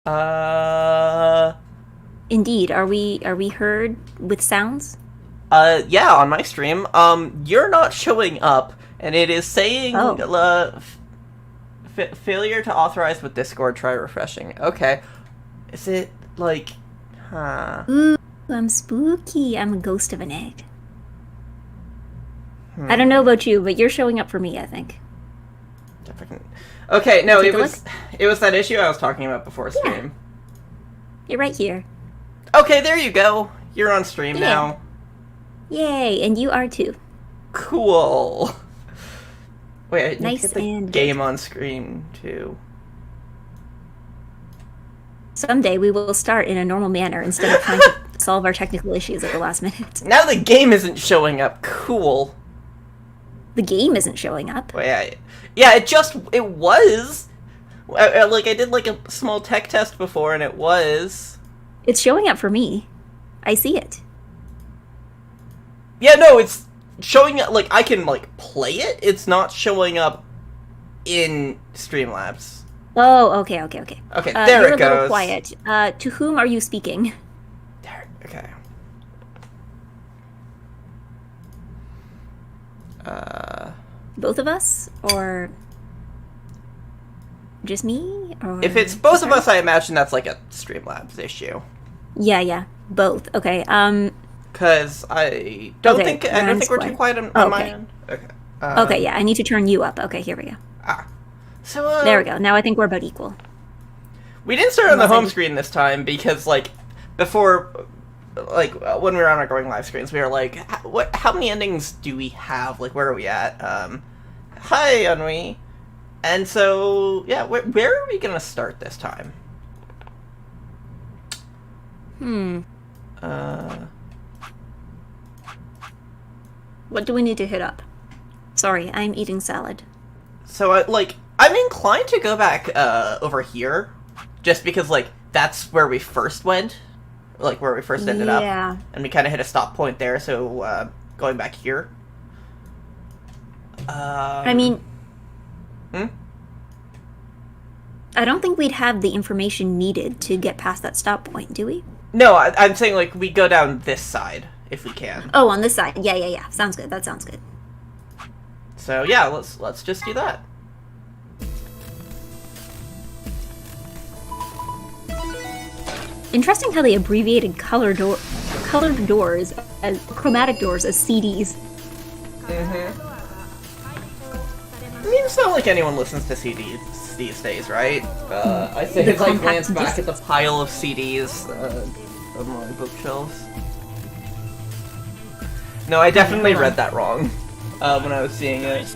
Uh, Indeed. Are we heard with sounds? yeah, on my stream. You're not showing up, and it is saying, Oh. failure to authorize with Discord, try refreshing. Okay. Is it, like, huh. Ooh, I'm spooky. I'm a ghost of an egg. I don't know Hmm. about you, but you're showing up for me, I think. Okay, You no, take a look? it was that issue I was talking about before Yeah, stream. you're right here. Okay, there you go. You're on stream Yeah. now. Yay, and you are too. Cool. Wait, I need to Nice get the and good. game on screen, too. Someday we will start in a normal manner instead of trying to solve our technical issues at the last minute. Now the game isn't showing up. Cool. The game isn't showing up. Wait, yeah, it was. Like, I did, like, a small tech test before, and it was. It's showing up for me. I see it. Yeah, no, it's showing up, like, I can, like, play it. It's not showing up in Streamlabs. Oh, okay. Okay, there You're it a little goes. quiet. To whom are you speaking? There, okay. Both of us? Or just me? Or If it's both just of her? us, I imagine that's, like, a Streamlabs issue. Yeah. Both. Okay. Because I Okay, don't think we're too quiet. quiet on, Oh, my okay. end. Okay. Okay, yeah, I need to turn you up. Okay, here we go. So, There we go. Now I think we're about equal. we didn't start on the Unless I home just- screen this time because, like, before, like, when we were on our going live screens, we were like, how many endings do we have? Like, where are we at? Hi, Ennui. And so, yeah, where are we gonna start this time? Uh, What do we need to hit up? Sorry, I'm eating salad. so, I'm inclined to go back, over here, just because, like, that's where we first went, like, where we first ended up. Yeah. And we kind of hit a stop point there, so, going back here. I mean, Hmm? I don't think we'd have the information needed to get past that stop point, do we? No, I'm saying, like, we go down this side, if we can. Oh, on this side. Yeah. Sounds good. That sounds good. So, yeah, let's just do that. Interesting how they abbreviated colored doors as chromatic doors as CDs. Mm-hmm. I mean, it's not like anyone listens to CDs these days, right? I say The it's like compact glance back disc. at the pile of CDs on my bookshelves. No, I definitely hold on. read that wrong when I was seeing it.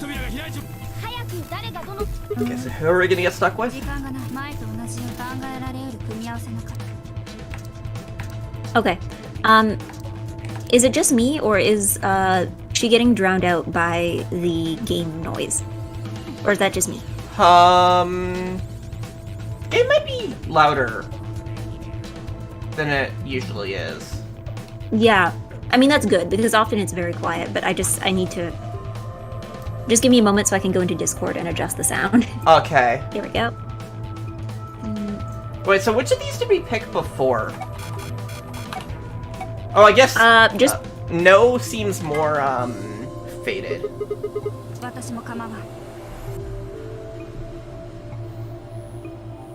Okay, so who are we gonna get stuck with? Okay. Is it just me, or is she getting drowned out by the game noise? Or is that just me? It might be louder than it usually is. Yeah. I mean, that's good, because often it's very quiet, but I need to... Just give me a moment so I can go into Discord and adjust the sound. Okay. Here we go. Wait, so which of these did we pick before? Oh, I guess Just... no seems more faded.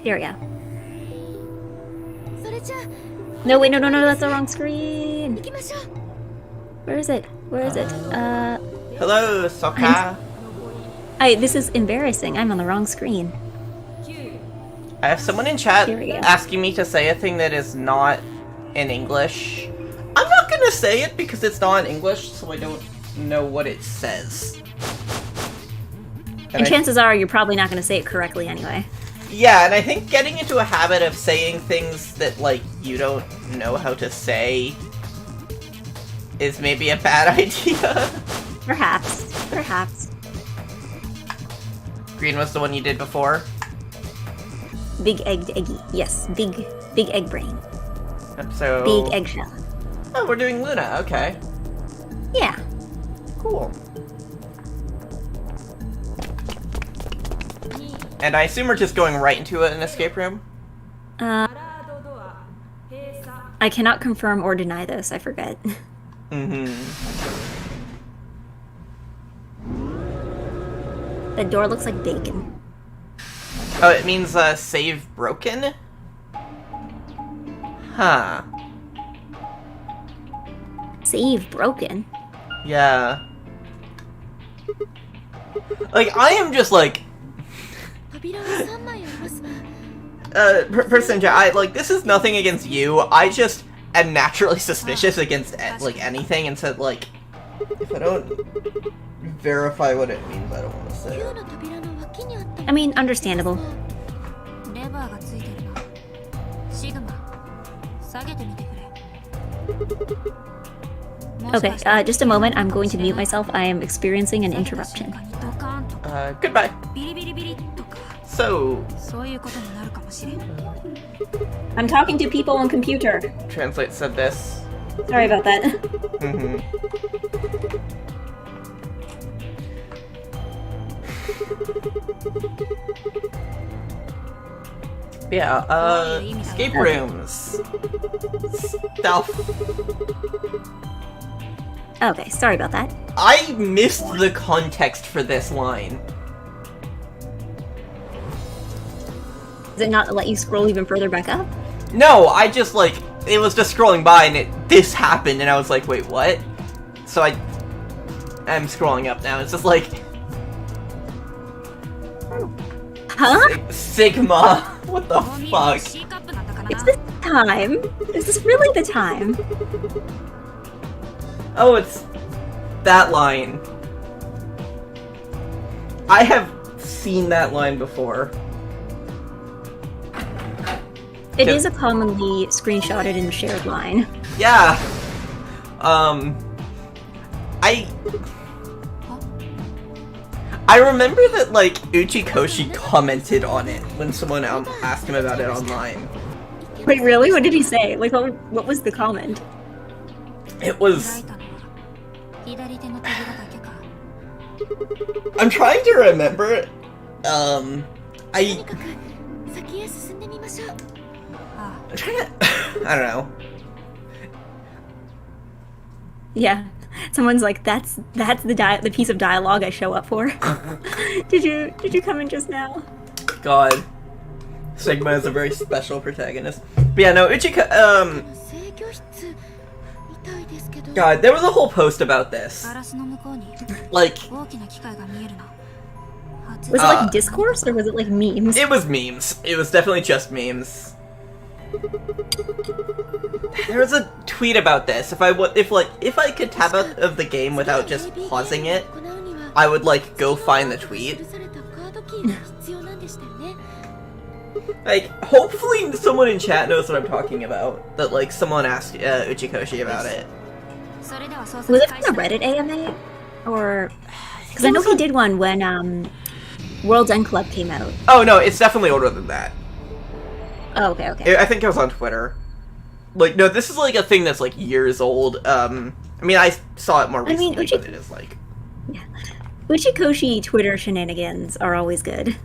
Here we go. No, wait, no, that's the wrong screen. Where is it? Hello, Soka. This is embarrassing. I'm on the wrong screen. I have someone in chat Here we go. asking me to say a thing that is not in English. I'm not gonna say it because it's not in English, so I don't know what it says. And chances are you're probably not going to say it correctly anyway. Yeah, and I think getting into a habit of saying things that, like, you don't know how to say is maybe a bad idea. Perhaps. Green was the one you did before? Big egged Eggy. Yes, big egg brain. So... Big eggshell. Oh, we're doing Luna, okay. Yeah. Cool. And I assume we're just going right into an escape room? Uh, I cannot confirm or deny this. I forget. Mm-hmm. The door looks like bacon. Oh, it means save broken? Huh. Save broken? Yeah. Like, I am just like... person, like, this is nothing against you. I just am naturally suspicious against, like, anything, and said, like, if I don't verify what it means, I don't want to say it. I mean, understandable. Okay, just a moment. I'm going to mute myself. I am experiencing an interruption. Goodbye. So... I'm talking to people on computer. Translate said this. Sorry about that. Mm-hmm. Yeah, escape rooms. Stealth. Okay, sorry about that. I missed the context for this line. Does it not let you scroll even further back up? No, I just, like, it was just scrolling by and this happened and I was like, wait, what? So I'm scrolling up now. It's just like... Huh? Sigma. What the fuck? Is this time? Is this really the time? Oh, it's that line. I have seen that line before. It is a commonly screenshotted and shared line. Yeah. I remember that, like, Uchikoshi commented on it when someone asked him about it online. Wait, really? What did he say? Like, what was the comment? It was... I'm trying to remember. I'm trying to... I don't know. Yeah. Someone's like, that's the piece of dialogue I show up for. Did you come in just now? God. Sigma is a very special protagonist. But yeah, no, God, there was a whole post about this. Like... Was it like discourse or was it like memes? It was memes. It was definitely just memes. There was a tweet about this. If I could tab out of the game without just pausing it, I would like go find the tweet. Like, hopefully someone in chat knows what I'm talking about. That like someone asked Uchikoshi about it. Was it from the Reddit AMA? Or... Because I know he did one when World's End Club came out. Oh no, it's definitely older than that. Oh, okay. I think it was on Twitter. Like, no, this is like a thing that's like years old. I mean, I saw it more recently, but it is like... Yeah. Uchikoshi Twitter shenanigans are always good.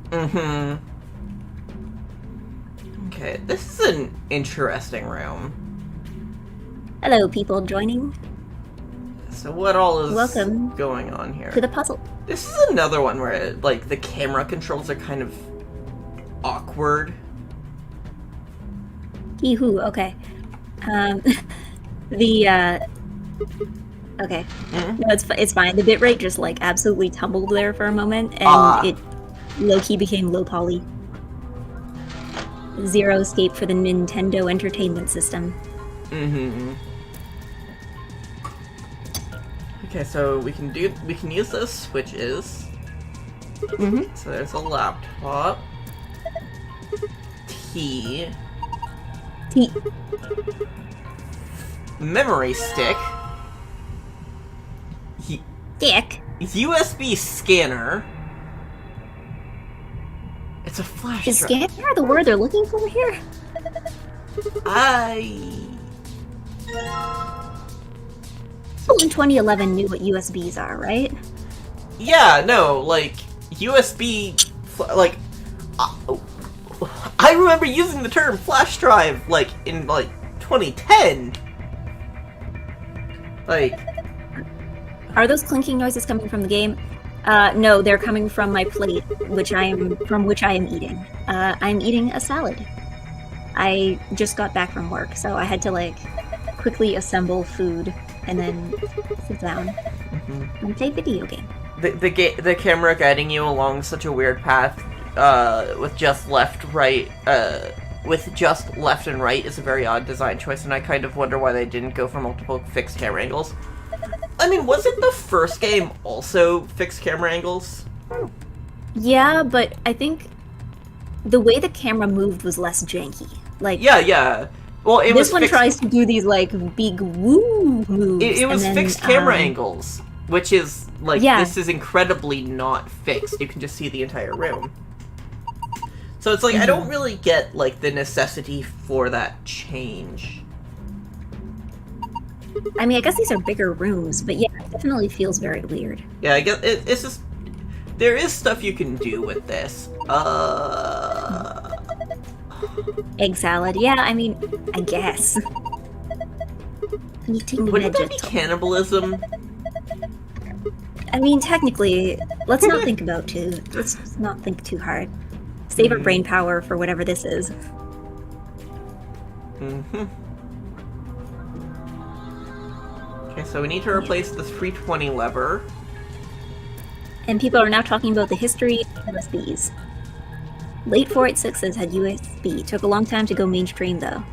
Mm-hmm. Okay, this is an interesting room. Hello, people joining. So what all is Welcome going on here? to the puzzle. This is another one where, like, the camera controls are kind of awkward. Yee-hoo, okay. Okay. Mm-hmm. No, it's fine. The bitrate just, like, absolutely tumbled there for a moment, and it low-key became low-poly. Zero escape for the Nintendo Entertainment System. Mm-hmm. Okay, so we can use those switches. Mm-hmm. So there's a laptop. T. Memory stick. Dick. USB scanner. It's a flash Is drive. scanner the word they're looking for here? People in 2011 knew what USBs are, right? Yeah, no, like, USB... Like... I I remember using the term flash drive, like, in, like, 2010. Like... Are those clinking noises coming from the game? No, they're coming from my plate, which I am eating. I'm eating a salad. I just got back from work, so I had to, like, quickly assemble food and then sit down and play video game. The camera guiding you along such a weird path, with just left, and right is a very odd design choice, and I kind of wonder why they didn't go for multiple fixed camera angles. I mean, wasn't the first game also fixed camera angles? Yeah, but I think the way the camera moved was less janky. Like, yeah. Well, this one tries to do these, like, big woo moves. It was fixed camera angles, which is, like, yeah. This is incredibly not fixed. You can just see the entire room. So it's like, I don't really get, like, the necessity for that change. I mean, I guess these are bigger rooms, but yeah, it definitely feels very weird. Yeah, I guess it's just... There is stuff you can do with this. Egg salad, yeah, I mean, I guess. Eating Wouldn't that be vegetable. cannibalism? I mean, technically, let's not think too hard. Save our brain power for whatever this is. Okay, so we need to replace the 320 lever. And people are now talking about the history of USBs. Late 486s had USB. Took a long time to go mainstream, though.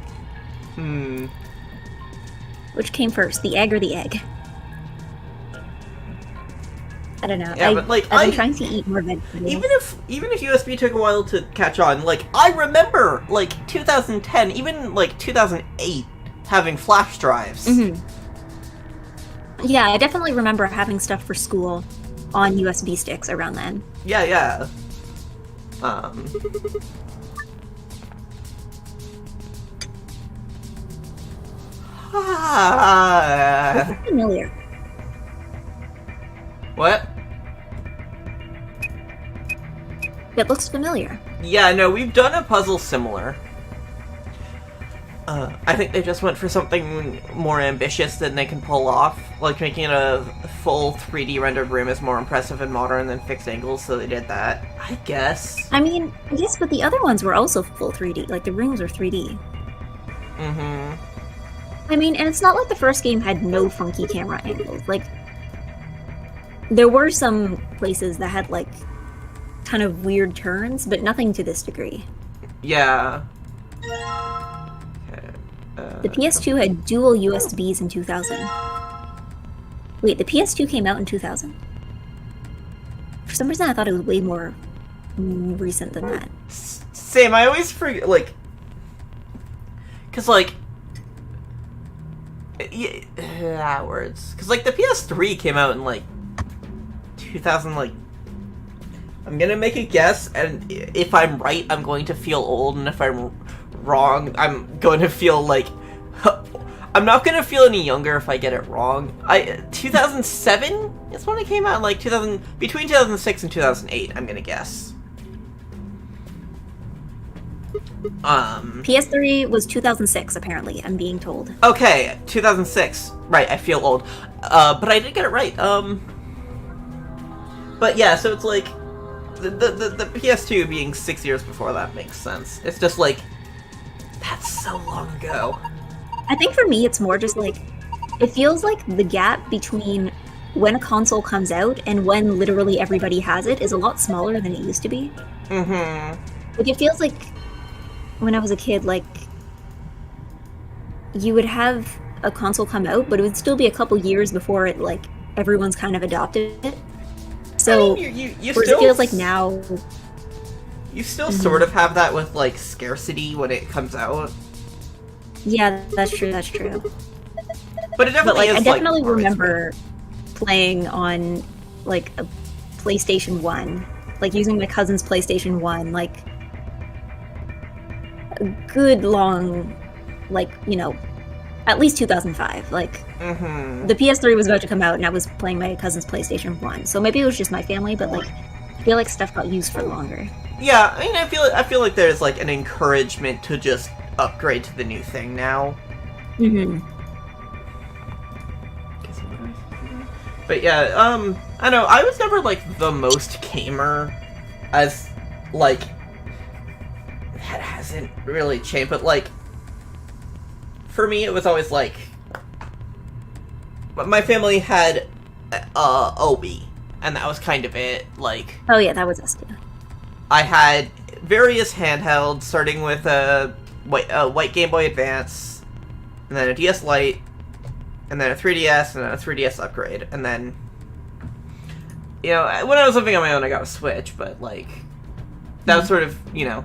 Which came first, the egg or the egg? I don't know. Yeah, but, like, I've been trying to eat more vegetables. Even if USB took a while to catch on, like, I remember, like, 2010, even, like, 2008, having flash drives. Yeah, I definitely remember having stuff for school on USB sticks around then. Yeah. Looks familiar. What? It looks familiar. Yeah, no, we've done a puzzle similar. I think they just went for something more ambitious than they can pull off. Like, making it a full 3D rendered room is more impressive and modern than fixed angles, so they did that. I guess. I mean, yes, but the other ones were also full 3D. Like, the rooms were 3D. I mean, and it's not like the first game had no funky camera angles. Like, there were some places that had, like, kind of weird turns, but nothing to this degree. Yeah. The PS2 had dual USBs in 2000. Wait, the PS2 came out in 2000? For some reason I thought it was way more recent than that. Same, I always forget, like... Cause, like... Yeah, words. Cause, like, the PS3 came out in, like... 2000, like... I'm gonna make a guess, and if I'm right, I'm going to feel old, and if I'm wrong, I'm going to feel like... I'm not going to feel any younger if I get it wrong. 2007 is when it came out, like, between 2006 and 2008, I'm gonna guess. PS3 was 2006, apparently, I'm being told. Okay, 2006. Right, I feel old. But I did get it right. But yeah, so it's like... The PS2 being 6 years before that makes sense. It's just like... That's so long ago. I think for me, it's more just like, it feels like the gap between when a console comes out and when literally everybody has it is a lot smaller than it used to be. Like, it feels like when I was a kid, like, you would have a console come out, but it would still be a couple years before it, like, everyone's kind of adopted it. So, I mean, you whereas still... it feels like now... You still sort of have that with, like, scarcity when it comes out. Yeah, that's true, that's true. But it definitely is, I definitely like, remember playing on, like, a PlayStation 1. Like, using my cousin's PlayStation 1, like, a good long, like, you know, at least 2005. Like, the PS3 was about to come out, and I was playing my cousin's PlayStation 1. So maybe it was just my family, but, like, I feel like stuff got used for longer. Yeah, I mean, I feel like there's like an encouragement to just upgrade to the new thing now. Mm-hmm. But yeah, I don't know, I was never like the most gamer, as like that hasn't really changed, but like for me it was always like my family had a Wii, and that was kind of it. Like, Oh yeah, that was us too. I had various handhelds, starting with a white Game Boy Advance, and then a DS Lite, and then a 3DS, and then a 3DS upgrade, and then, you know, when I was living on my own, I got a Switch, but, like, that was sort of, you know,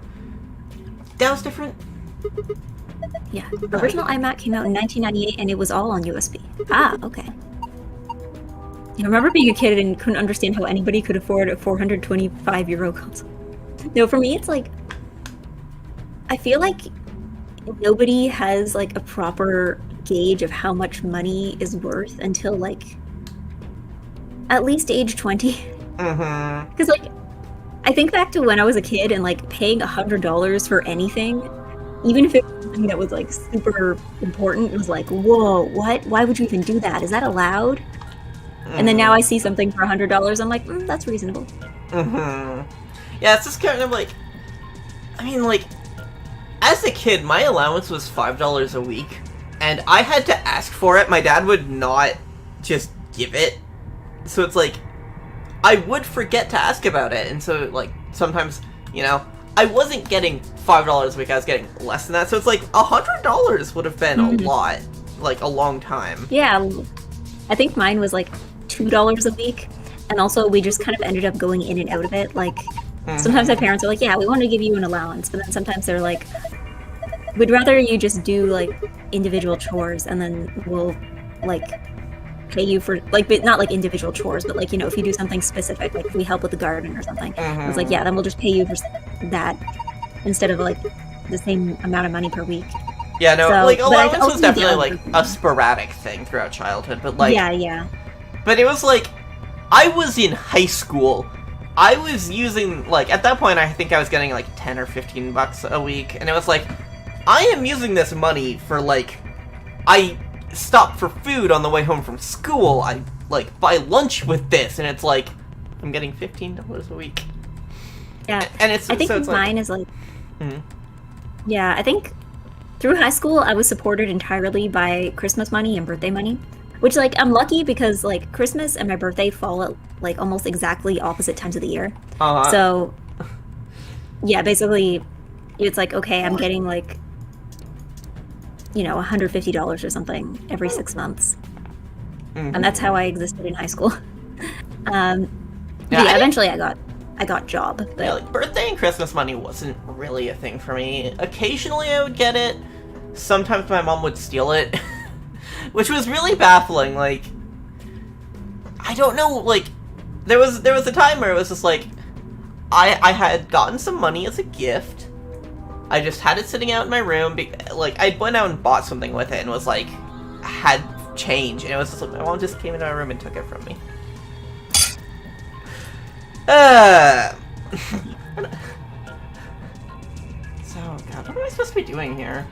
that was different. Yeah, original iMac came out in 1998, and it was all on USB. Ah, okay. I remember being a kid and couldn't understand how anybody could afford a €425 console. No, for me, it's like, I feel like nobody has like a proper gauge of how much money is worth until like at least age 20. Mm-hmm. Because like, I think back to when I was a kid and like paying $100 for anything, even if it was something that was like super important, it was like, whoa, what? Why would you even do that? Is that allowed? And then now I see something for $100, I'm like, that's reasonable. Mm-hmm. Yeah, it's just kind of like, I mean, like, as a kid, my allowance was $5 a week, and I had to ask for it. My dad would not just give it. So it's like, I would forget to ask about it, and so, like, sometimes, you know, I wasn't getting $5 a week, I was getting less than that, so it's like, $100 would have been a lot, like, a long time. Yeah, I think mine was like $2 a week, and also we just kind of ended up going in and out of it. Like, sometimes my parents are like, yeah, we want to give you an allowance, but then sometimes they're like, we'd rather you just do like individual chores, and then we'll like pay you for like, but not like individual chores, but like, you know, if you do something specific, like if we help with the garden or something, it's like, yeah, then we'll just pay you for that instead of like the same amount of money per week. Yeah, no, So, like, but I allowance also was definitely, did like, a sporadic thing throughout childhood, but, like... Yeah. But it was, like, I was in high school. I was using, like, at that point, I think I was getting, like, 10 or 15 bucks a week, and it was like, I am using this money for, like, I stop for food on the way home from school, I, like, buy lunch with this, and it's like, I'm getting $15 a week. Yeah, and it's, I think so it's mine like, is like, yeah, I think through high school, I was supported entirely by Christmas money and birthday money, which, like, I'm lucky because, like, Christmas and my birthday fall at, like, almost exactly opposite times of the year. So, yeah, basically, it's like, okay, I'm getting, like, you know, $150 or something every 6 months. And that's how I existed in high school. Yeah, eventually I got job. But... Yeah, like, birthday and Christmas money wasn't really a thing for me. Occasionally I would get it. Sometimes my mom would steal it. Which was really baffling, like... I don't know, like... There was a time where it was just like... I had gotten some money as a gift. I just had it sitting out in my room. Like, I went out and bought something with it and was like... Had change. And it was just like, my mom just came into my room and took it from me. So, God, what am I supposed to be doing here?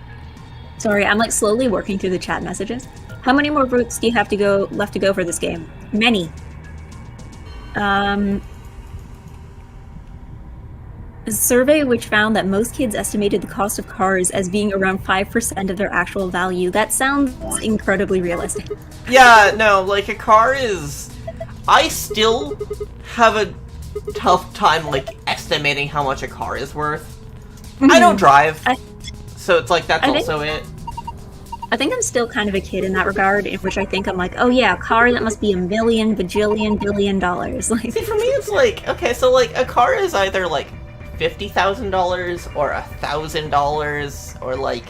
Sorry, I'm like slowly working through the chat messages. How many more routes do you have to go left to go for this game? Many. A survey which found that most kids estimated the cost of cars as being around 5% of their actual value. That sounds incredibly realistic. Yeah, no, like, a car is... I still have a tough time, like, estimating how much a car is worth. I don't drive, so it's like, that's also it. I think I'm still kind of a kid in that regard, in which I think I'm like, oh yeah, a car, that must be $1 million, bajillion, billion dollars. Like, see, for me it's like, okay, so like, a car is either like $50,000 or $1,000 or like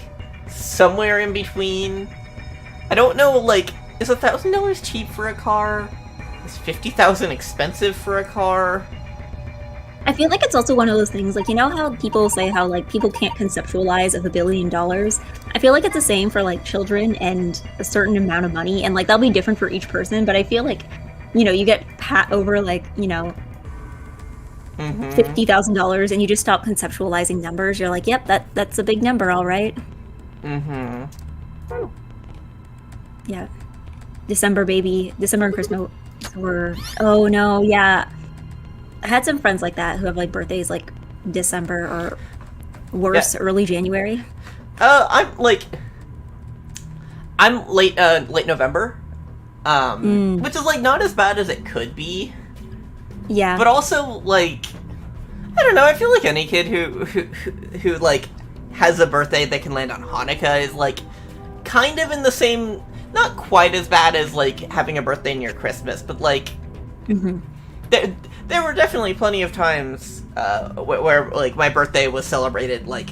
somewhere in between. I don't know, like, is $1,000 cheap for a car? Is $50,000 expensive for a car? I feel like it's also one of those things, like, you know how people say how, like, people can't conceptualize of $1 billion? I feel like it's the same for, like, children and a certain amount of money, and, like, that'll be different for each person, but I feel like, you know, you get pat over, like, you know, $50,000 and you just stop conceptualizing numbers. You're like, yep, that's a big number, all right. Yeah. December and Christmas were, oh no, yeah. I had some friends like that who have like birthdays like December or worse, early January. I'm late November, which is like not as bad as it could be. Yeah. But also, like, I don't know, I feel like any kid who like, has a birthday that can land on Hanukkah is, like, kind of in the same, not quite as bad as, like, having a birthday near Christmas, but, like, there were definitely plenty of times, where, like, my birthday was celebrated, like,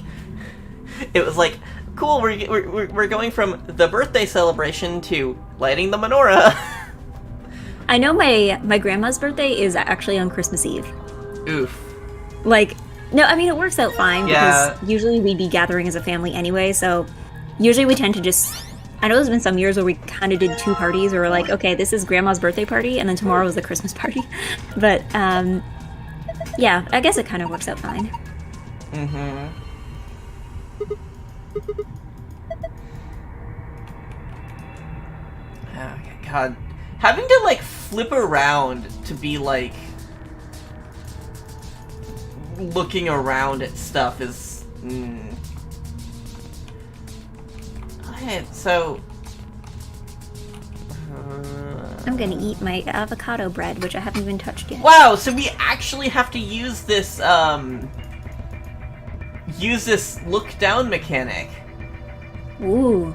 it was like, cool, we're going from the birthday celebration to lighting the menorah. I know my grandma's birthday is actually on Christmas Eve. Oof. Like, no, I mean, it works out fine because usually we'd be gathering as a family anyway, so usually we tend to just... I know there's been some years where we kind of did 2 parties where we're like, okay, this is grandma's birthday party, and then tomorrow is the Christmas party. But, yeah, I guess it kind of works out fine. Okay, God. Having to, like, flip around to be, like, looking around at stuff is... Okay, so... I'm gonna eat my avocado bread, which I haven't even touched yet. Wow, so we actually have to use this look-down mechanic. Ooh.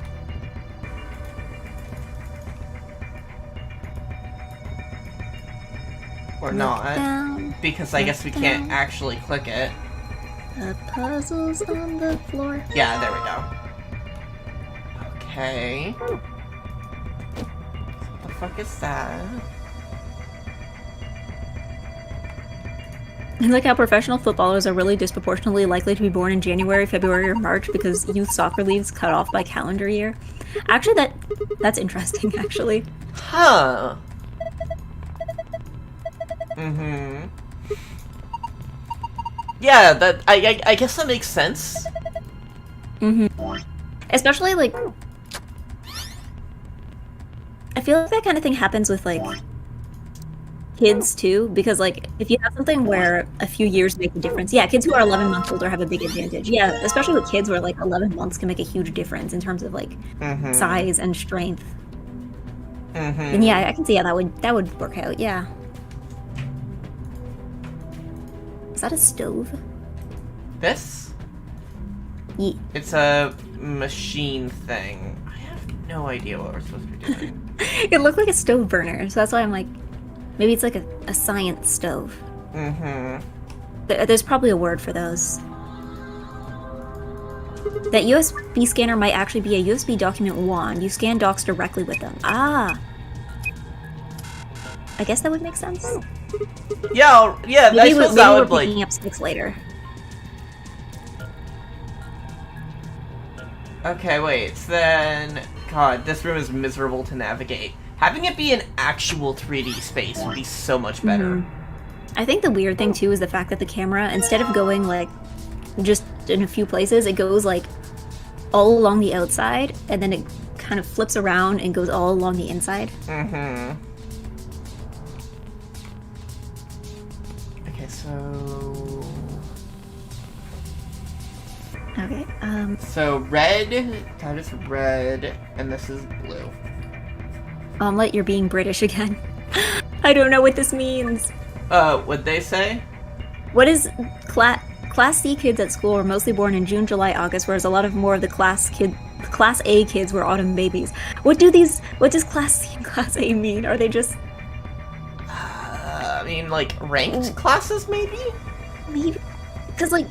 Or not, down, because I guess we can't actually click it. The puzzles on the floor. Yeah, there we go. Okay. What the fuck is that? I like how professional footballers are really disproportionately likely to be born in January, February, or March because youth soccer leagues cut off by calendar year. Actually, that's interesting, actually. Huh. Yeah, that I guess that makes sense. Especially, like... I feel like that kind of thing happens with, like, kids, too, because, like, if you have something where a few years make a difference... Yeah, kids who are 11 months older have a big advantage. Yeah, especially with kids where, like, 11 months can make a huge difference in terms of, like, size and strength. And yeah, I can see how that would work out, yeah. Is that a stove? This? Yeah. It's a machine thing. I have no idea what we're supposed to be doing. It looked like a stove burner, so that's why I'm like, maybe it's like a science stove. There's probably a word for those. That USB scanner might actually be a USB document wand. You scan docs directly with them. Ah! I guess that would make sense. Yeah, I suppose that would, like... picking up sticks later. Okay, wait, so then... God, this room is miserable to navigate. Having it be an actual 3D space would be so much better. I think the weird thing, too, is the fact that the camera, instead of going, like, just in a few places, it goes, like, all along the outside, and then it kind of flips around and goes all along the inside. Okay, so... Okay, So, red, that is red, and this is blue. Omelette, you're being British again. I don't know what this means. What'd they say? What is Class C kids at school are mostly born in June, July, August, whereas a lot of more of the Class A kids were autumn babies. What does Class C and Class A mean? Are they just... I mean, like, ranked classes, maybe? Maybe. Because, like,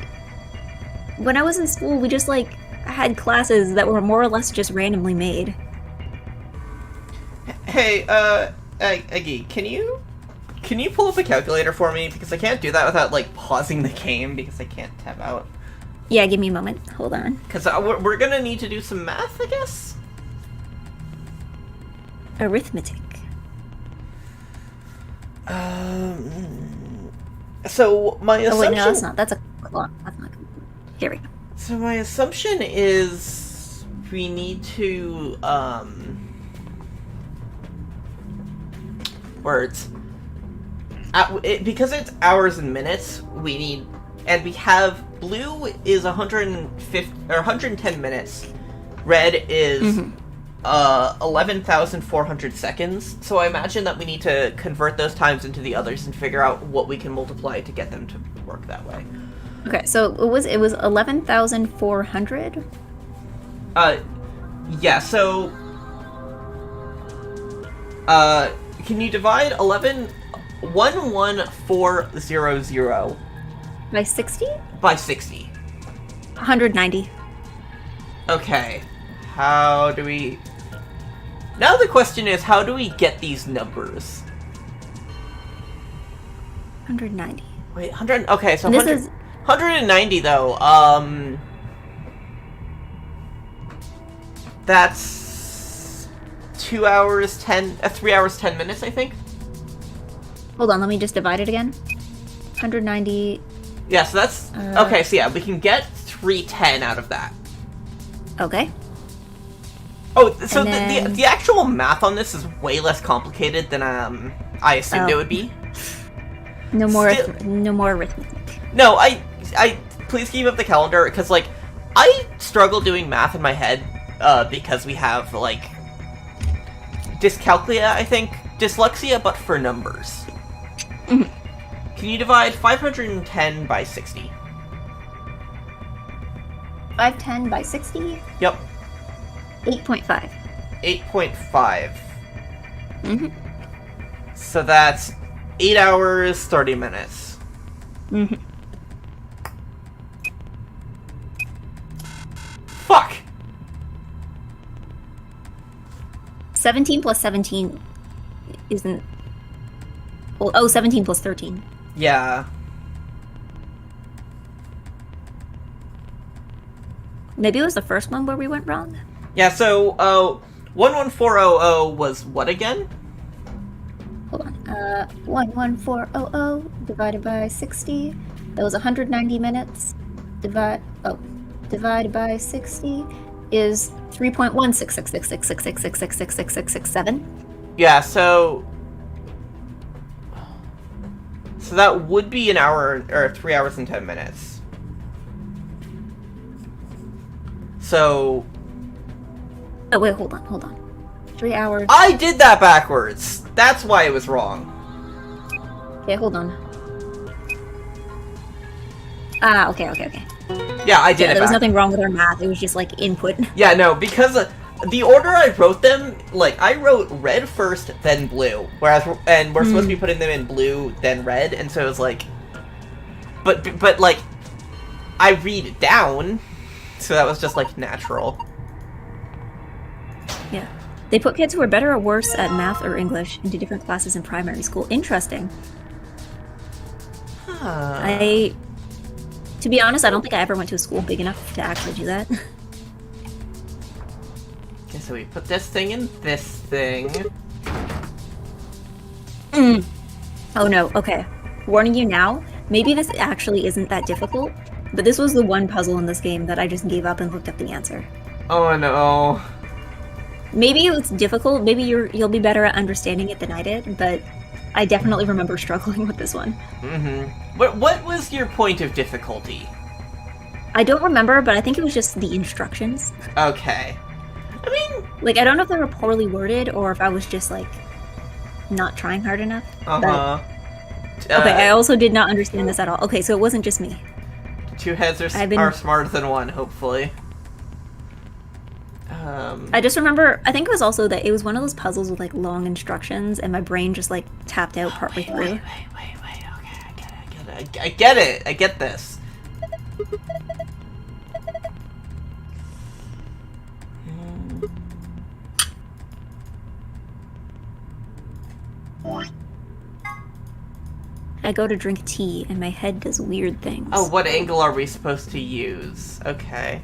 when I was in school, we just, like, had classes that were more or less just randomly made. Hey, Eggy, can you pull up a calculator for me? Because I can't do that without, like, pausing the game because I can't tab out. Yeah, give me a moment. Hold on. Because we're gonna need to do some math, I guess? Arithmetic. So my Oh assumption. wait, no, that's not. That's a clock. That's not. Here we go. So my assumption is we need to words. Because it's hours and minutes. We need, and we have blue is 150 or 110 minutes. Red is 11,400 seconds. So I imagine that we need to convert those times into the others and figure out what we can multiply to get them to work that way. Okay, so it was 11,400. Yeah. So, can you divide 11400 By 60? by 60? 190. Okay. How do we... Now the question is, how do we get these numbers? 190. Wait, 100... Okay, so And this 100, is 190, though. That's 2 hours, 3 hours, 10 minutes, I think? Hold on, let me just divide it again. 190. Yeah, so that's... okay, so yeah, we can get 310 out of that. Okay. Oh, so And then- the actual math on this is way less complicated than I assumed it would be. No more Still- no more arithmetic. No, I please keep up the calendar, because, like, I struggle doing math in my head, because we have, like, dyscalculia, I think. Dyslexia, but for numbers. Mhm. Can you divide 510 by 60? 510 by 60? Yep. 8.5. 8.5. Mhm. So that's 8 hours, 30 minutes. Mhm. Fuck! 17 plus 17 isn't... Well, oh, 17 plus 13. Yeah. Maybe it was the first one where we went wrong? Yeah, so, 11400 was what again? Hold on. 11400 divided by 60. That was 190 minutes. Divided by 60 is 3.1666666666667. Yeah, so that would be an hour, or 3 hours and 10 minutes. So... Oh, wait, hold on. 3 hours. I did that backwards! That's why it was wrong. Okay, hold on. Ah, okay. Yeah, I did Yeah, it there was back- nothing wrong with our math. It was just, like, input. Yeah, no, because the order I wrote them, like, I wrote red first, then blue. And we're supposed to be putting them in blue, then red, and so it was like... But like, I read down, so that was just, like, natural. Yeah. They put kids who are better or worse at math or English into different classes in primary school. Interesting. Huh. To be honest, I don't think I ever went to a school big enough to actually do that. Okay, so we put this thing in this thing. Oh no, okay. Warning you now, maybe this actually isn't that difficult, but this was the one puzzle in this game that I just gave up and looked up the answer. Oh no. Maybe it's difficult, maybe you'll be better at understanding it than I did, but I definitely remember struggling with this one. What was your point of difficulty? I don't remember, but I think it was just the instructions. Okay. I mean... Like, I don't know if they were poorly worded, or if I was just, like, not trying hard enough. Uh-huh. Okay, I also did not understand this at all. Okay, so it wasn't just me. Two heads are smarter than one, hopefully. I just remember, I think it was also that it was one of those puzzles with, like, long instructions, and my brain just, like, tapped out partway through. Wait. Okay, I get it. I get this. I go to drink tea, and my head does weird things. Oh, what angle are we supposed to use? Okay.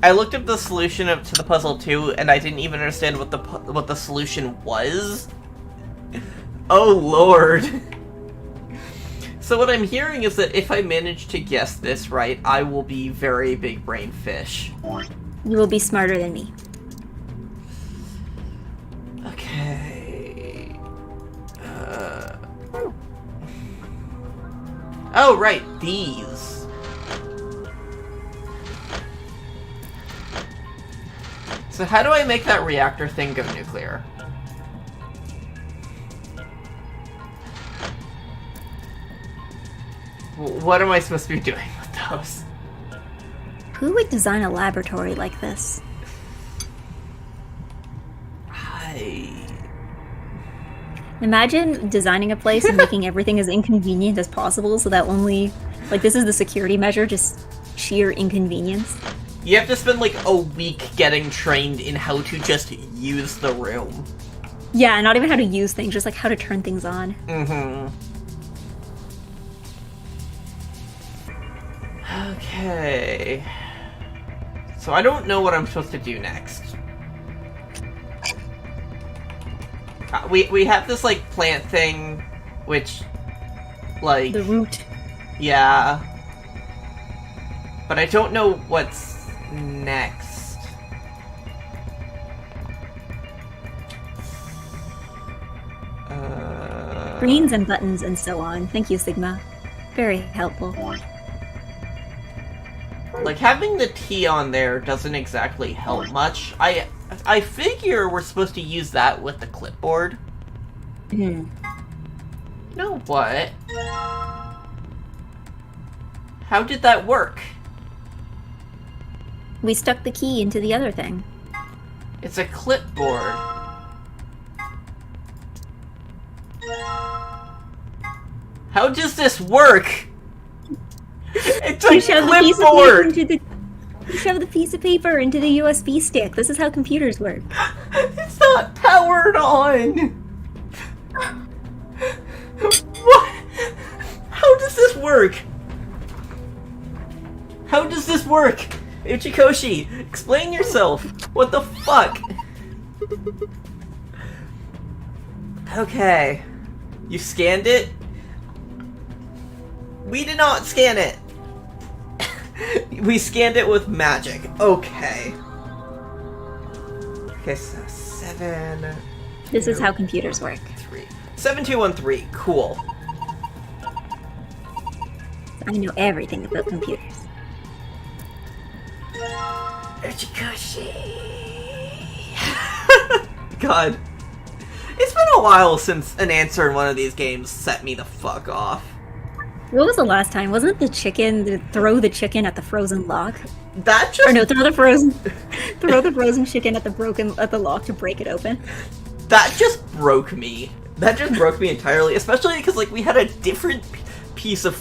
I looked up the solution to the puzzle too, and I didn't even understand what the solution was. Oh lord. So what I'm hearing is that if I manage to guess this right, I will be very big brain fish. You will be smarter than me. Okay. Oh, right, these. So how do I make that reactor thing go nuclear? What am I supposed to be doing with those? Who would design a laboratory like this? Imagine designing a place and making everything as inconvenient as possible so that only... Like, this is the security measure, just sheer inconvenience. You have to spend, like, a week getting trained in how to just use the room. Yeah, not even how to use things, just, like, how to turn things on. Mm-hmm. Okay. So I don't know what I'm supposed to do next. We have this, like, plant thing, which, like... The root. Yeah. But I don't know what's next. Greens and buttons and so on. Thank you, Sigma. Very helpful. Like, having the T on there doesn't exactly help much. I figure we're supposed to use that with the clipboard. Hmm. You know what? How did that work? We stuck the key into the other thing. It's a clipboard. How does this work? It's a clipboard! You shove the piece of paper into the USB stick. This is how computers work. It's not powered on! What? How does this work? How does this work? Uchikoshi, explain yourself. What the fuck? Okay. You scanned it? We did not scan it. We scanned it with magic. Okay. Okay, so 7... This is how computers work. 3. 7213. Cool. I know everything about computers. Uchikoshi. God. It's been a while since an answer in one of these games set me the fuck off. What was the last time? Wasn't it the chicken? Throw the chicken at the frozen lock? That just... Or no, throw the frozen chicken at the lock to break it open. That just broke me. That just broke me entirely, especially because, like, we had a different piece of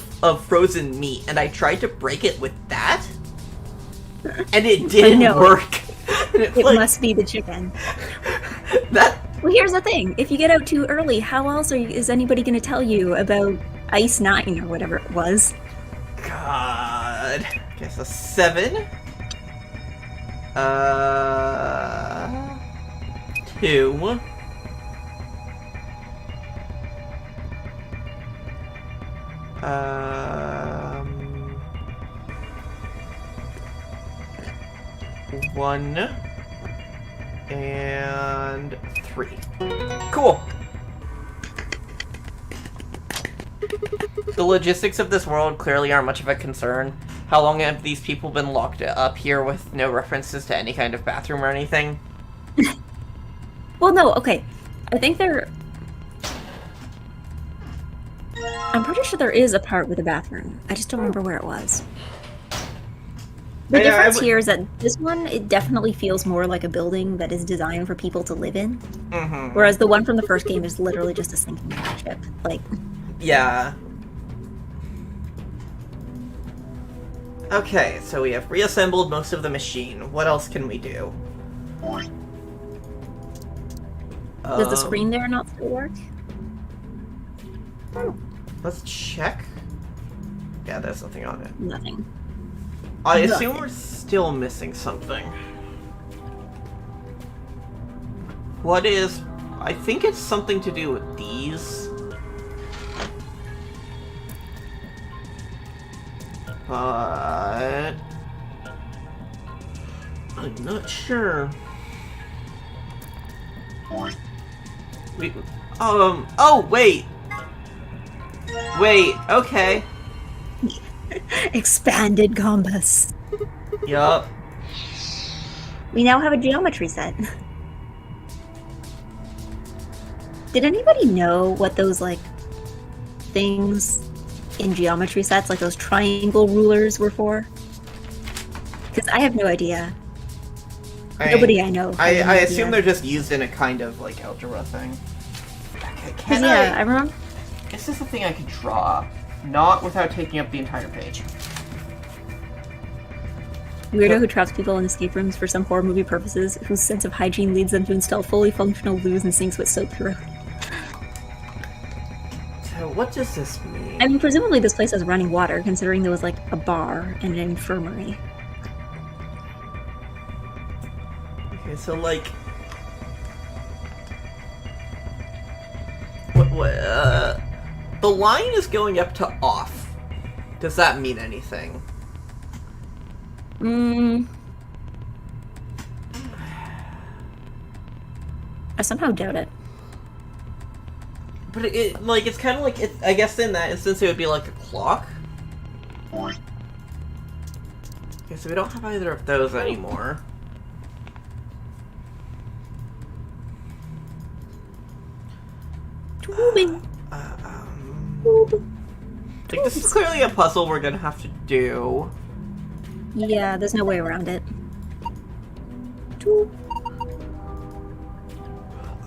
frozen meat, and I tried to break it with that, and it didn't work. It like, must be the chicken. That... Well, here's the thing. If you get out too early, how else is anybody going to tell you about Ice 9 or whatever it was? God. Okay, so 7. 2. 1 and 3. Cool. The logistics of this world clearly aren't much of a concern. How long have these people been locked up here with no references to any kind of bathroom or anything? Well, no, okay. I think I'm pretty sure there is a part with a bathroom. I just don't remember where it was. The difference here is that this one, it definitely feels more like a building that is designed for people to live in. Mm-hmm. Whereas the one from the first game is literally just a sinking ship. Like... Yeah. Okay, so we have reassembled most of the machine. What else can we do? Does the screen there not still work? Let's check. Yeah, there's nothing on it. Nothing. I assume we're still missing something. What is... I think it's something to do with these. but I'm not sure. Wait, oh, wait. Wait, okay. Expanded compass. Yup. We now have a geometry set. Did anybody know what those, like, things in geometry sets, like those triangle rulers, were for? Because I have no idea. Nobody I know. I assume they're just used in a kind of, like, algebra thing. Can I remember. Is this a thing I could draw? Not without taking up the entire page. Weirdo who traps people in escape rooms for some horror movie purposes, whose sense of hygiene leads them to install fully functional loos and sinks with soap through. So what does this mean? I mean, presumably this place has running water, considering there was, like, a bar and an infirmary. Okay, so, like... the line is going up to off. Does that mean anything? I somehow doubt it. But it's kind of like, I guess in that instance it would be like a clock. Okay, so we don't have either of those anymore. I think this is clearly a puzzle we're gonna have to do. Yeah, there's no way around it.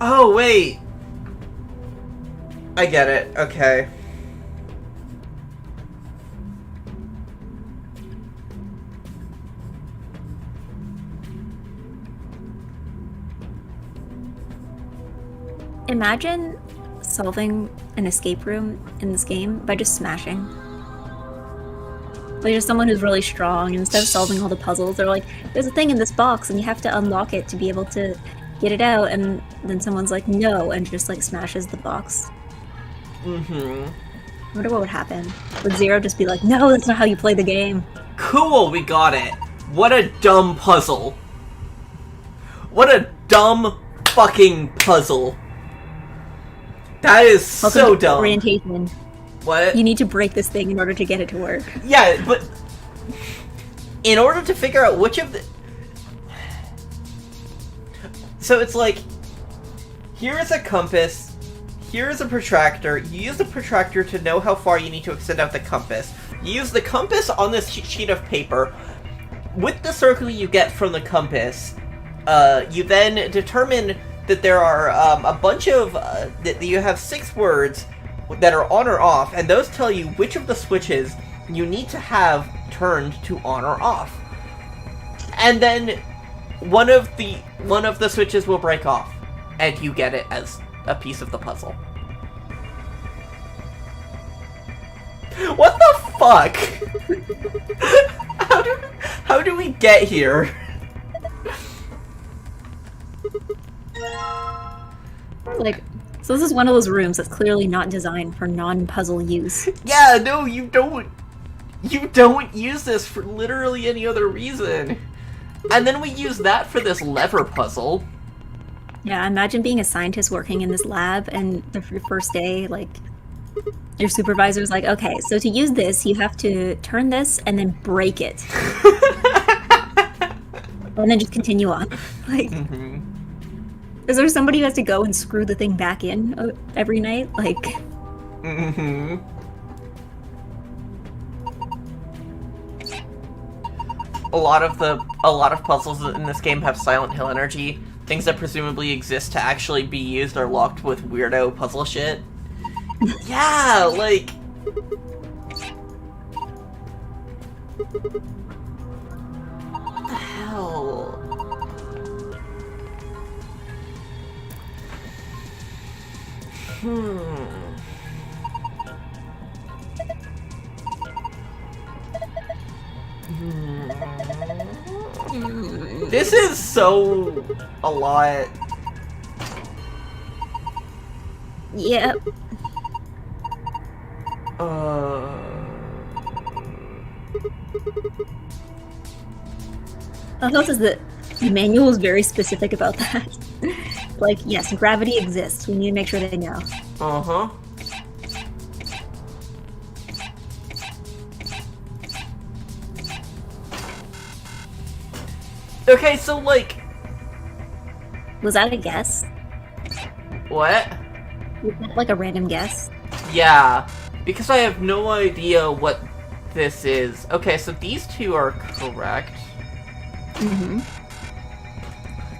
Oh, wait! I get it, okay. Imagine solving an escape room in this game by just smashing. Like, just someone who's really strong, and instead of solving all the puzzles, they're like, there's a thing in this box, and you have to unlock it to be able to get it out, and then someone's like, no, and just, like, smashes the box. I wonder what would happen. Would Zero just be like, no, that's not how you play the game? Cool, we got it! What a dumb puzzle. What a dumb fucking puzzle. That is so dumb. Orientation. What? You need to break this thing in order to get it to work. Yeah, but in order to figure out which of the... So it's like, here is a compass, here is a protractor, you use the protractor to know how far you need to extend out the compass. You use the compass on this sheet of paper. With the circle you get from the compass, you then determine that there are a bunch of... that you have 6 words that are on or off, and those tell you which of the switches you need to have turned to on or off. And then one of the switches will break off, and you get it as a piece of the puzzle. What the fuck? How do we get here? Like, so this is one of those rooms that's clearly not designed for non-puzzle use. Yeah, no, you don't use this for literally any other reason. And then we use that for this lever puzzle. Yeah, imagine being a scientist working in this lab, and your first day, like, your supervisor's like, okay, so to use this, you have to turn this and then break it. And then just continue on. Like, is there somebody who has to go and screw the thing back in every night? Like... A lot of puzzles in this game have Silent Hill energy. Things that presumably exist to actually be used are locked with weirdo puzzle shit. Yeah, like... What the hell? This is so... a lot. Yep. The host is the manual is very specific about that. Like, yes, gravity exists. We need to make sure they know. Uh-huh. Okay, so, like... Was that a guess? What? Was that like a random guess? Yeah, because I have no idea what this is. Okay, so these two are correct. Mm-hmm.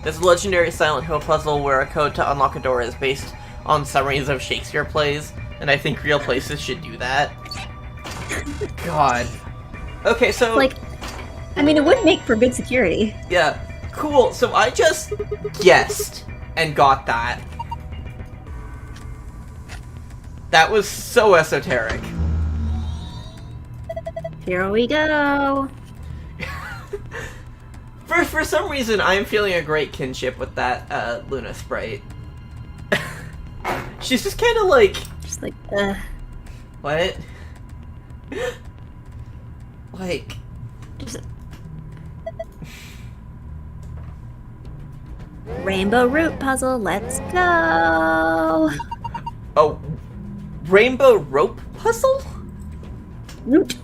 This legendary Silent Hill puzzle where a code to unlock a door is based on summaries of Shakespeare plays, and I think real places should do that. God. Okay, so... Like, I mean, it would make for good security. Yeah. Cool, so I just guessed and got that. That was so esoteric. Here we go. For some reason, I am feeling a great kinship with that Luna sprite. She's just kind of like... Just like, What? Like... Just... Rainbow root puzzle, let's go! Oh, rainbow rope puzzle? Root.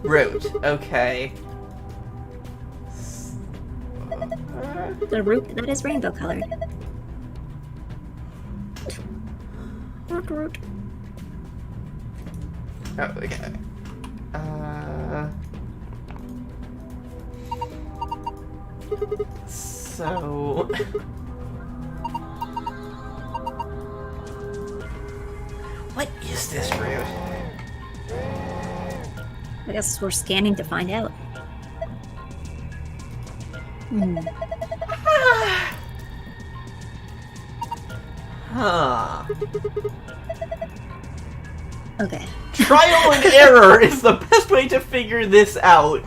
Root, okay. The root that is rainbow colored. Root. Oh, okay. So... What is this route? I guess we're scanning to find out. Huh. Okay. Trial and error is the best way to figure this out.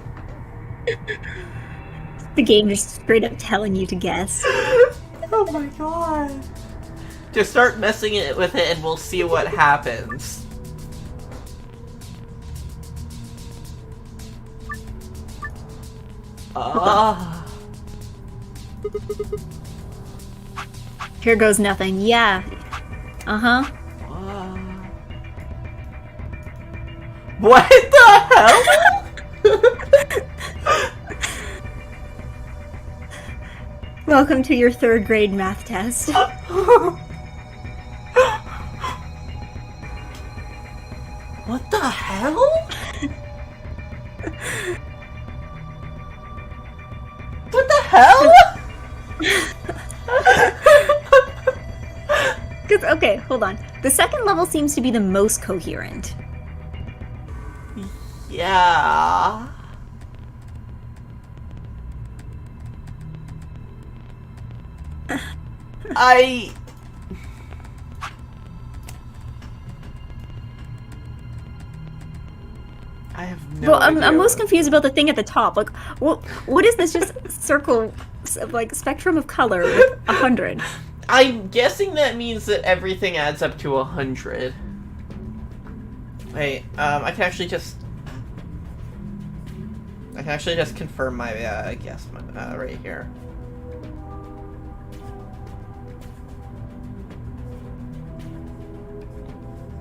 The game just straight up telling you to guess. Oh my god. Just start messing it with it and we'll see what happens. Here goes nothing. Yeah. Uh-huh. What the hell? Welcome to your 3rd grade math test. What the hell? What the hell? Okay, hold on. The second level seems to be the most coherent. Yeah. I have no idea. I'm most confused about the thing at the top. Like, what is this just circle, like, spectrum of color with 100? I'm guessing that means that everything adds up to 100. Wait, I can actually just confirm my guess right here.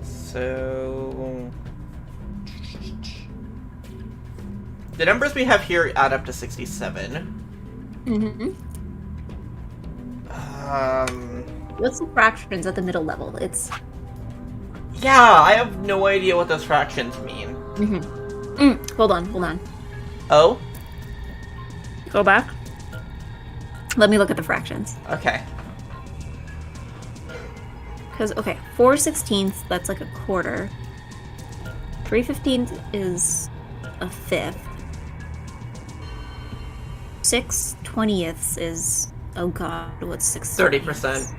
So the numbers we have here add up to 67. Mm-hmm. What's the fractions at the middle level? It's... Yeah, I have no idea what those fractions mean. Hold on. Oh? Go back. Let me look at the fractions. Okay. Because, okay, 4/16, that's like a quarter. 3/15 is a fifth. 6/20 is... Oh god, what's 6? 30%.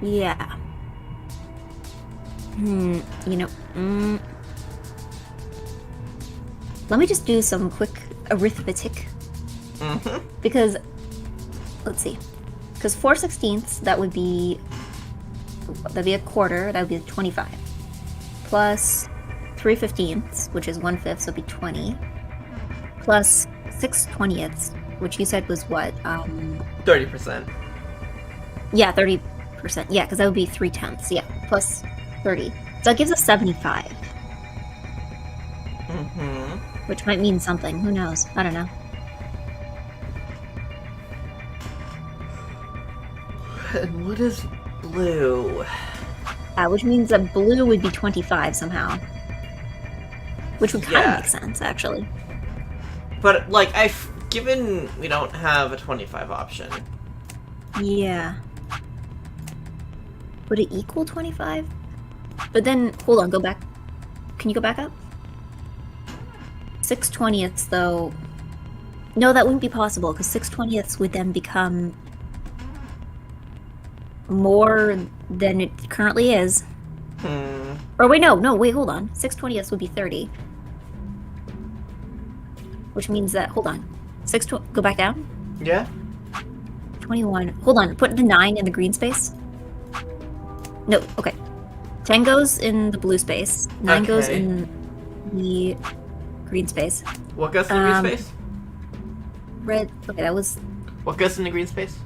Yeah. You know, let me just do some quick arithmetic. Because, let's see. Because 4/16, that'd be a quarter, that would be 25. Plus 3/15ths, which is 1/5, so it'd be 20, plus 6/20ths, which you said was what? 30%. Yeah, 30%. Yeah, because that would be 3/10ths. Yeah, plus 30. So that gives us 75. Mm-hmm. Which might mean something. Who knows? I don't know. And what is blue? Which means that blue would be 25 somehow. Which would kind of make sense, actually. But, like, given we don't have a 25 option. Yeah. Would it equal 25? But then, hold on, go back. Can you go back up? 6/20ths, though. No, that wouldn't be possible, because 6/20ths would then become more than it currently is. Or wait, no, wait, hold on. 6/20ths would be 30. Which means that, hold on. Go back down? Yeah? 21. Hold on, put the 9 in the green space. No, okay. 10 goes in the blue space. 9 goes in the green space. What goes in the green space? Red. Okay, that was... What goes in the green space?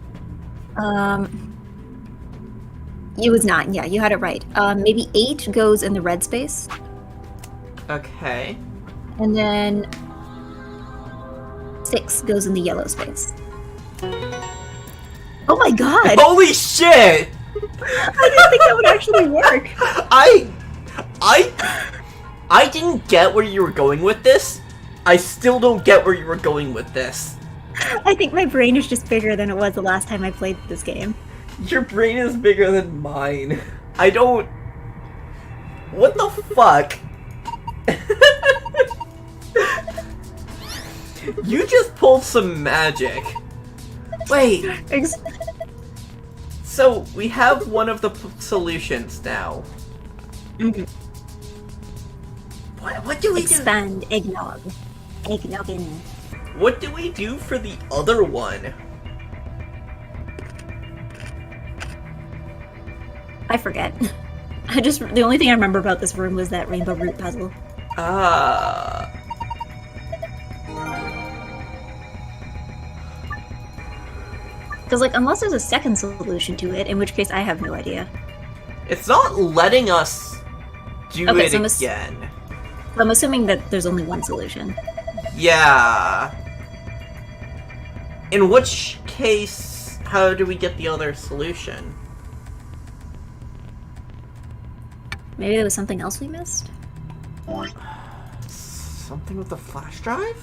It was 9, yeah, you had it right. Maybe 8 goes in the red space. Okay. And then 6 goes in the yellow space. Oh my god! Holy shit! I didn't think that would actually work. I didn't get where you were going with this. I still don't get where you were going with this. I think my brain is just bigger than it was the last time I played this game. Your brain is bigger than mine. I don't... What the fuck? You just pulled some magic. Wait. So, we have one of the solutions now. Mm-hmm. What do we Expand eggnog. Eggnoggin. What do we do for the other one? I forget. The only thing I remember about this room was that rainbow root puzzle. Because, like, unless there's a second solution to it, in which case I have no idea. It's not letting us do it so again. I'm assuming that there's only one solution. Yeah. In which case, how do we get the other solution? Maybe there was something else we missed? Something with the flash drive?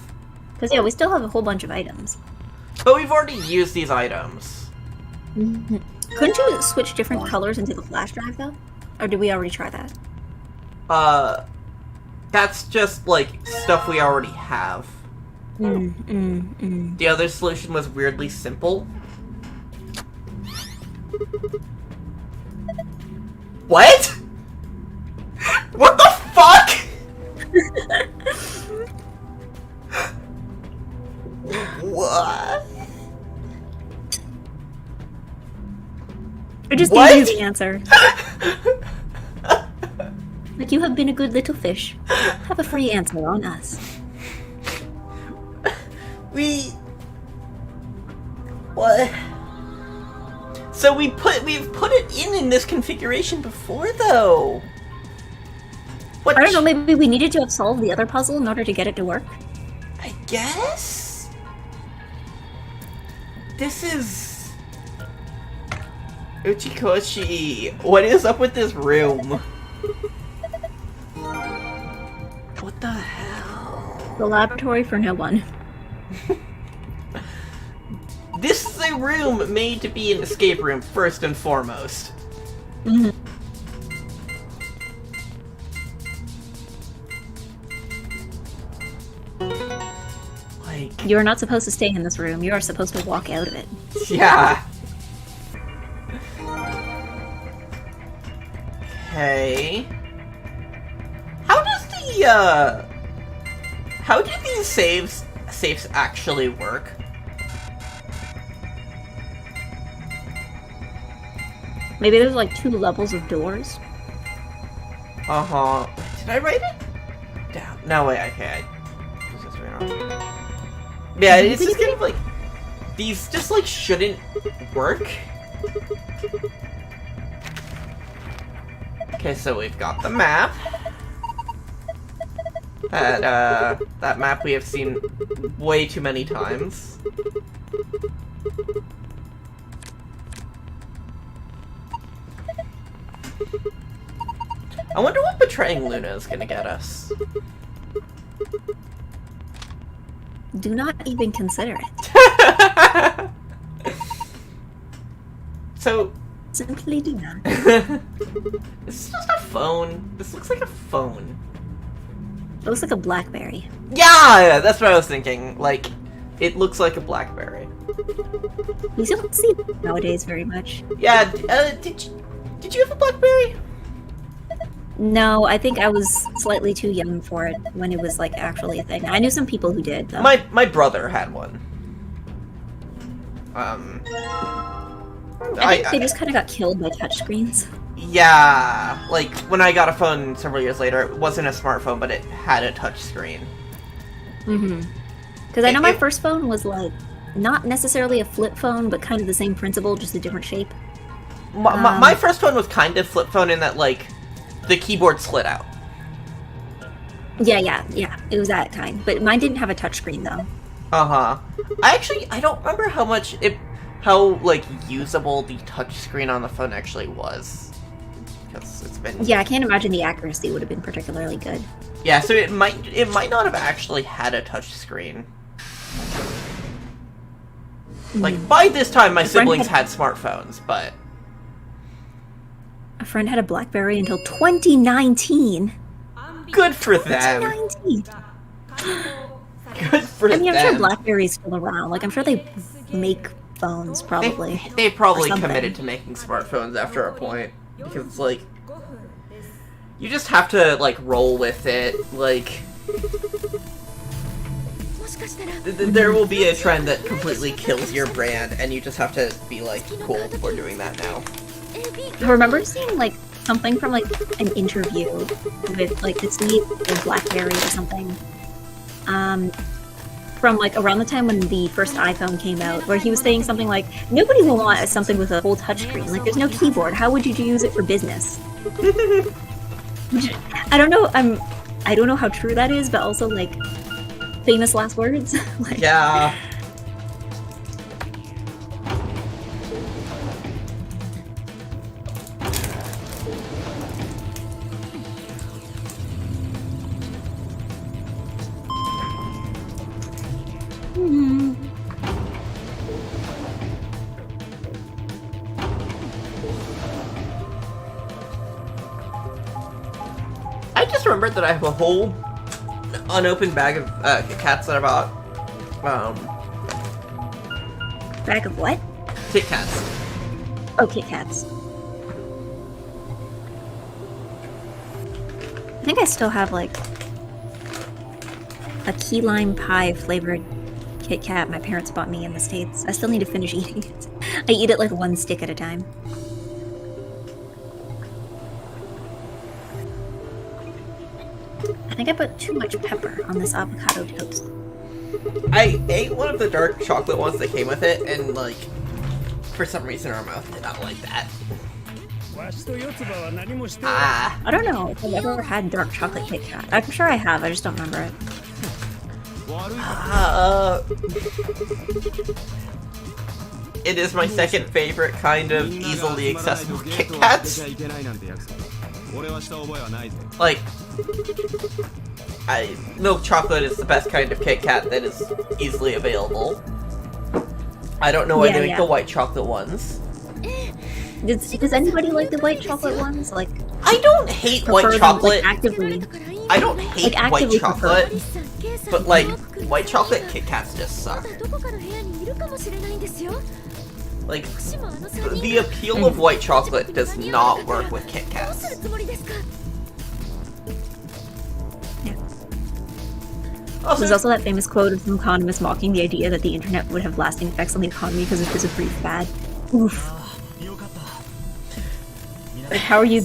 Because, yeah, we still have a whole bunch of items. But we've already used these items. Mm-hmm. Couldn't you switch different colors into the flash drive, though? Or did we already try that? That's just, like, stuff we already have. The other solution was weirdly simple. What? What the fuck? What? I just gave you the answer. Like, you have been a good little fish. Have a free answer on us. What? So we've put it in this configuration before, though. What? I don't know, maybe we needed to have solved the other puzzle in order to get it to work? I guess? This is... Uchikoshi, what is up with this room? What the hell? The laboratory for no one. This is a room made to be an escape room, first and foremost. Mm-hmm. Like... You're not supposed to stay in this room. You are supposed to walk out of it. Yeah. Okay. How does the, how do these safes actually work? Maybe there's like 2 levels of doors. Uh-huh. Did I write it? No, wait, okay. It's just right wrong. Yeah, it's just kind of like... These just, like, shouldn't work. Okay, so we've got the map. That map we have seen way too many times. I wonder what betraying Luna is gonna get us. Do not even consider it. So... Simply do not. This is just a phone. This looks like a phone. It looks like a BlackBerry. Yeah! That's what I was thinking. Like, it looks like a BlackBerry. You don't see it nowadays very much. Yeah, did you have a BlackBerry? No, I think I was slightly too young for it when it was, like, actually a thing. I knew some people who did, though. My brother had one. I think they just kind of got killed by touchscreens. Yeah, like, when I got a phone several years later, it wasn't a smartphone, but it had a touchscreen. Mm-hmm. Because I know my first phone was, like, not necessarily a flip phone, but kind of the same principle, just a different shape. My first phone was kind of flip phone in that, like, the keyboard slid out. Yeah, it was that kind. But mine didn't have a touchscreen, though. Uh-huh. I don't remember how, like, usable the touchscreen on the phone actually was. Because it's been... Yeah, I can't imagine the accuracy would have been particularly good. Yeah, so it might not have actually had a touchscreen. Like, by this time, my siblings had smartphones, but... A friend had a BlackBerry until 2019. Good for them. 2019. Good for them. I mean, I'm sure BlackBerry's still around. Like, I'm sure they make phones, probably. They probably committed to making smartphones after a point. Because it's like... You just have to, like, roll with it. Like... There will be a trend that completely kills your brand, and you just have to be like, cool, we're doing that now. I remember seeing, like, something from, like, an interview with, like, this neat BlackBerry or something. From, like, around the time when the first iPhone came out, where he was saying something like, nobody will want something with a whole touchscreen. Like, there's no keyboard. How would you use it for business? I don't know how true that is, but also, like, famous last words. Like, yeah. I just remembered that I have a whole unopened bag of Kit Kats that I bought. Bag of what? Kit Kats. Oh, Kit Kats. I think I still have, like, a key lime pie flavored Kit Kat my parents bought me in the States. I still need to finish eating it. I eat it like one stick at a time. I think I put too much pepper on this avocado toast. I ate one of the dark chocolate ones that came with it, and, like, for some reason our mouth did not like that. I don't know if I've ever had dark chocolate Kit Kat. I'm sure I have, I just don't remember it. It is my second favorite kind of easily accessible Kit Kats. Like, milk chocolate is the best kind of Kit Kat that is easily available. I don't know why they make the white chocolate ones. Does anybody like the white chocolate ones? Like, I don't hate white chocolate. Like, actively. I don't hate like, white chocolate, but like white chocolate Kit Kats just suck. Like, the appeal of white chocolate does not work with Kit Kats. There's also that famous quote of some economist mocking the idea that the internet would have lasting effects on the economy because it was a brief fad. Oof. Like, how are you...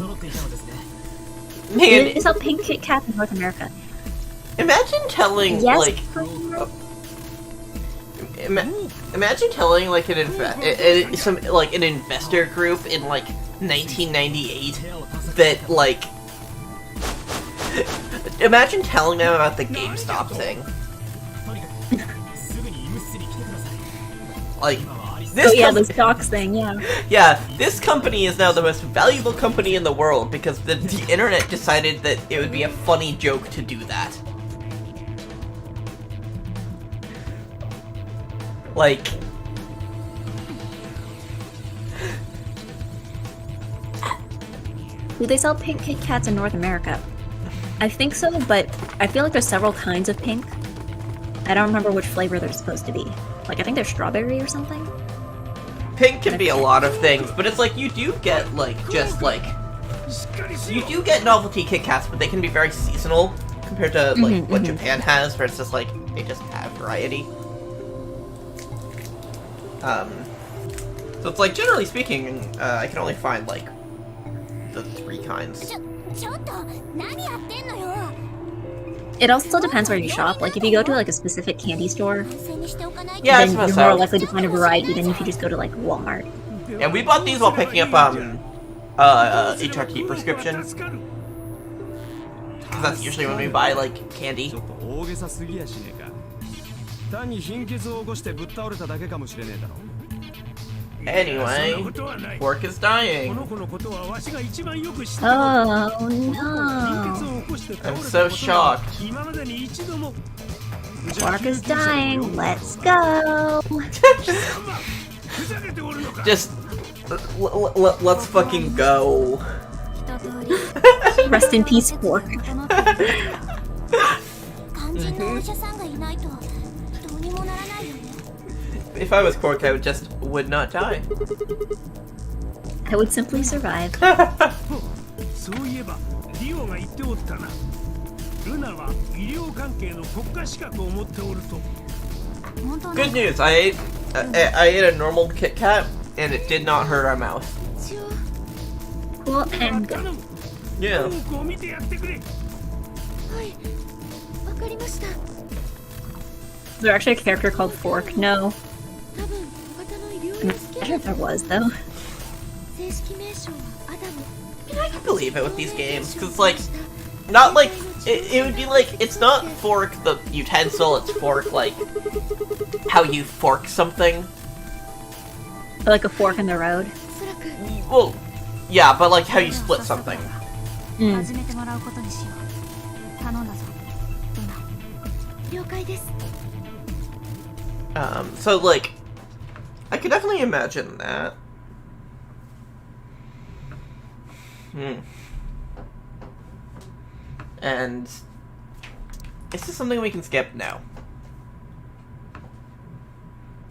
Man, They sell pink Kit Kats in North America. Imagine telling, Yes. like... imagine telling, like, an investor group in, like, 1998 that, like... Imagine telling them about the GameStop thing. Like, this the stocks thing, yeah. Yeah, this company is now the most valuable company in the world because the internet decided that it would be a funny joke to do that. Like... Do they sell pink Kit Kats in North America? I think so, but I feel like there's several kinds of pink. I don't remember which flavor they're supposed to be. Like, I think they're strawberry or something? Pink can be a lot of things, but it's like, you do get, like, just, like... You do get novelty Kit Kats, but they can be very seasonal compared to, like, what Japan has, where it's just, like, they just have variety. So it's like, generally speaking, I can only find, like, the 3 kinds. It also depends where you shop. Like, if you go to, like, a specific candy store, Yeah, then I you're suppose more so. likely to find a variety than if you just go to, like, Walmart. And we bought these while picking up, HRT prescription. Because that's usually when we buy, like, candy. Anyway, Pork is dying. Oh, no. I'm so shocked. Pork is dying. Let's go. Just, let's fucking go. Rest in peace, Pork. If I was Pork, I would not die. I would simply survive. Good news, I ate a normal Kit Kat, and it did not hurt our mouth. Cool and good. Yeah. Is there actually a character called Fork? No. I don't know if there was, though. I can believe it with these games, because, like, not like, it would be like, it's not fork the utensil, it's fork, like, how you fork something. Like a fork in the road. Well, yeah, but like how you split something. So like, I could definitely imagine that. And is this something we can skip? No.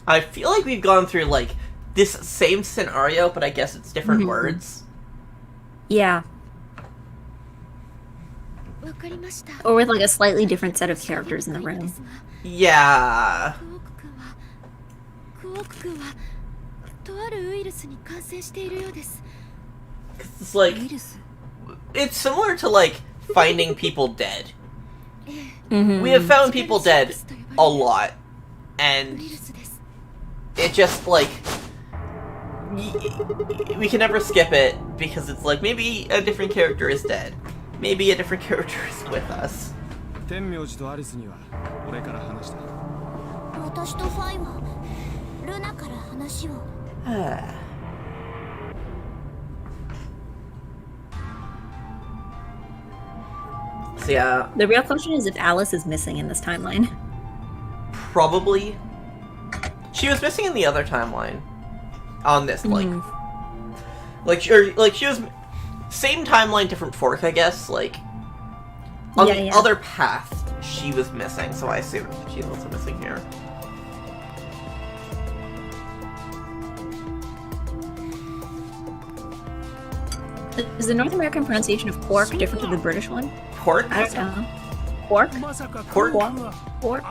I feel like we've gone through like this same scenario, but I guess it's different words. Yeah. Or with like a slightly different set of characters in the room. Yeah. It's like, it's similar to like finding people dead. We have found people dead a lot, and it just like we can never skip it because it's like maybe a different character is dead, maybe a different character is with us. So yeah, The real question is if Alice is missing in this timeline. probably. She was missing in the other timeline. On this, like she was same timeline, different fork, I guess. Like on the other path, she was missing, so I assume she's also missing here. Is the North American pronunciation of pork different from the British one? Pork? I don't know. Pork? Pork? Pork?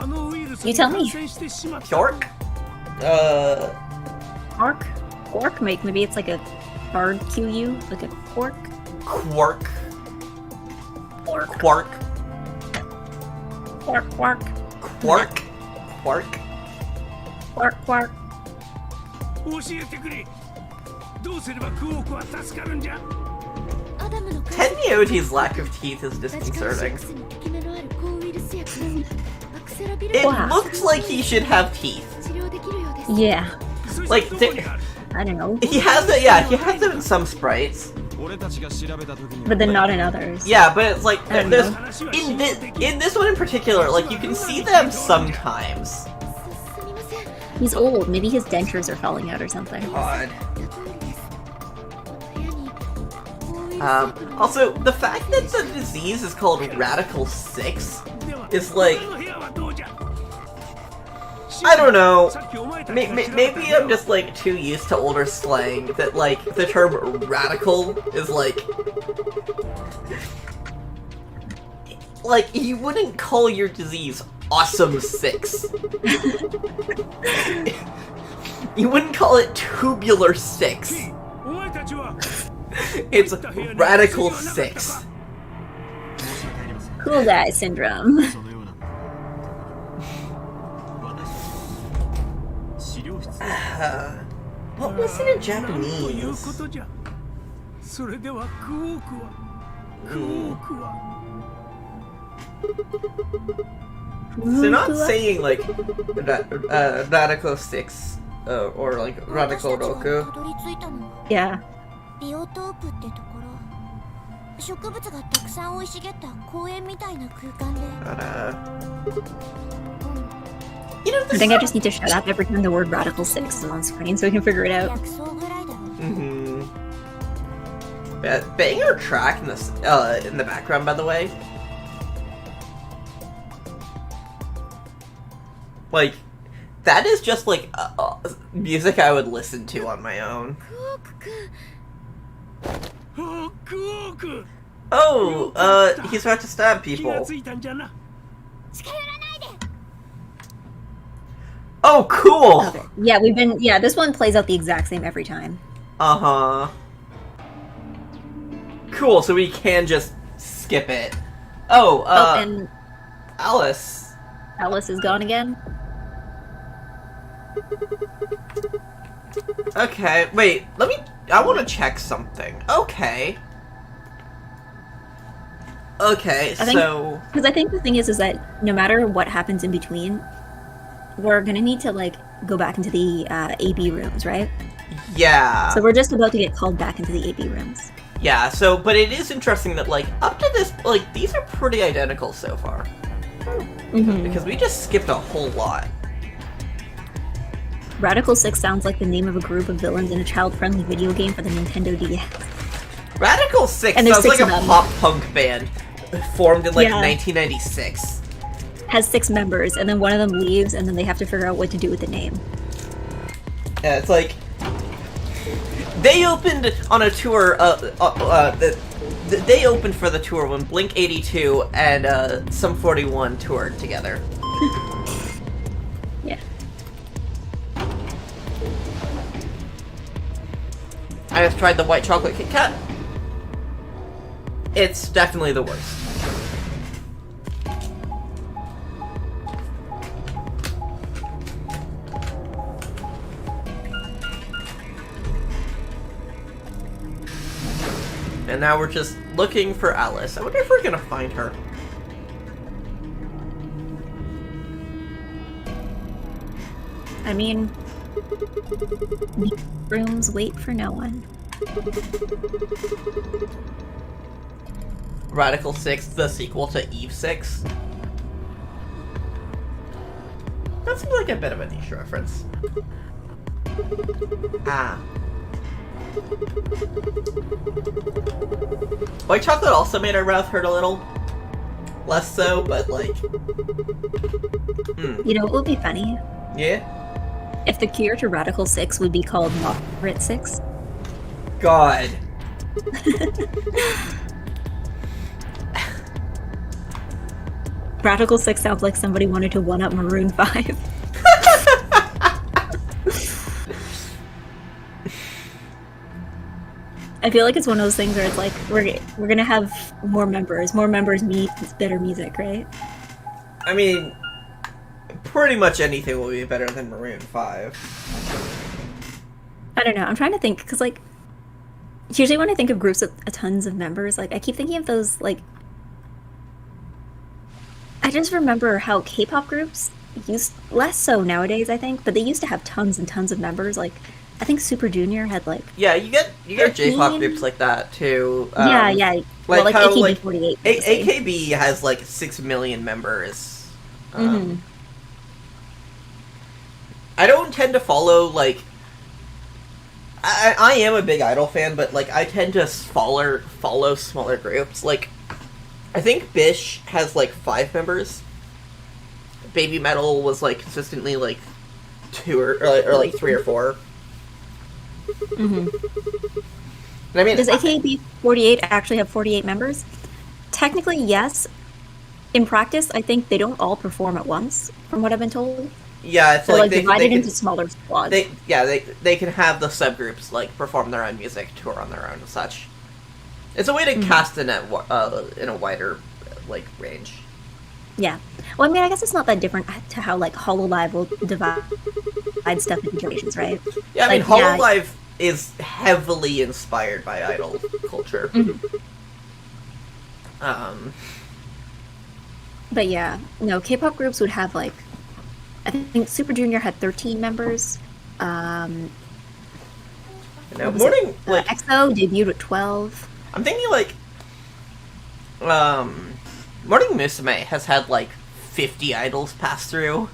You tell me. Pork? Pork? Pork? Maybe it's like a hard QU? Like a pork? Quark. Pork. Quark. Quark, quark. Quark? Quark? Quark, quark. 教えてくれ。どうすればクオークは助かるんじゃ。 Tenmyoji's lack of teeth is disconcerting. It looks like he should have teeth. Yeah. Like, I don't know. he has them in some sprites. But then not in others. Yeah, but it's like, I don't there's, in this one in particular, like, you can see them sometimes. He's old. Maybe his dentures are falling out or something. Odd. Also, the fact that the disease is called Radical 6 is like, I don't know, maybe I'm just like too used to older slang that like the term radical is like you wouldn't call your disease Awesome 6. You wouldn't call it Tubular 6. It's Radical 6. Cool guy syndrome. What was it in Japanese? They're not saying like Radical 6 or like Radical Roku. Yeah. ビオトープってところ植物がたくさん生い茂った公園みたいな空間で You know, I think I just need to shut up every time the word Radical 6 is on screen so we can figure it out. 薬草ぐらいだろ Banger track in this in the background, by the way. Like, that is just like music I would listen to on my own. Oh, he's about to stab people. Oh, cool! Okay. Yeah, this one plays out the exact same every time. Uh-huh. Cool, so we can just skip it. Oh, and Alice. Alice is gone again? Okay, wait, I want to check something. Okay. Okay, so... Because I think the thing is that no matter what happens in between, we're gonna need to, like, go back into the AB rooms, right? Yeah. So we're just about to get called back into the AB rooms. Yeah, so, but it is interesting that, like, up to this, like, these are pretty identical so far. Because we just skipped a whole lot. Radical 6 sounds like the name of a group of villains in a child-friendly video game for the Nintendo DS. Radical 6 And there's sounds like 6 a of them. pop-punk band formed in, like, Yeah. 1996. Has 6 members, and then one of them leaves, and then they have to figure out what to do with the name. Yeah, it's like... They opened on a tour, they opened for the tour when Blink-82 and Sum 41 toured together. Yeah. I just tried the white chocolate Kit Kat. It's definitely the worst. And now we're just looking for Alice. I wonder if we're gonna find her. I mean, rooms wait for no one. Radical 6, the sequel to Eve 6. That seems like a bit of a niche reference. Ah. White chocolate also made our mouth hurt a little. Less so, but like... You know what would be funny? Yeah? If the cure to Radical 6 would be called Moderate 6. God. Radical 6 sounds like somebody wanted to one-up Maroon 5. I feel like it's one of those things where it's like, we're gonna have more members. More members means better music, right? I mean, pretty much anything will be better than Maroon 5. I don't know. I'm trying to think because like usually when I think of groups with tons of members, like I keep thinking of those like. I just remember how K-pop groups used less so nowadays, I think, but they used to have tons and tons of members. Like I think Super Junior had like Yeah, you get J-pop groups like that too. Yeah. Like Well, like how AKB48. AKB has like 6 million members. I don't tend to follow like. I am a big Idol fan, but like I tend to follow smaller groups. Like I think Bish has like 5 members. Baby Metal was like consistently like 2 or like 3 or 4. Mm-hmm. And I mean, does AKB48 actually have 48 members? Technically, yes. In practice, I think they don't all perform at once, from what I've been told. Yeah, it's They're like divided they into smaller squads. They can have the subgroups like perform their own music, tour on their own and such. It's a way to cast the net in a wider like range. Yeah. Well, I mean, I guess it's not that different to how like Hololive will divide stuff into generations, right? Yeah, I mean, like, Hololive is heavily inspired by Idol culture. But yeah, no, K-pop groups would have like, I think Super Junior had 13 members. Morning, EXO debuted at 12. I'm thinking like, Morning Musume has had like 50 idols pass through.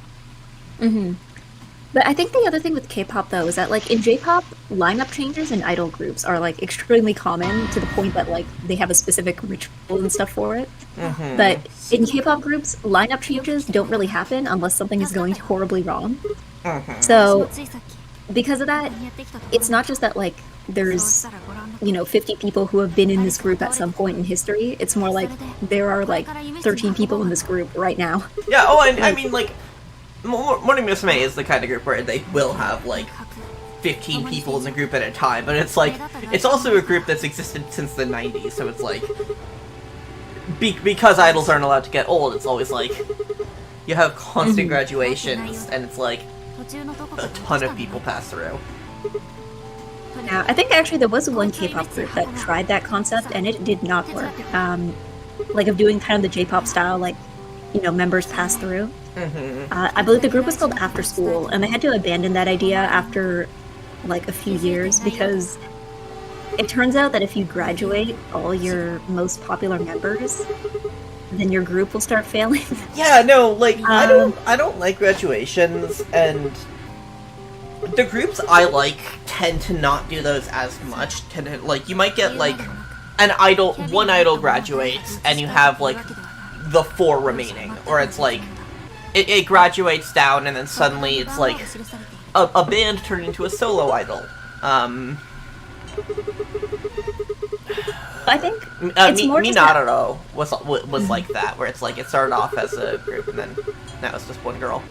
Mm-hmm. But I think the other thing with K-pop though is that like in J-pop, lineup changes in idol groups are like extremely common to the point that like they have a specific ritual and stuff for it. Mm-hmm. But in K-pop groups, lineup changes don't really happen unless something is going horribly wrong. Mm-hmm. So because of that, it's not just that like there's 50 people who have been in this group at some point in history. It's more like there are like 13 people in this group right now. Yeah. Oh, and I mean like. Morning Musume is the kind of group where they will have, like, 15 people in the group at a time, but it's, like, it's also a group that's existed since the 90s, so it's, like, because idols aren't allowed to get old, it's always, like, you have constant graduations, and it's, like, a ton of people pass through. Yeah, I think actually there was one K-pop group that tried that concept, and it did not work. Like, of doing kind of the J-pop style, like, members pass through. Mm-hmm. I believe the group was called After School, and they had to abandon that idea after like a few years because it turns out that if you graduate all your most popular members, then your group will start failing. Yeah, no, like I don't like graduations, and the groups I like tend to not do those as much. You might get like one idol graduates, and you have like the 4 remaining, or it's like. It graduates down, and then suddenly it's like a band turned into a solo idol. I think it's more Minato was like that, where it's like it started off as a group, and then now it's just one girl.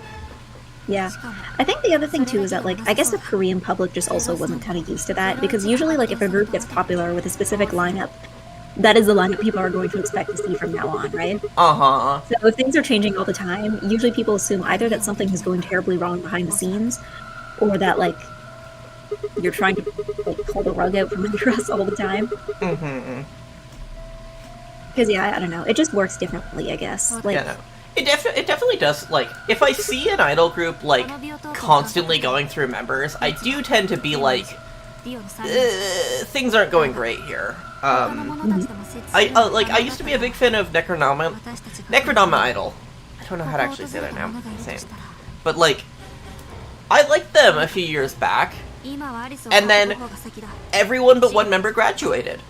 Yeah, I think the other thing too is that like I guess the Korean public just also wasn't kind of used to that because usually like if a group gets popular with a specific lineup. That is the lineup people are going to expect to see from now on, right? Uh-huh. So if things are changing all the time, usually people assume either that something is going terribly wrong behind the scenes, or that, like, you're trying to like, pull the rug out from under us all the time. Mm-hmm. Because, yeah, I don't know. It just works differently, I guess. Like, yeah, no. It definitely does, like, if I see an idol group, like, constantly going through members, I do tend to be like, things aren't going great here. I used to be a big fan of Necrodama Idol. I don't know how to actually say that now. Same. But like, I liked them a few years back, and then everyone but one member graduated.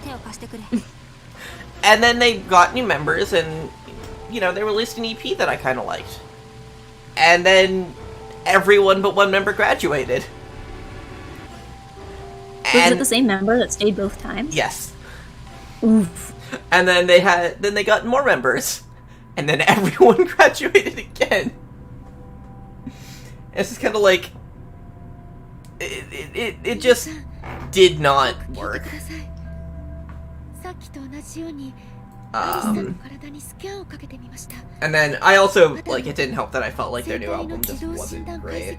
And then they got new members, and they released an EP that I kind of liked. And then everyone but one member graduated. Was it the same member that stayed both times? Yes. Oof. And then they got more members, and then everyone graduated again. It's just kind of like it just did not work. And then I also, like, it didn't help that I felt like their new album just wasn't great.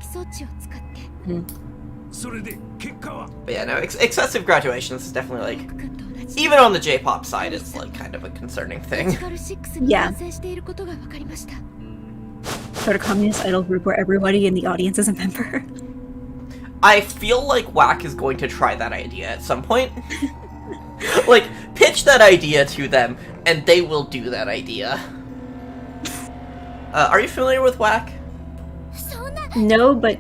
それで結果は But yeah, no, excessive graduations is definitely, like, even on the J-pop side, it's, like, kind of a concerning thing. Yeah. Sort of communist idol group where everybody in the audience is a member. I feel like WAC is going to try that idea at some point. Like, pitch that idea to them, and they will do that idea. Are you familiar with WAC? No, but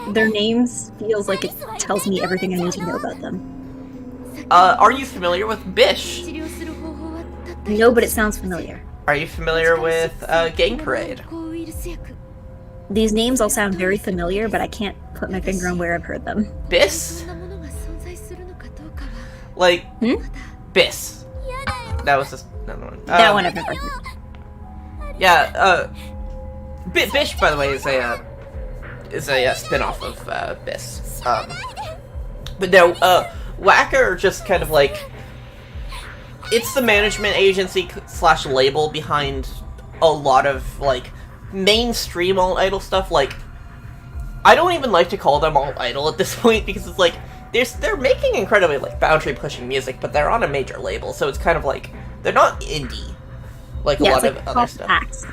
their names feels like it tells me everything I need to know about them. Are you familiar with Bish? No, but it sounds familiar. Are you familiar with Gang Parade? These names all sound very familiar, but I can't put my finger on where I've heard them. Biss? Like, Biss. That was just another one. That one I've never heard. Yeah, Bish, by the way, is a spin-off of Biss. But no, WAC are just kind of like, it's the management agency slash label behind a lot of, like, mainstream alt-idol stuff. Like, I don't even like to call them alt-idol at this point, because it's like, they're making incredibly, like, boundary-pushing music, but they're on a major label, so it's kind of like, they're not indie, like a lot of other stuff. Acts.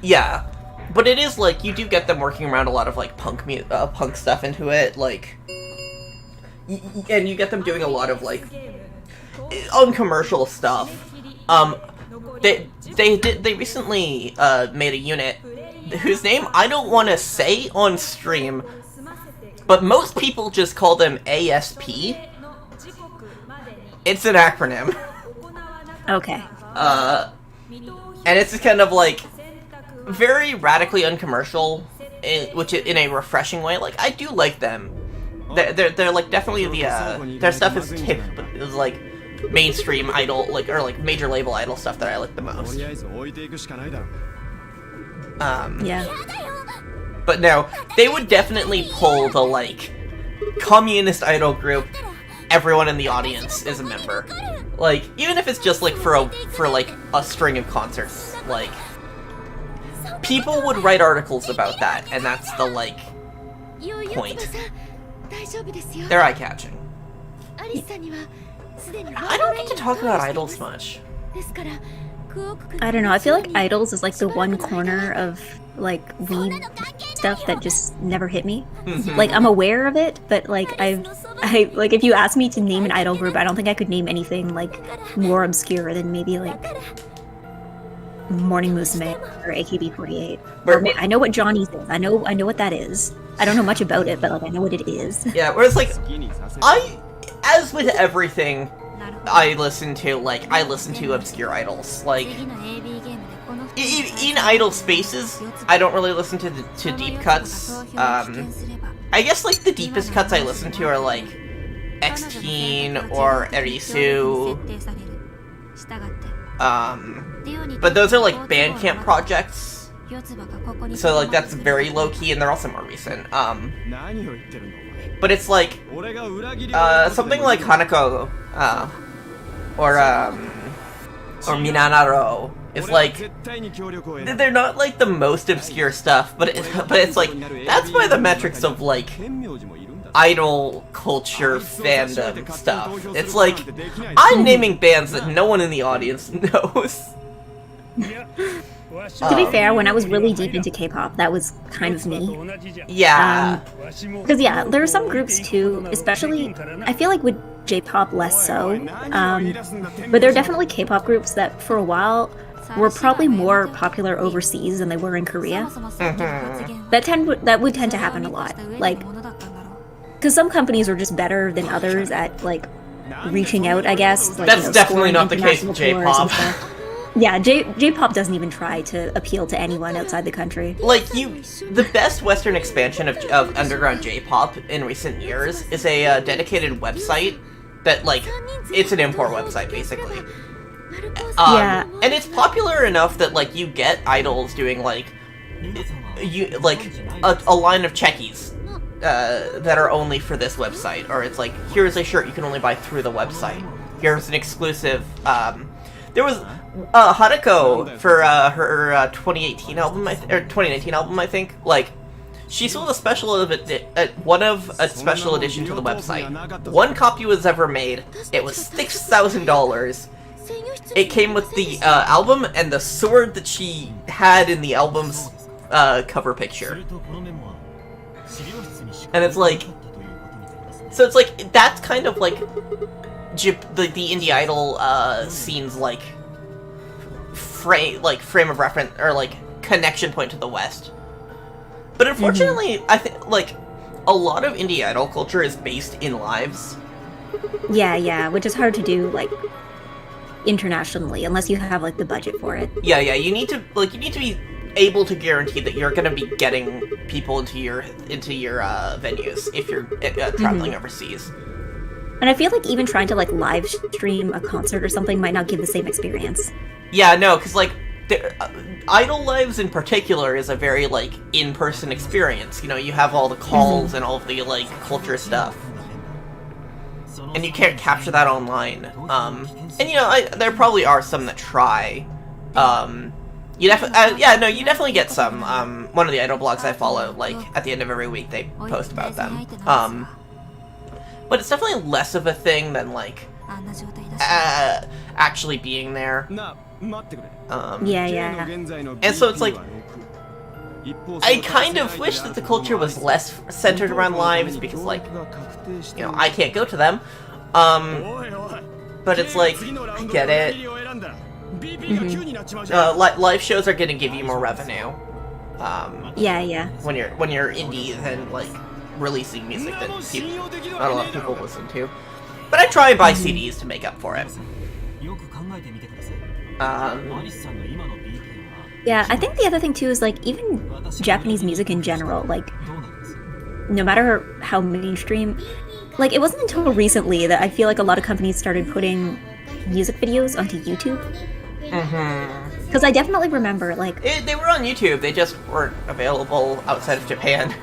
Yeah, but it is, like, you do get them working around a lot of, like, punk stuff into it, like, and you get them doing a lot of, like, uncommercial stuff. They recently made a unit whose name I don't want to say on stream, but most people just call them ASP. It's an acronym. Okay. And it's just kind of like very radically uncommercial, which in a refreshing way. Like, I do like them. They're like definitely their stuff is like mainstream idol, like, or like major label idol stuff that I like the most. Yeah. But no, they would definitely pull the, like, communist idol group, everyone in the audience is a member. Like, even if it's just, like, for like, a string of concerts, like, people would write articles about that, and that's the, like, point. They're eye-catching. I don't get to talk about idols much. I don't know, I feel like idols is like the one corner of, like, weeb stuff that just never hit me. Like, I'm aware of it, but, like, I like, if you ask me to name an idol group, I don't think I could name anything, like, more obscure than maybe, like, Morning Musume or AKB48. I know what Johnny's is. I know what that is. I don't know much about it, but, like, I know what it is. Yeah, whereas, like, as with everything I listen to obscure idols. Like, in idol spaces, I don't really listen to deep cuts. I guess, like, the deepest cuts I listen to are, like, X-Teen or Erisu. But those are, like, Bandcamp projects. So, like, that's very low-key, and they're also more recent. But it's like, something like Hanako, or Minanaro is like, they're not like the most obscure stuff, but it's like, that's by the metrics of, like, idol culture fandom stuff. It's like, I'm naming bands that no one in the audience knows. To be fair, when I was really deep into K-pop, that was kind of me. Yeah. Because, yeah, there are some groups, too, especially, I feel like with J-pop less so, but there are definitely K-pop groups that, for a while, were probably more popular overseas than they were in Korea. That would tend to happen a lot. Like, because some companies are just better than others at, like, reaching out, I guess. Like, that's definitely not the case with J-pop. Yeah, J-pop doesn't even try to appeal to anyone outside the country. Like, the best Western expansion of underground J-pop in recent years is a dedicated website that, like, it's an import website, basically. Yeah. And it's popular enough that, like, you get idols doing, like, a line of checkies that are only for this website. Or it's like, here's a shirt you can only buy through the website. Here's an exclusive, There was Hanako for her 2018 album, or 2019 album, I think. Like, she sold a special a special edition to the website. One copy was ever made. It was $6,000. It came with the album and the sword that she had in the album's cover picture. And it's like, so it's like, that's kind of like the indie idol scene's like frame of reference, or like connection point to the West. But unfortunately, I think like a lot of indie idol culture is based in lives. Yeah, which is hard to do like internationally unless you have like the budget for it. Yeah, you need to be able to guarantee that you're going to be getting people into your venues if you're traveling overseas. And I feel like even trying to like live stream a concert or something might not give the same experience. Yeah, no, because like idol lives in particular is a very like in-person experience. You know, you have all the calls and all of the like culture stuff, and you can't capture that online. And you know, there probably are some that try. You definitely get some. One of the idol blogs I follow, like at the end of every week, they post about them. But it's definitely less of a thing than like actually being there. Yeah. And so it's like, I kind of wish that the culture was less centered around lives, because like, you know, I can't go to them. But it's like, I get it. Live shows are gonna give you more revenue. Yeah. When you're indie than like releasing music that not a lot of people listen to. But I try and buy CDs to make up for it. Yeah, I think the other thing too is like even Japanese music in general, like no matter how mainstream, like it wasn't until recently that I feel like a lot of companies started putting music videos onto YouTube. Because I definitely remember like they were on YouTube, they just weren't available outside of Japan.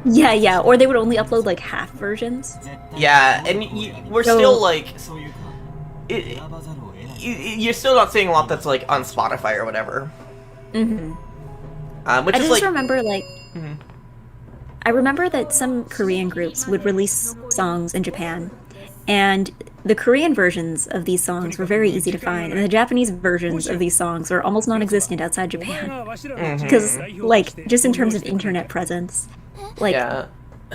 Yeah, or they would only upload like half versions. Yeah, and we're still like, you're still not seeing a lot that's like on Spotify or whatever. Which I is just like, remember like, I remember that some Korean groups would release songs in Japan, and the Korean versions of these songs were very easy to find, and the Japanese versions of these songs are almost non-existent outside Japan. Because, like, just in terms of internet presence, like,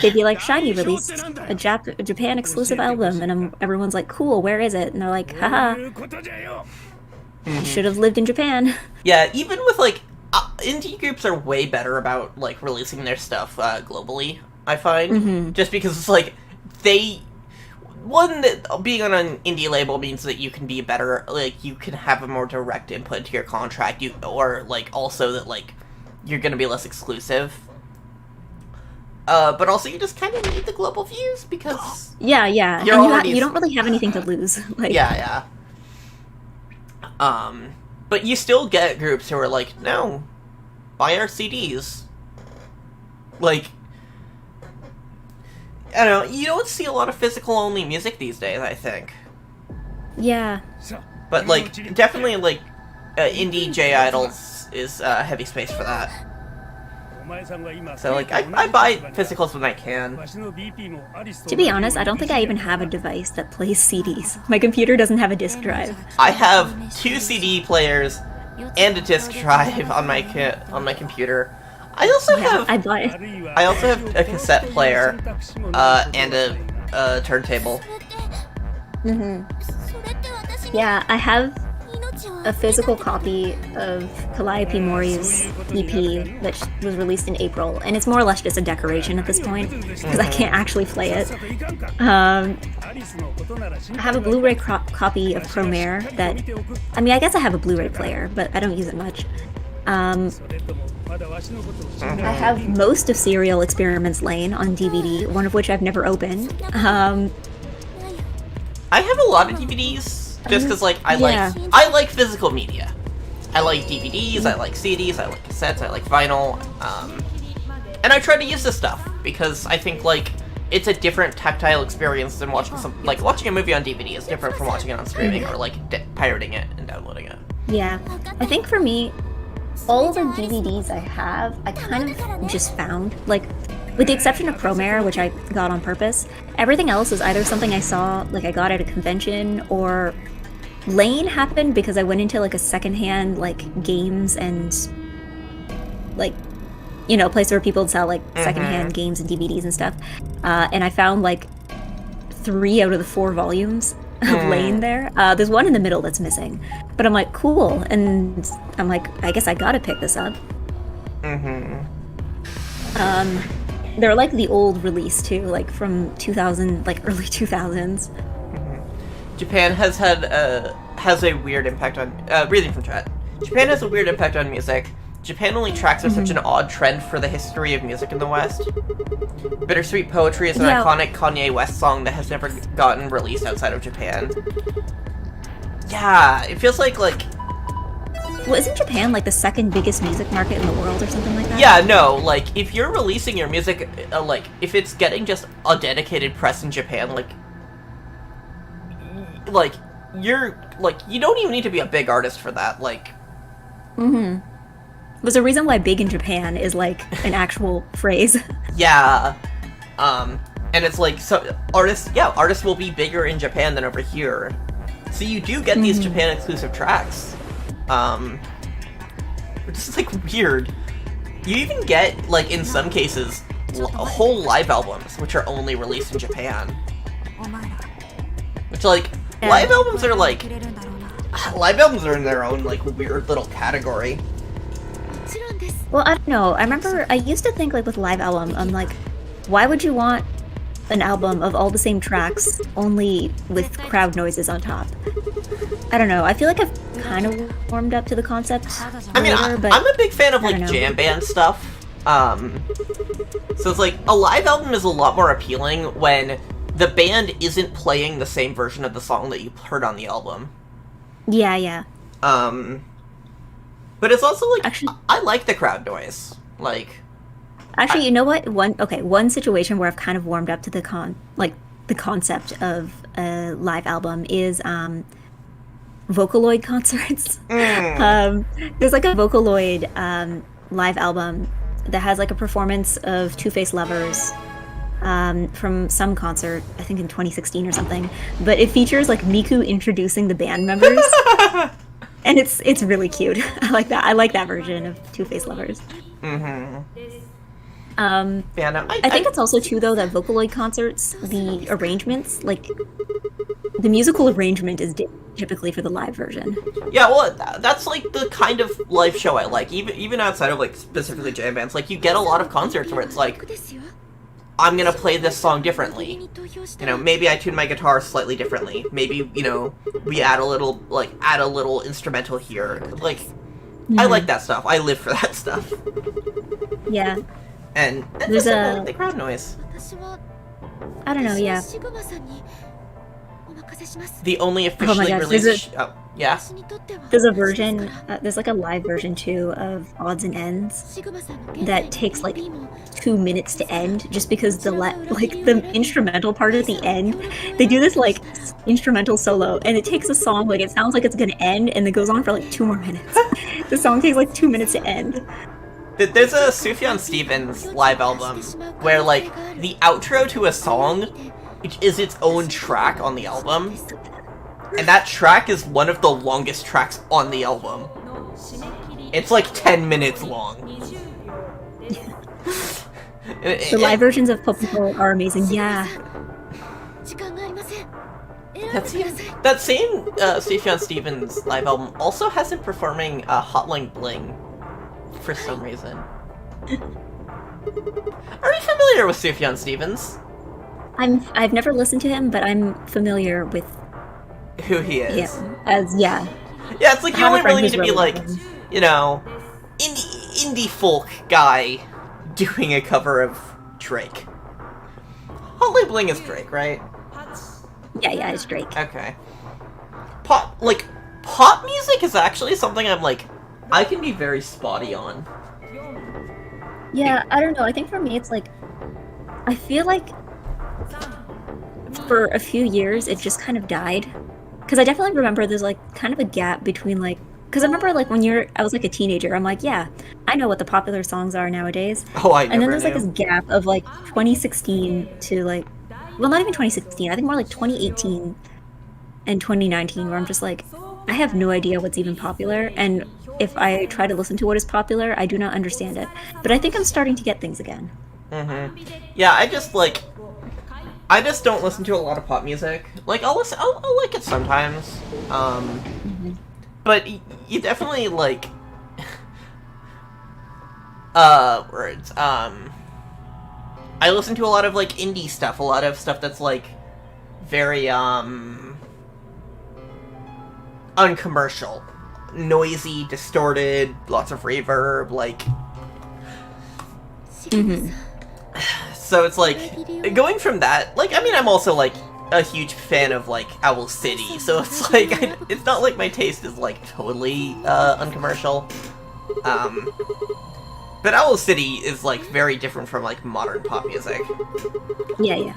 they'd be like, Shiny released a Japan exclusive album, and everyone's like, cool, where is it? And they're like, haha, I should have lived in Japan. Yeah, even with like, indie groups are way better about like releasing their stuff globally, I find. Just because it's like, that being on an indie label means that you can be better, like, you can have a more direct input into your contract, or, like, also that, like, you're gonna be less exclusive. But also you just kind of need the global views, because... Yeah, and you don't really have anything to lose. Like... Yeah. But you still get groups who are like, no, buy our CDs. Like... I don't know, you don't see a lot of physical-only music these days, I think. Yeah. But, like, definitely, like, indie J-Idols is a heavy space for that. So, like, I buy physicals when I can. To be honest, I don't think I even have a device that plays CDs. My computer doesn't have a disk drive. I have 2 CD players and a disk drive on my computer. I also have a cassette player, and a turntable. Yeah, I have a physical copy of Calliope Mori's EP that was released in April, and it's more or less just a decoration at this point, because I can't actually play it. I have a Blu-ray copy of Promare that... I mean, I guess I have a Blu-ray player, but I don't use it much. I have most of Serial Experiments Lane on DVD, one of which I've never opened. I have a lot of DVDs, just because, like, I like physical media. I like DVDs, I like CDs, I like cassettes, I like vinyl, and I try to use this stuff, because I think, like, it's a different tactile experience than watching like watching a movie on DVD is different from watching it on streaming or like pirating it and downloading it. Yeah, I think for me, all of the DVDs I have, I kind of just found, like, with the exception of Promare, which I got on purpose, everything else is either something I saw, like I got at a convention, or Lane happened because I went into like a secondhand like games and like, you know, a place where people sell like secondhand games and DVDs and stuff, and I found like 3 out of the 4 volumes of Lane there. There's one in the middle that's missing, but I'm like, cool, and I'm like, I guess I gotta pick this up. They're like the old release too, like from 2000, like early 2000s. Japan has a weird impact on reading from chat. Japan has a weird impact on music. Japan only tracks are such an odd trend for the history of music in the West. Bittersweet Poetry is an iconic Kanye West song that has never gotten released outside of Japan. Yeah, it feels like well, isn't Japan like the second biggest music market in the world or something like that? Yeah, no, like if you're releasing your music, like if it's getting just a dedicated press in Japan, like you're like you don't even need to be a big artist for that. Like, There's a reason why big in Japan is like an actual phrase. Yeah, and it's like so artists will be bigger in Japan than over here. So you do get these Japan exclusive tracks. Which is like weird. You even get, like, in some cases, whole live albums, which are only released in Japan. Which, like, live albums are in their own, like, weird little category. Well, I don't know. I remember I used to think, like, with live album, I'm like, why would you want an album of all the same tracks, only with crowd noises on top? I don't know. I feel like I've kind of warmed up to the concept. I mean, I'm a big fan of like jam band stuff. So it's like a live album is a lot more appealing when the band isn't playing the same version of the song that you heard on the album. Yeah, yeah. But it's also like actually, I like the crowd noise. Like, actually, you know what? One situation where I've kind of warmed up to the concept of a live album is Vocaloid concerts. There's like a Vocaloid live album that has like a performance of Two-Faced Lovers from some concert, I think in 2016 or something. But it features like Miku introducing the band members, and it's really cute. I like that. I like that version of Two-Faced Lovers. Yeah, no, I think it's also true though that Vocaloid concerts, the arrangements, like the musical arrangement is typically for the live version. Yeah, well, that's like the kind of live show I like. Even outside of like specifically jam bands, like you get a lot of concerts where it's like, I'm gonna play this song differently. You know, maybe I tune my guitar slightly differently. Maybe, you know, we add a little instrumental here. Like, I like that stuff. I live for that stuff. Yeah. And there's the crowd noise. I don't know, yeah. The only officially released... yeah? There's a version, there's like a live version too of Odds and Ends that takes like 2 minutes to end just because the instrumental part at the end, they do this like instrumental solo and it takes a song, like it sounds like it's gonna end and it goes on for like 2 more minutes. The song takes like 2 minutes to end. There's a Sufjan Stevens live album where, like, the outro to a song is its own track on the album, and that track is one of the longest tracks on the album. It's like 10 minutes long. The live versions of Popsicle are amazing, yeah. That same Sufjan Stevens live album also has him performing Hotline Bling. For some reason. Are you familiar with Sufjan Stevens? I've never listened to him, but I'm familiar with who he is. Yeah, it's like you only really need to be like, you know, indie folk guy doing a cover of Drake. Hotline Bling is Drake, right? Yeah, it's Drake. Okay. Pop music is actually something I'm like, I can be very spotty on. Yeah, I don't know. I think for me it's like, I feel like for a few years it just kind of died. Because I definitely remember there's like kind of a gap between like, because I remember like when I was like a teenager, I'm like, yeah, I know what the popular songs are nowadays. Oh, I never And then there's like knew. this gap of like 2016 to like, well, not even 2016, I think more like 2018 and 2019, where I'm just like, I have no idea what's even popular, and if I try to listen to what is popular, I do not understand it. But I think I'm starting to get things again. Yeah, I just don't listen to a lot of pop music. Like, I'll like it sometimes. But you definitely, like, words. I listen to a lot of, like, indie stuff, a lot of stuff that's, like, very, uncommercial. Noisy, distorted, lots of reverb, like... So it's like, going from that, like, I mean, I'm also, like, a huge fan of, like, Owl City, so it's like, it's not like my taste is, like, totally, uncommercial. But Owl City is, like, very different from, like, modern pop music. Yeah.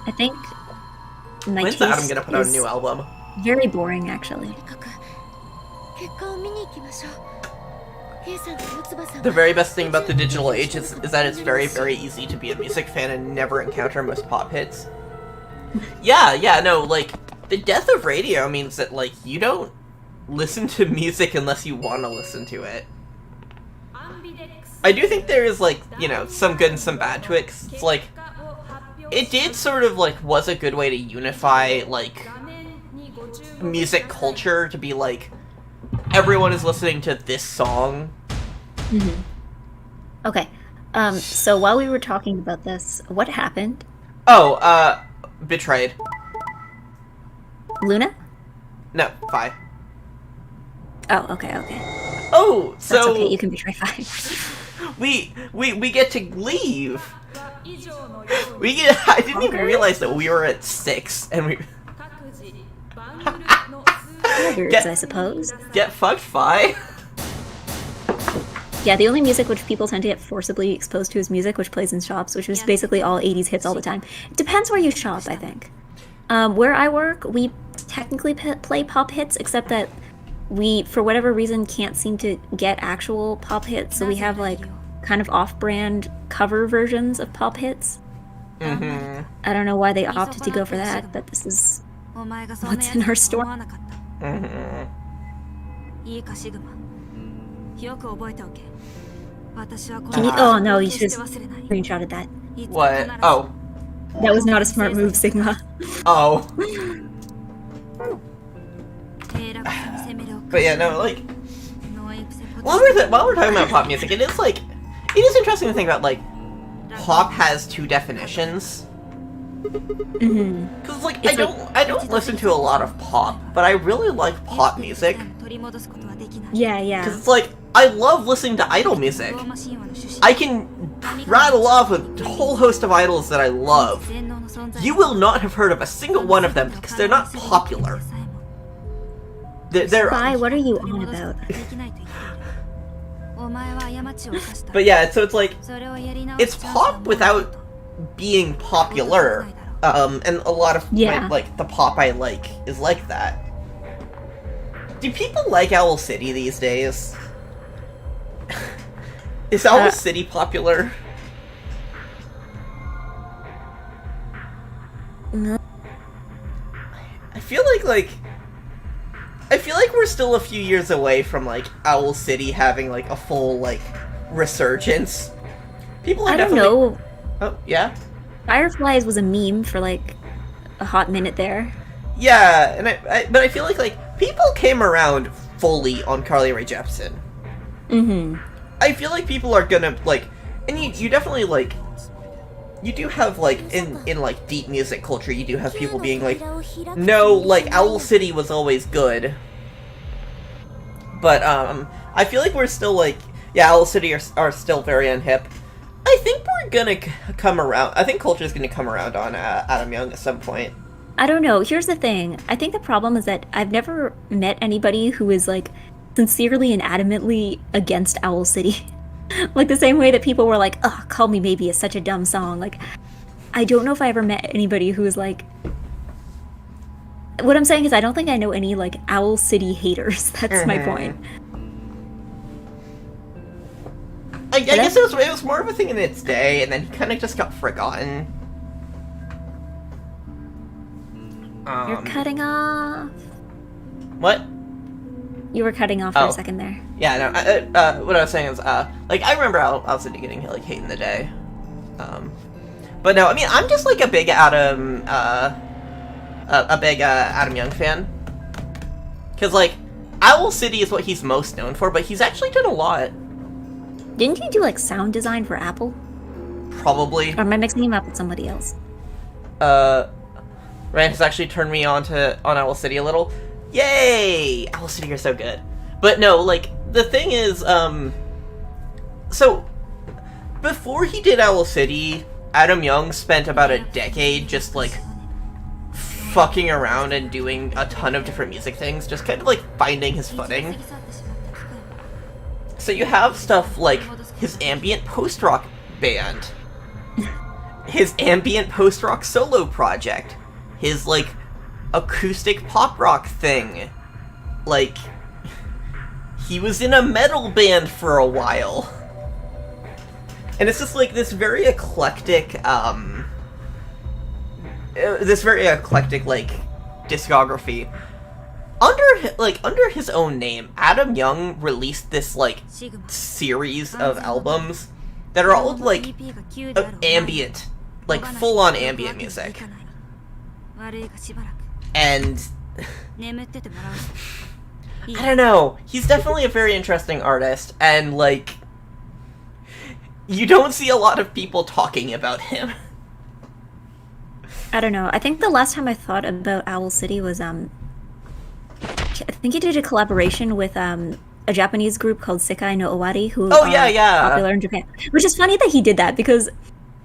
I think my When's taste Adam gonna put out a is new album? very boring, actually. The very best thing about the digital age is that it's very, very easy to be a music fan and never encounter most pop hits. Yeah, no, like, the death of radio means that, like, you don't listen to music unless you want to listen to it. I do think there is, like, you know, some good and some bad to it, 'cause it's, like, it did sort of, like, was a good way to unify, like, music culture, to be, like, everyone is listening to this song. Okay, so while we were talking about this, what happened? Oh, Betrayed. Luna? No, Fi. Oh, okay. Oh, so... That's okay, you can betray Fi. We get to leave! I didn't even realize that we were at 6, and we... Others, I suppose. Get fucked, Fi. Yeah, the only music which people tend to get forcibly exposed to is music which plays in shops, which is basically all 80s hits all the time. It depends where you shop, I think. Where I work, we technically play pop hits, except that we, for whatever reason, can't seem to get actual pop hits, so we have, like, kind of off-brand cover versions of pop hits. I don't know why they opted to go for that, but this is what's in our store. Can you, oh no, you should have screenshotted that. What? Oh. That was not a smart move, Sigma. Oh. But yeah, no, like... While we're talking about pop music, it is interesting to think about, like, pop has two definitions. Because, like, I don't listen to a lot of pop, but I really like pop music. Yeah. Because it's like, I love listening to idol music. I can rattle off a whole host of idols that I love. You will not have heard of a single one of them because they're not popular. They're Spy, what are you on about? But yeah, so it's like, it's pop without being popular. And a lot of the pop I like is like that. Do people like Owl City these days? Is Owl City popular? No. I feel like we're still a few years away from, like, Owl City having, like, a full, like, resurgence. People are I don't definitely... know. Oh, yeah? Fireflies was a meme for, like, a hot minute there. Yeah, and but I feel like, people came around fully on Carly Rae Jepsen. I feel like people are gonna, like... And you definitely, like... You do have, like, in like, deep music culture, you do have people being like, no, like, Owl City was always good. But, I feel like we're still, like, yeah, Owl City are still very unhip. I think we're gonna come around, I think culture's gonna come around on Adam Young at some point. I don't know, here's the thing. I think the problem is that I've never met anybody who is, like, sincerely and adamantly against Owl City. Like, the same way that people were like, oh, Call Me Maybe is such a dumb song. Like, I don't know if I ever met anybody who was like. What I'm saying is, I don't think I know any like Owl City haters. That's my point. I guess it was more of a thing in its day, and then he kind of just got forgotten. You're cutting off. What? You were cutting off for a second there. Yeah, no. What I was saying is, like, I remember Owl City getting like hate in the day. But no, I mean, I'm just like a big Adam Young fan. Because like, Owl City is what he's most known for, but he's actually done a lot. Didn't he do like sound design for Apple? Probably. Or am I mixing him up with somebody else? Rand has actually turned me on Owl City a little. Yay! Owl City are so good. But no, like, the thing is, so, before he did Owl City, Adam Young spent about a decade just, like, fucking around and doing a ton of different music things, just kind of, like, finding his footing. So you have stuff like his ambient post-rock band, his ambient post-rock solo project, his, like, acoustic pop-rock thing. Like, he was in a metal band for a while. And it's just, like, this very eclectic, discography. Under his own name, Adam Young released this, like, series of albums that are all, like, ambient, like, full-on ambient music. And I don't know, he's definitely a very interesting artist, and, like, you don't see a lot of people talking about him. I don't know. I think the last time I thought about Owl City was, I think he did a collaboration with, a Japanese group called Sekai no Owari, who are popular in Japan. Which is funny that he did that, because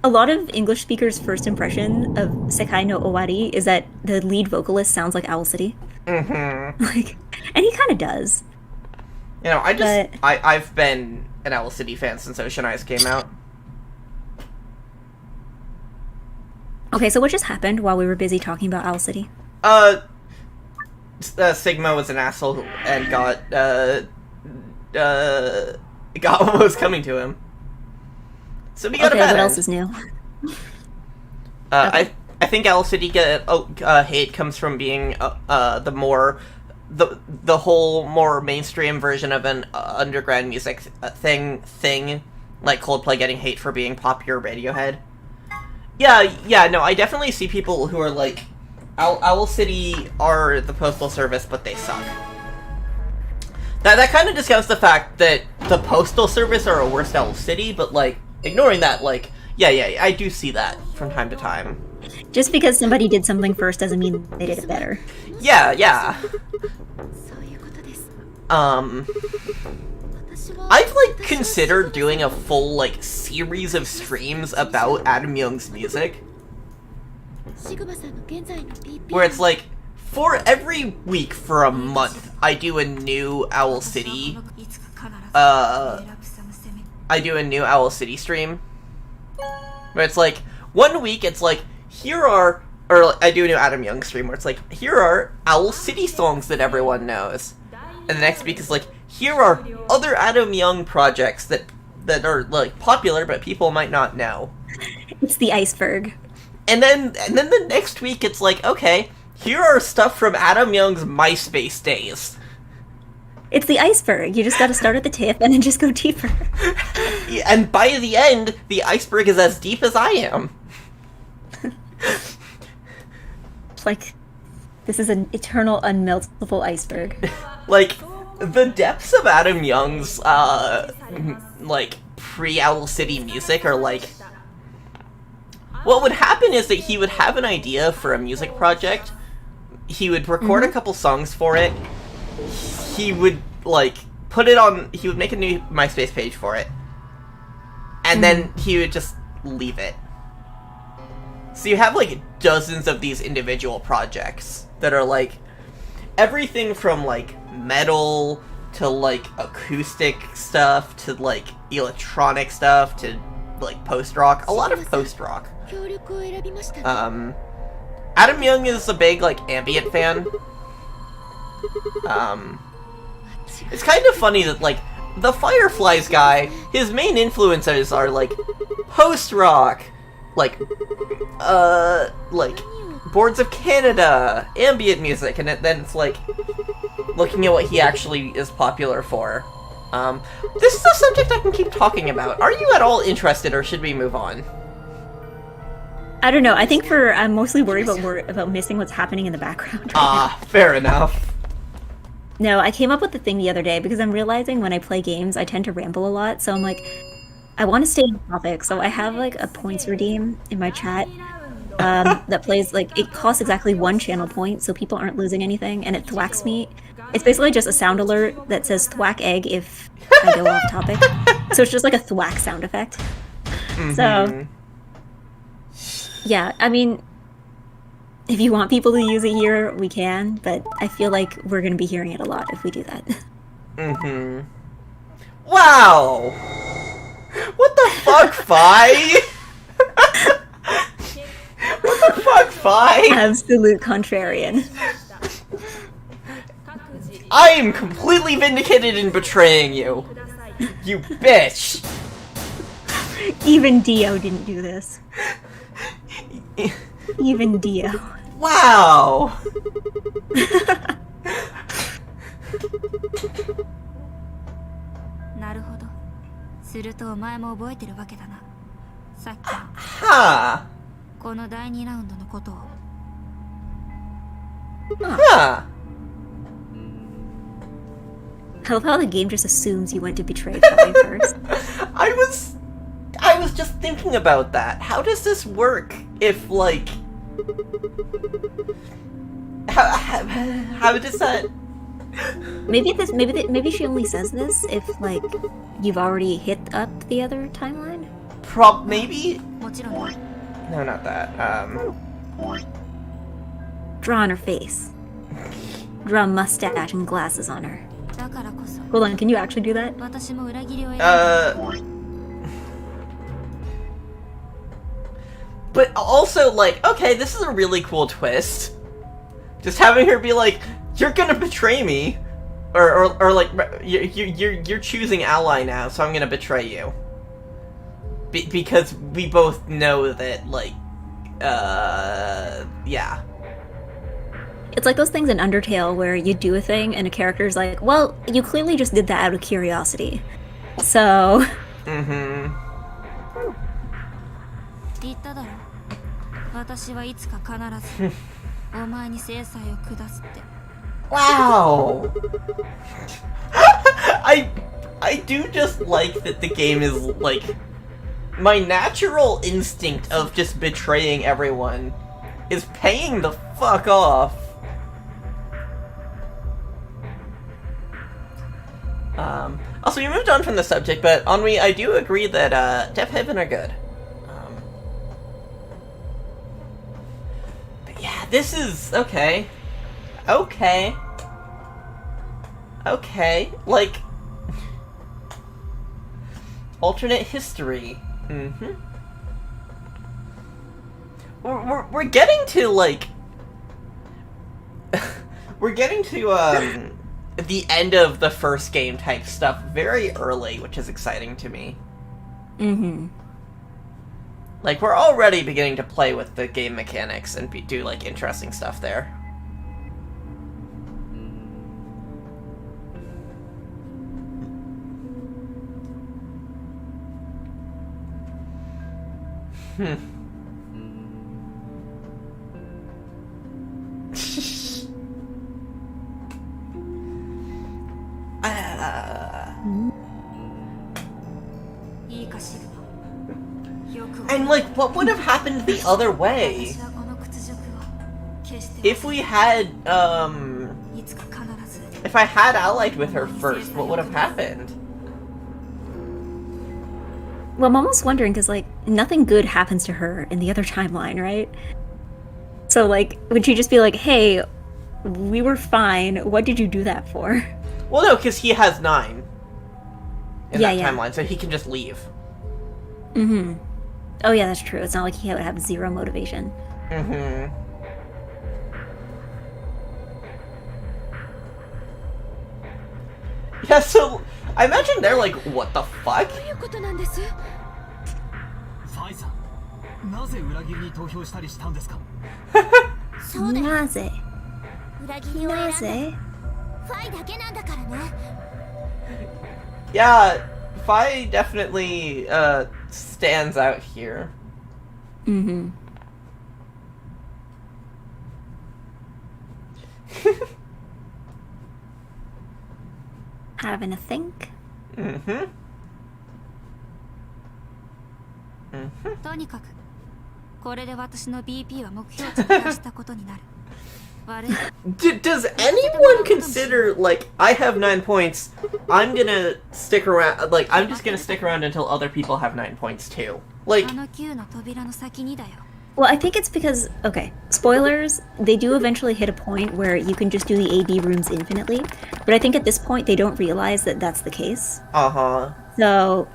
a lot of English speakers' first impression of Sekai no Owari is that the lead vocalist sounds like Owl City. Mm-hmm. Like, and he kind of does. You know, I've been an Owl City fan since Ocean Eyes came out. Okay, so what just happened while we were busy talking about Owl City? Sigma was an asshole and got what was coming to him. So we got a bad what end. else is new? I think Owl City hate comes from being the whole more mainstream version of an underground music thing, like Coldplay getting hate for being pop or Radiohead. Yeah, no, I definitely see people who are like, Owl City are the Postal Service, but they suck. That kind of discounts the fact that the Postal Service are a worse Owl City, but, like, ignoring that, like, yeah, I do see that from time to time. Just because somebody did something first doesn't mean they did it better. Yeah. I've, like, considered doing a full, like, series of streams about Adam Young's music. Where it's like, for every week for a month, I do a new Owl City, stream. Where it's like, 1 week it's like, I do a new Adam Young stream where it's like, here are Owl City songs that everyone knows. And the next week is like, here are other Adam Young projects that are, like, popular but people might not know. It's the iceberg. And then the next week it's like, okay, here are stuff from Adam Young's MySpace days. It's the iceberg. You just gotta start at the tip and then just go deeper. And by the end, the iceberg is as deep as I am. It's like, this is an eternal, unmeltable iceberg. Like, the depths of Adam Young's, like, pre-Owl City music are, like... What would happen is that he would have an idea for a music project, he would record a couple songs for it, he would, like, he would make a new MySpace page for it, and then he would just leave it. So you have, like, dozens of these individual projects that are, like, everything from, like, metal to, like, acoustic stuff to, like, electronic stuff to, like, post-rock. A lot of post-rock. Adam Young is a big, like, ambient fan. It's kind of funny that, like, the Fireflies guy, his main influences are, like, post-rock, like, Boards of Canada, ambient music, and then it's, like, looking at what he actually is popular for. This is a subject I can keep talking about. Are you at all interested, or should we move on? I don't know. I think I'm mostly worried about missing what's happening in the background. Fair enough. No, I came up with the thing the other day because I'm realizing when I play games, I tend to ramble a lot. So I'm like, I want to stay on topic. So I have like a points redeem in my chat that plays like, it costs exactly 1 channel point, so people aren't losing anything, and it thwacks me. It's basically just a sound alert that says thwack egg if I go off topic. So it's just like a thwack sound effect. Mm-hmm. So yeah, I mean, if you want people to use it here, we can, but I feel like we're going to be hearing it a lot if we do that. Mm-hmm. Wow! What the fuck, Fi? What the fuck, Fi? Absolute contrarian. I am completely vindicated in betraying you. You bitch! Even Dio didn't do this. Even Dio. Wow! Huh. Huh. I love how the game just assumes you went to betray Polly first. I was just thinking about that. How does this work if, like... How does that... Maybe she only says this if, like, you've already hit up the other timeline? Maybe? No, not that. Draw on her face. Draw a mustache and glasses on her. Hold on, can you actually do that? But also, like, okay, this is a really cool twist. Just having her be like, "You're gonna betray me," or like, "You're choosing ally now, so I'm gonna betray you." Because we both know that, like, yeah. It's like those things in Undertale where you do a thing and a character's like, well, you clearly just did that out of curiosity. So... Mm-hmm. Wow! I do just like that the game is, like... My natural instinct of just betraying everyone is paying the fuck off. Also, we moved on from the subject, but Ennui, I do agree that Death Heaven are good. But yeah, this is okay. Okay. Like, alternate history. Mm-hmm. We're getting to, like... we're getting to, the end of the first game type stuff very early, which is exciting to me. Mm-hmm. Like, we're already beginning to play with the game mechanics and do, like, interesting stuff there. And, like, what would have happened the other way? If we had, if I had allied with her first, what would have happened? Well, I'm almost wondering, because, like, nothing good happens to her in the other timeline, right? So, like, would she just be like, hey, we were fine, what did you do that for? Well, no, because he has 9 in that yeah. timeline, so he can just leave. Mm-hmm. Oh yeah, that's true. It's not like he would have zero motivation. Mm-hmm. Yeah, so I imagine they're like, what the fuck? どういうことなんです？ファイさん、なぜ裏切りに投票したりしたんですか？そうだよ。なぜ？裏切りを選んだなぜ？ファイだけなんだからね。Yeah, Fi definitely stands out here. Mm-hmm. Having a think. Mm-hmm. Mm-hmm. とにかくこれで私の BP は目標値に達したことになる。悪い。Does anyone consider, like, I have 9 points, I'm gonna stick around, like, I'm just gonna stick around until other people have 9 points too? Like, あの9の扉の先にだよ。 Well, I think it's because, okay, spoilers, they do eventually hit a point where you can just do the AB rooms infinitely, but I think at this point they don't realize that that's the case. uh-huh. So,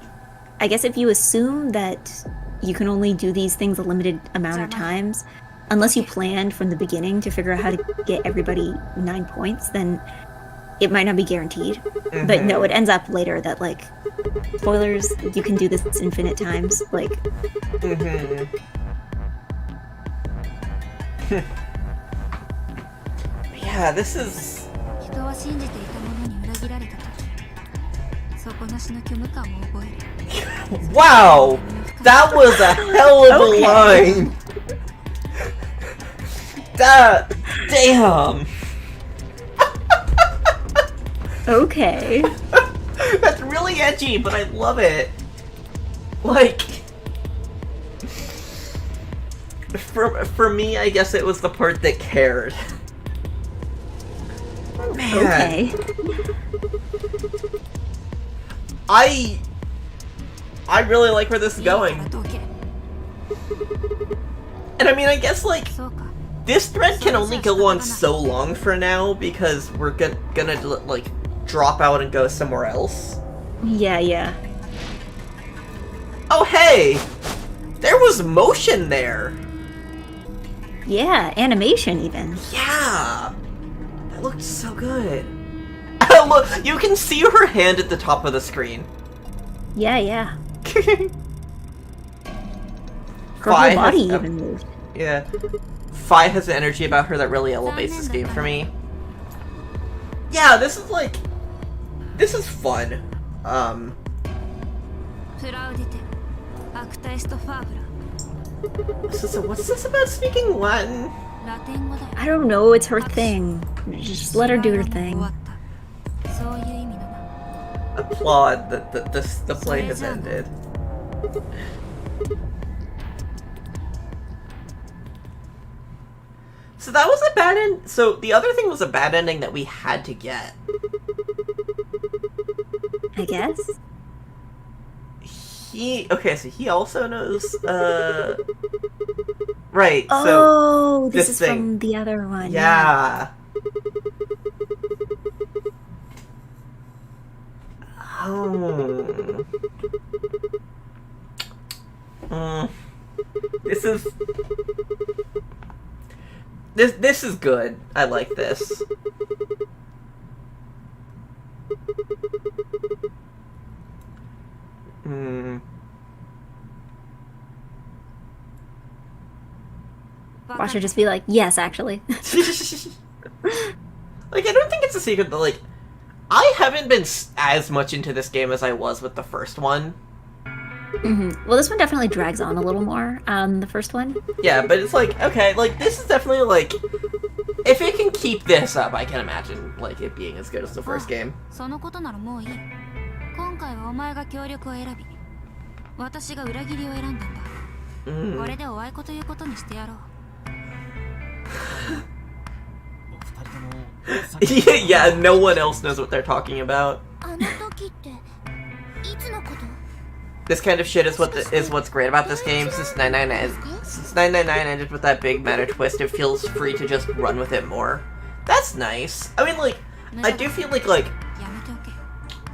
I guess if you assume that you can only do these things a limited amount of times, unless you planned from the beginning to figure out how to get everybody 9 points, then it might not be guaranteed. But no, it ends up later that, like, spoilers, you can do this infinite times, like... Mm-hmm. Yeah, this is... 人は信じていたものに裏切られたと底なしの虚無感を覚える。 Wow! That was a hell of a line! That... Damn! Okay. That's really edgy, but I love it. Like... For me, I guess it was the part that cared. Man. Okay. I really like where this is going. いいからどけ。 And I mean, I guess, like, そうか。 this thread can only go on so long for now because we're gonna, like, drop out and go somewhere else. Yeah, yeah. Oh, hey! There was motion there! Yeah, animation even. Yeah! That looked so good. Look, you can see her hand at the top of the screen. Yeah, yeah. Her Fi whole body has- even moved. Yeah. Fi has an energy about her that really elevates this game for me. Yeah, this is like... This is fun. プラウディテ、アクタエストファーブラ。 So what's this about speaking Latin? ラテン語だよ。 I don't know, it's her thing. Just let her do her 終 thing. わった。そういう意味のな。 Applaud that the play has ended. So that was a bad end. So the other thing was a bad ending that we had to get. I guess? Okay, so he also knows, right, so... Oh, this is thing. from the other one. Yeah. Oh. This is... This is good. I like this. Watch her just be like, yes, actually. Like, I don't think it's a secret that, like, I haven't been as much into this game as I was with the first one. Well, this one definitely drags on a little more, the first one. Yeah, but it's like, okay, like, this is definitely, like, if it can keep this up, I can imagine, like, it being as good as the first game. そのことならもういい。今回はお前が協力を選び、私が裏切りを選んだんだ。これでおあいこということにしてやろう。Yeah, no one else knows what they're talking about. あの時っていつのこと？ This kind of shit is what's great about this game. Since 999 ended with that big meta twist, it feels free to just run with it more. That's nice. I mean, like, I do feel like やめておけ。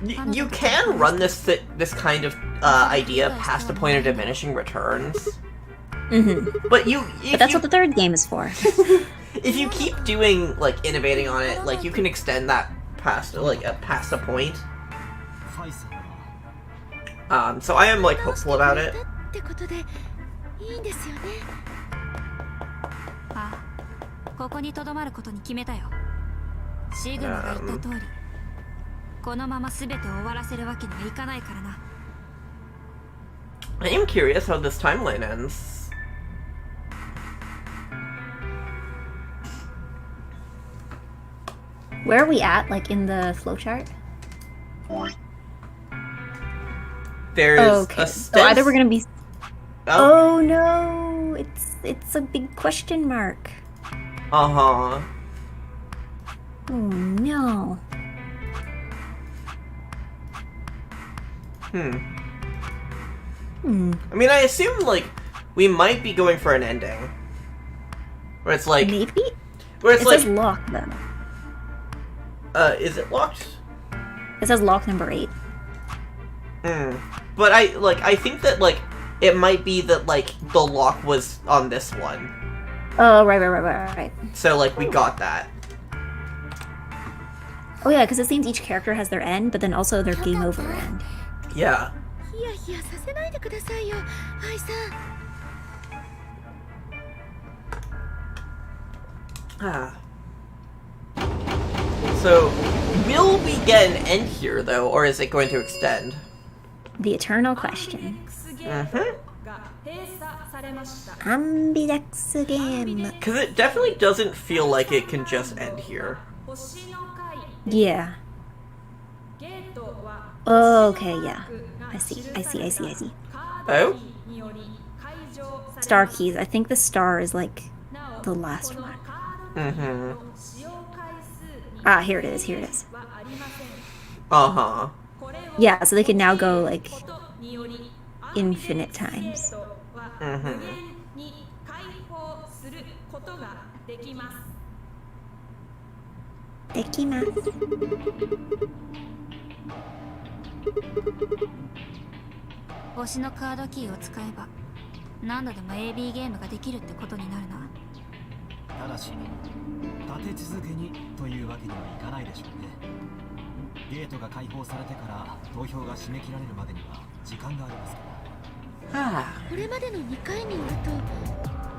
You can run this kind of idea past the point of diminishing returns. But But that's what the third game is for. if you keep doing like innovating on it, like you can extend that past past a point. So I am like hopeful about it. あ、ここに留まることに決めたよ。シグマが言った通り、このまま全て終わらせるわけにはいかないからな。I am curious how this timeline ends. Where are we at, like, in the flowchart? There's okay. a So either we're gonna be... Oh. Oh no! It's a big question mark. Uh-huh. Oh no. I mean, I assume, like, we might be going for an ending. Where it's like... Maybe? Where it's it like... says lock, though. Is it locked? It says lock number 8. But I think that, like, it might be that, like, the lock was on this one. Oh, right. So, like, we got that. Oh yeah, because it seems each character has their end, but then also their game over end. Yeah. ヒヤヒヤさせないでくださいよ、愛さん。Ah. So, will we get an end here, though, or is it going to extend? The eternal question. Mm-hmm. Ambidex game. Because it definitely doesn't feel like it can just end here. Yeah. Okay, yeah. I see. Oh? Star keys. I think the star is like the last one. Mm-hmm. Ah, here it is. Uh-huh. Yeah, so they can now go like infinite times. Mm-hmm. Dekimasu. 星のカードキーを使えば何度でも AB ゲームができるってことになるな。ただし立て続けにというわけにはいかないでしょうね。ゲートが開放されてから投票が締め切られるまでには時間がありますから。これまでの2回によると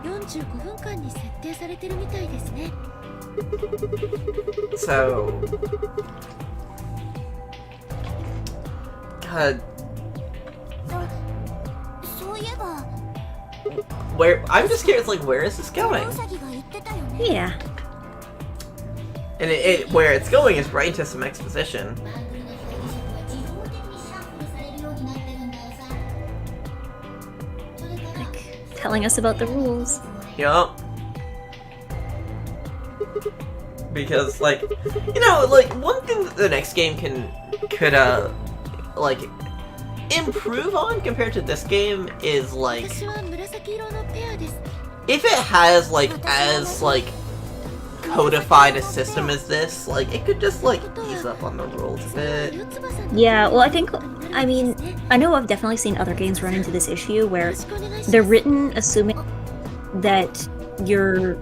45分間に設定されてるみたいですね。So... God... そういえば Where... I'm just curious, like, where is this going? ウサギが言ってたよね。 Yeah. And where it's going is right into some exposition. Like telling us about the rules. Yup. Because, like, you know, like, one thing that the next game could like, improve on compared to this game is, like, 私は紫色のペアです。 if it has, like, as, like, codified a system as this, like, it could just, like, ease up on the rules a bit. Yeah, well, I mean, I know I've definitely seen other games run into this issue where they're written assuming that you're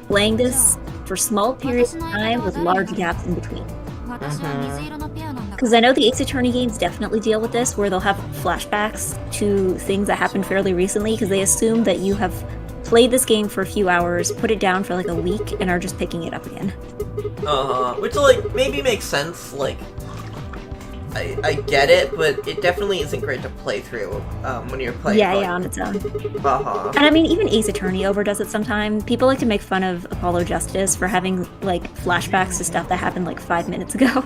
playing this for small periods of time with large gaps in between. 私は水色のペアなんだ。 Because I know the Ace Attorney games definitely deal with this, where they'll have flashbacks to things that happened fairly recently, because they assume that you have played this game for a few hours, put it down for like a week, and are just picking it up again. Which, like, maybe makes sense, like, I get it, but it definitely isn't great to play through, when you're playing, Yeah, like, on its own. Uh-huh. And I mean, even Ace Attorney overdoes it sometimes. People like to make fun of Apollo Justice for having, like, flashbacks to stuff that happened, like, 5 minutes ago.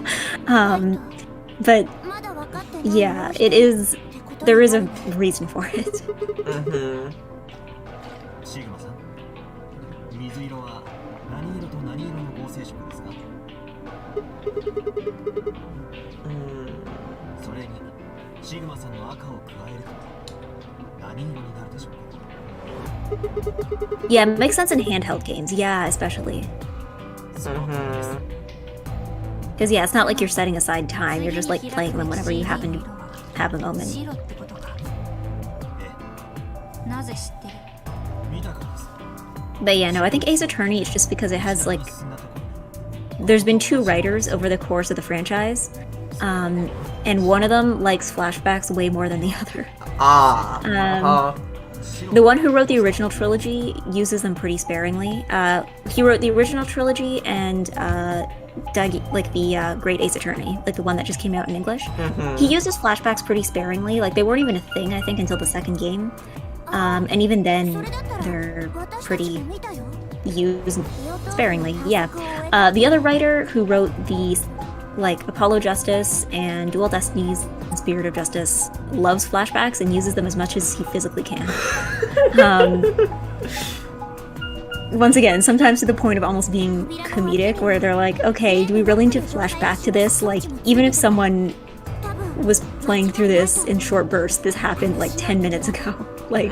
But, yeah, it is... There is a reason for it. Mm-hmm. シグマさん、水色は何色と何色の合成色ですか？それにシグマさんの赤を加えると何色になるでしょうか？ Yeah, it makes sense in handheld games. Yeah, especially. その通りです。Because yeah, it's not like you're setting aside time. You're just like playing them whenever you happen to have a moment. 白ってことか。なぜ知ってる？見たからです。 But yeah, no, I think Ace Attorney is just because it has like there's been 2 writers over the course of the franchise, and one of them likes flashbacks way more than the other. The one who wrote the original trilogy uses them pretty sparingly. He wrote the original trilogy and the Great Ace Attorney, like the one that just came out in English. He uses flashbacks pretty sparingly. Like they weren't even a thing, I think, until the second game. And even then, they're pretty used sparingly. Yeah. The other writer who wrote these, like Apollo Justice and Dual Destinies and Spirit of Justice, loves flashbacks and uses them as much as he physically can. Once again, sometimes to the point of almost being comedic, where they're like, okay, do we really need to flash back to this? Like, even if someone was playing through this in short bursts, this happened like 10 minutes ago. Like,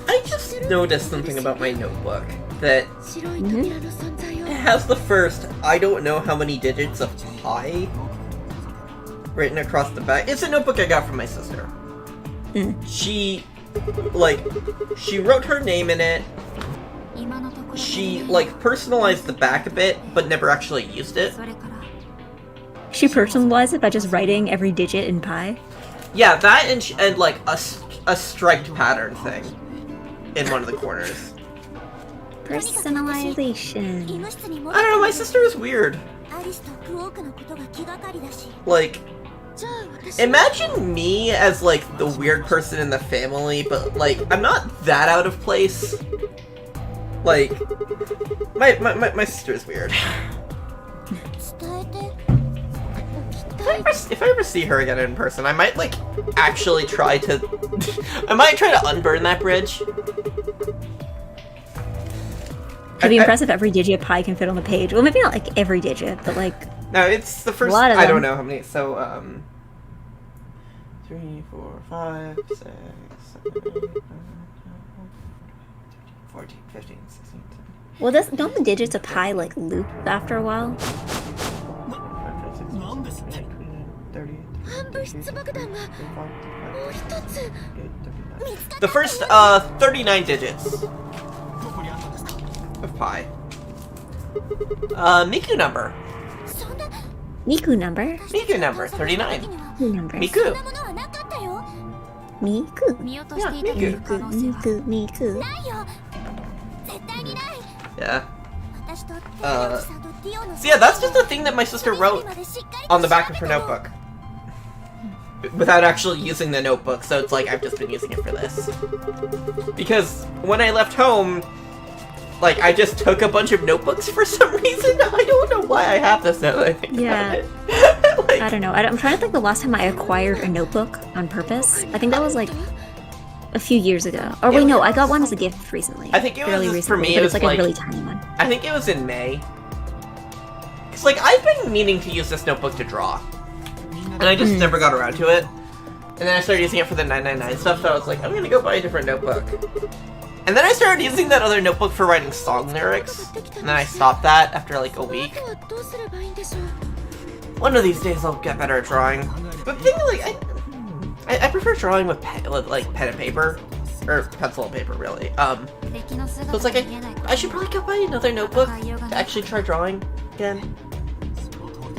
I just noticed something about my notebook that it has the first I don't know how many digits of pi written across the back. It's a notebook I got from my sister. She wrote her name in it. She personalized the back a bit, but never actually used it. she personalized it by just writing every digit in pi. Yeah, that and like a striped pattern thing in one of the corners. Personalization. I don't know, my sister is weird. Like, imagine me as like the weird person in the family, but like I'm not that out of place. Like, my sister is weird. If I ever see her again in person, I might like actually try to I might try to unburn that bridge. It'd be impressive if every digit pi can fit on the page. Well, maybe not like every digit, but like no, it's the first. I don't know how many. So 3, 4, 5, 6, 7, 8, 14, 15, 16, 17. Well, don't the digits of pi like loop after a while? The first 39 digits of pi. Miku number. Miku number? Miku number, 39. Miku number. Miku. Miku. 見落としていたとい Miku. う可能性は Miku. Miku. Yeah. So yeah, that's just the thing that my sister wrote on the back of her notebook. Without actually using the notebook, so it's like I've just been using it for this. Because when I left home, like I just took a bunch of notebooks for some reason. I don't know why I have this now that I think about it. Like, I don't know. I'm trying to think the last time I acquired a notebook on purpose. I think that was like a few years ago. Or wait, no, I got one as a gift recently. I think it fairly was, recently, for me, but it it's was like a really tiny one. I think it was in May. Cause like I've been meaning to use this notebook to draw, and I just never got around to it. And then I started using it for the 999 stuff, so I was like, I'm gonna go buy a different notebook. And then I started using that other notebook for writing song lyrics, and then I stopped that after like a week. One of these days I'll get better at drawing. But the thing, like, I prefer drawing with pen and paper, or pencil and paper, really. So it's like I should probably go buy another notebook to actually try drawing again.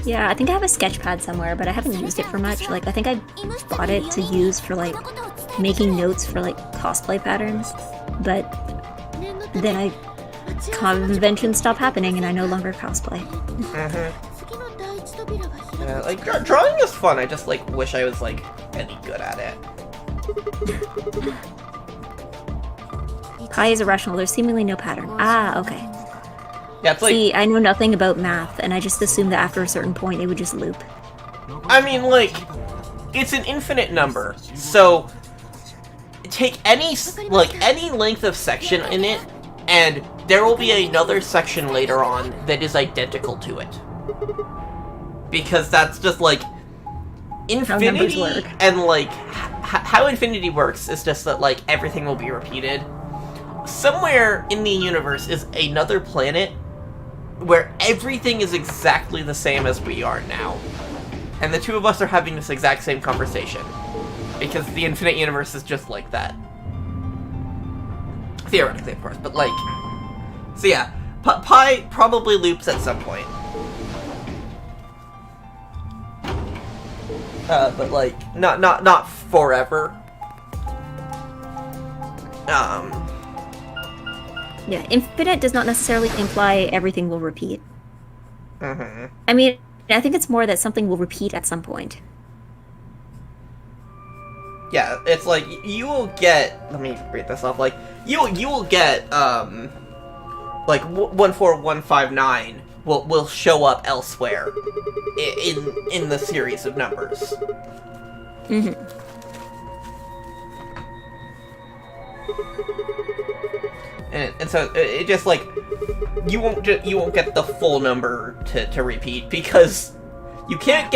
Yeah, I think I have a sketch pad somewhere, but I haven't used it for much. Like, I think I bought it to use for, like, making notes for, like, cosplay patterns. But then conventions stopped happening and I no longer cosplay. Yeah, like, drawing is fun, I just, like, wish I was, like, any good at it. Pi is irrational, there's seemingly no pattern. Ah, okay. Yeah, it's like... See, I know nothing about math, and I just assumed that after a certain point it would just loop. I mean, like, it's an infinite number, so take any length of section in it, and there will be another section later on that is identical to it. Because that's just, like, infinity, and, like, how infinity works is just that, like, everything will be repeated. somewhere in the universe is another planet where everything is exactly the same as we are now. And the two of us are having this exact same conversation. Because the infinite universe is just like that. Theoretically, of course, but like... So yeah, Pi probably loops at some point. But like, not forever. Yeah, infinite does not necessarily imply everything will repeat. Mm-hmm. I mean, I think it's more that something will repeat at some point. Yeah, it's like, you will get... Let me read this off. Like, you will get, like, 14159 will show up elsewhere in the series of numbers. Mm-hmm. And so it just like you won't get the full number to repeat because you can't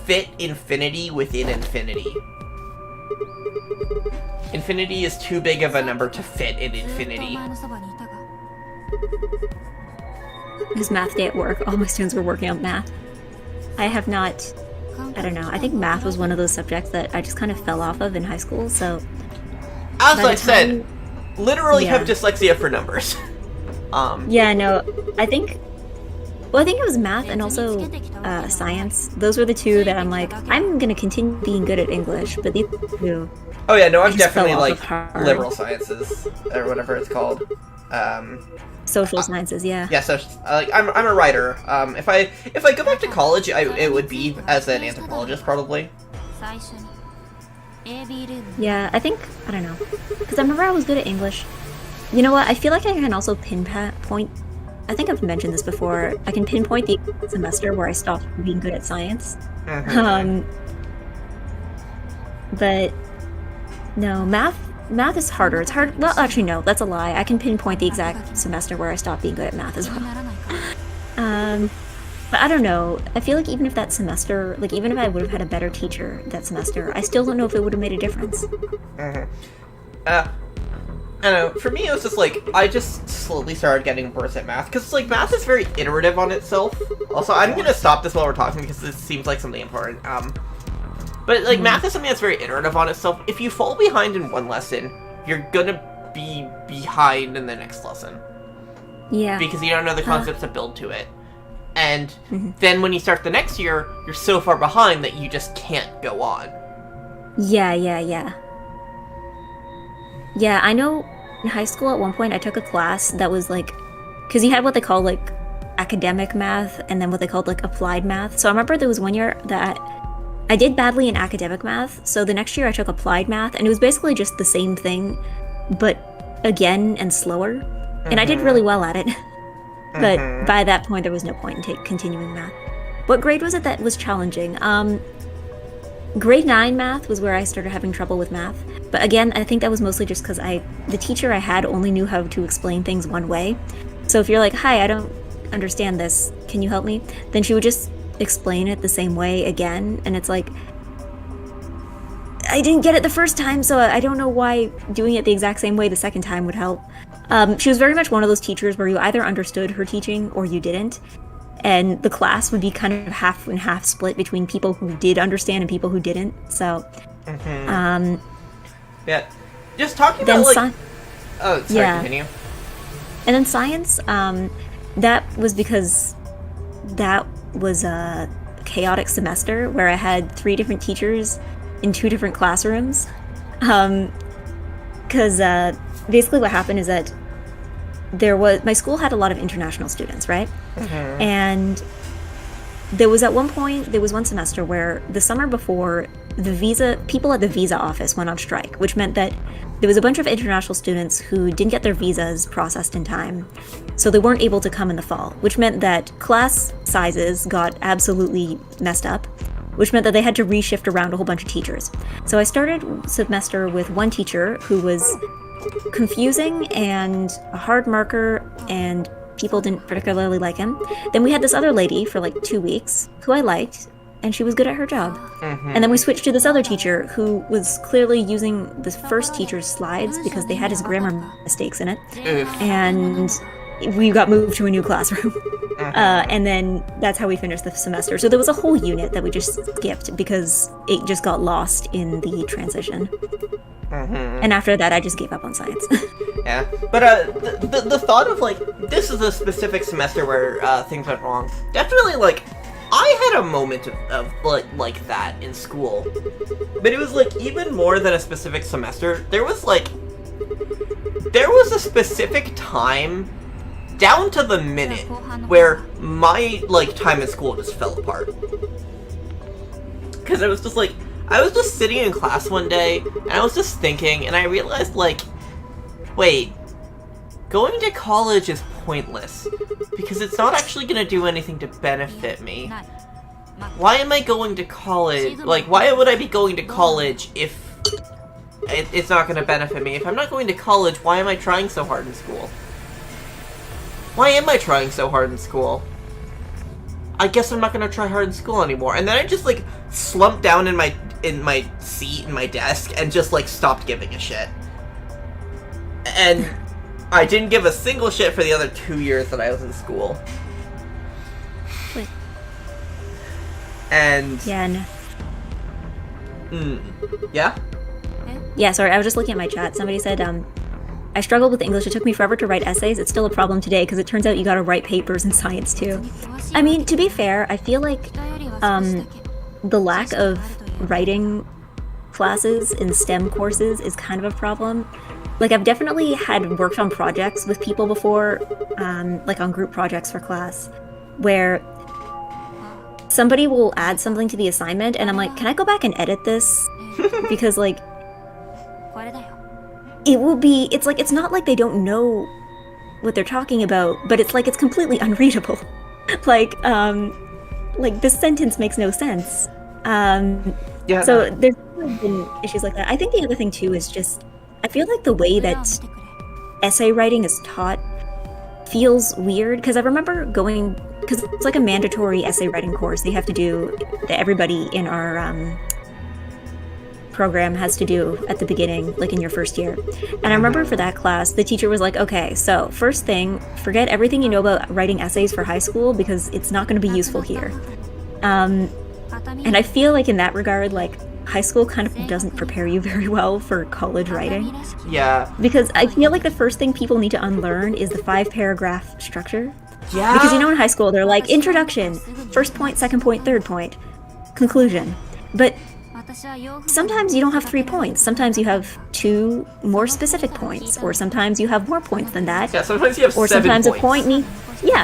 fit infinity within infinity. Infinity is too big of a number to fit in infinity. It was math day at work. All my students were working on math. I have not... I don't know. I think math was one of those subjects that I just kind of fell off of in high school, so... As I said, literally have dyslexia for numbers. Yeah, no, I think... Well, I think it was math and also science. Those were the two that I'm like, I'm gonna continue being good at English, but these two... Oh yeah, no, I'm just fell definitely off like of hard. liberal sciences, or whatever it's called. Social sciences, yeah. Yeah, so like I'm a writer. If I go back to college, it would be as an anthropologist probably. Yeah, I think, I don't know. Because I remember I was good at English. You know what, I feel like I can also pinpoint, I think I've mentioned this before, I can pinpoint the semester where I stopped being good at science. Mm-hmm. But, no, math is harder. It's hard, well, actually no, that's a lie. I can pinpoint the exact semester where I stopped being good at math as well. But I don't know. I feel like even if that semester, like even if I would have had a better teacher that semester, I still don't know if it would have made a difference. Mm-hmm. I don't know. For me, it was just like I just slowly started getting worse at math because like math is very iterative on itself. Also, I'm gonna stop this while we're talking because this seems like something important. But like math is something that's very iterative on itself. If you fall behind in one lesson, you're gonna be behind in the next lesson. Yeah. Because you don't know the concepts that build to it. And then when you start the next year, you're so far behind that you just can't go on. Yeah. Yeah, I know in high school at one point I took a class that was like, because you had what they call like academic math and then what they called like applied math. So I remember there was one year that I did badly in academic math. So the next year I took applied math and it was basically just the same thing, but again and slower. And I did really well at it. But by that point, there was no point in continuing math. What grade was it that was challenging? Grade 9 math was where I started having trouble with math. But again, I think that was mostly just because the teacher I had only knew how to explain things one way. So if you're like, hi, I don't understand this, can you help me? Then she would just explain it the same way again. And it's like, I didn't get it the first time, so I don't know why doing it the exact same way the second time would help. She was very much one of those teachers where you either understood her teaching or you didn't. And the class would be kind of half and half split between people who did understand and people who didn't. So, yeah. Just talking about like... Oh, sorry, continue. And then science, that was because that was a chaotic semester where I had 3 different teachers in 2 different classrooms. Because basically what happened is that my school had a lot of international students, right? And there was at one point, there was one semester where the summer before, people at the visa office went on strike, which meant that there was a bunch of international students who didn't get their visas processed in time, so they weren't able to come in the fall, which meant that class sizes got absolutely messed up, which meant that they had to reshift around a whole bunch of teachers. So I started semester with one teacher who was confusing and a hard marker, and people didn't particularly like him. Then we had this other lady for like 2 weeks who I liked, and she was good at her job. Mm-hmm. And then we switched to this other teacher who was clearly using the first teacher's slides because they had his grammar mistakes in it. Oof. And we got moved to a new classroom. And then that's how we finished the semester. So there was a whole unit that we just skipped because it just got lost in the transition. And after that, I just gave up on science. Yeah, but the thought of like this is a specific semester where things went wrong. Definitely, like I had a moment of like that in school, but it was like even more than a specific semester. There was a specific time, down to the minute, where my like time in school just fell apart. Because I was just like, I was just sitting in class one day, and I was just thinking, and I realized like, wait, going to college is pointless, because it's not actually going to do anything to benefit me. Why am I going to college? Like, why would I be going to college if it's not going to benefit me? If I'm not going to college, why am I trying so hard in school? Why am I trying so hard in school? I guess I'm not going to try hard in school anymore. And then I just, like, slumped down in my seat, in my desk, and just, like, stopped giving a shit. And I didn't give a single shit for the other 2 years that I was in school. Wait. And... Yeah, no. Yeah? Yeah, sorry, I was just looking at my chat. Somebody said, I struggled with English. It took me forever to write essays. It's still a problem today because it turns out you gotta write papers in science too. I mean, to be fair, I feel like the lack of writing classes in STEM courses is kind of a problem. Like, I've definitely had worked on projects with people before, like on group projects for class, where somebody will add something to the assignment and I'm like, can I go back and edit this? Because, like, it will be, it's like, it's not like they don't know what they're talking about, but it's like, it's completely unreadable. like this sentence makes no sense. Yeah. So there's been issues like that. I think the other thing too is just, I feel like the way that essay writing is taught feels weird, because I remember going, because it's like a mandatory essay writing course they have to do, that everybody in our program has to do at the beginning, like in your first year. And I remember for that class, the teacher was like, okay, so first thing, forget everything you know about writing essays for high school because it's not going to be useful here. And I feel like in that regard, like, high school kind of doesn't prepare you very well for college writing. Yeah. Because I feel like the first thing people need to unlearn is the 5-paragraph structure. Yeah. Because, you know, in high school, they're like, introduction, first point, second point, third point, conclusion. But sometimes you don't have 3 points. Sometimes you have 2 more specific points, or sometimes you have more points than that. Yeah, sometimes you have or 7 sometimes points.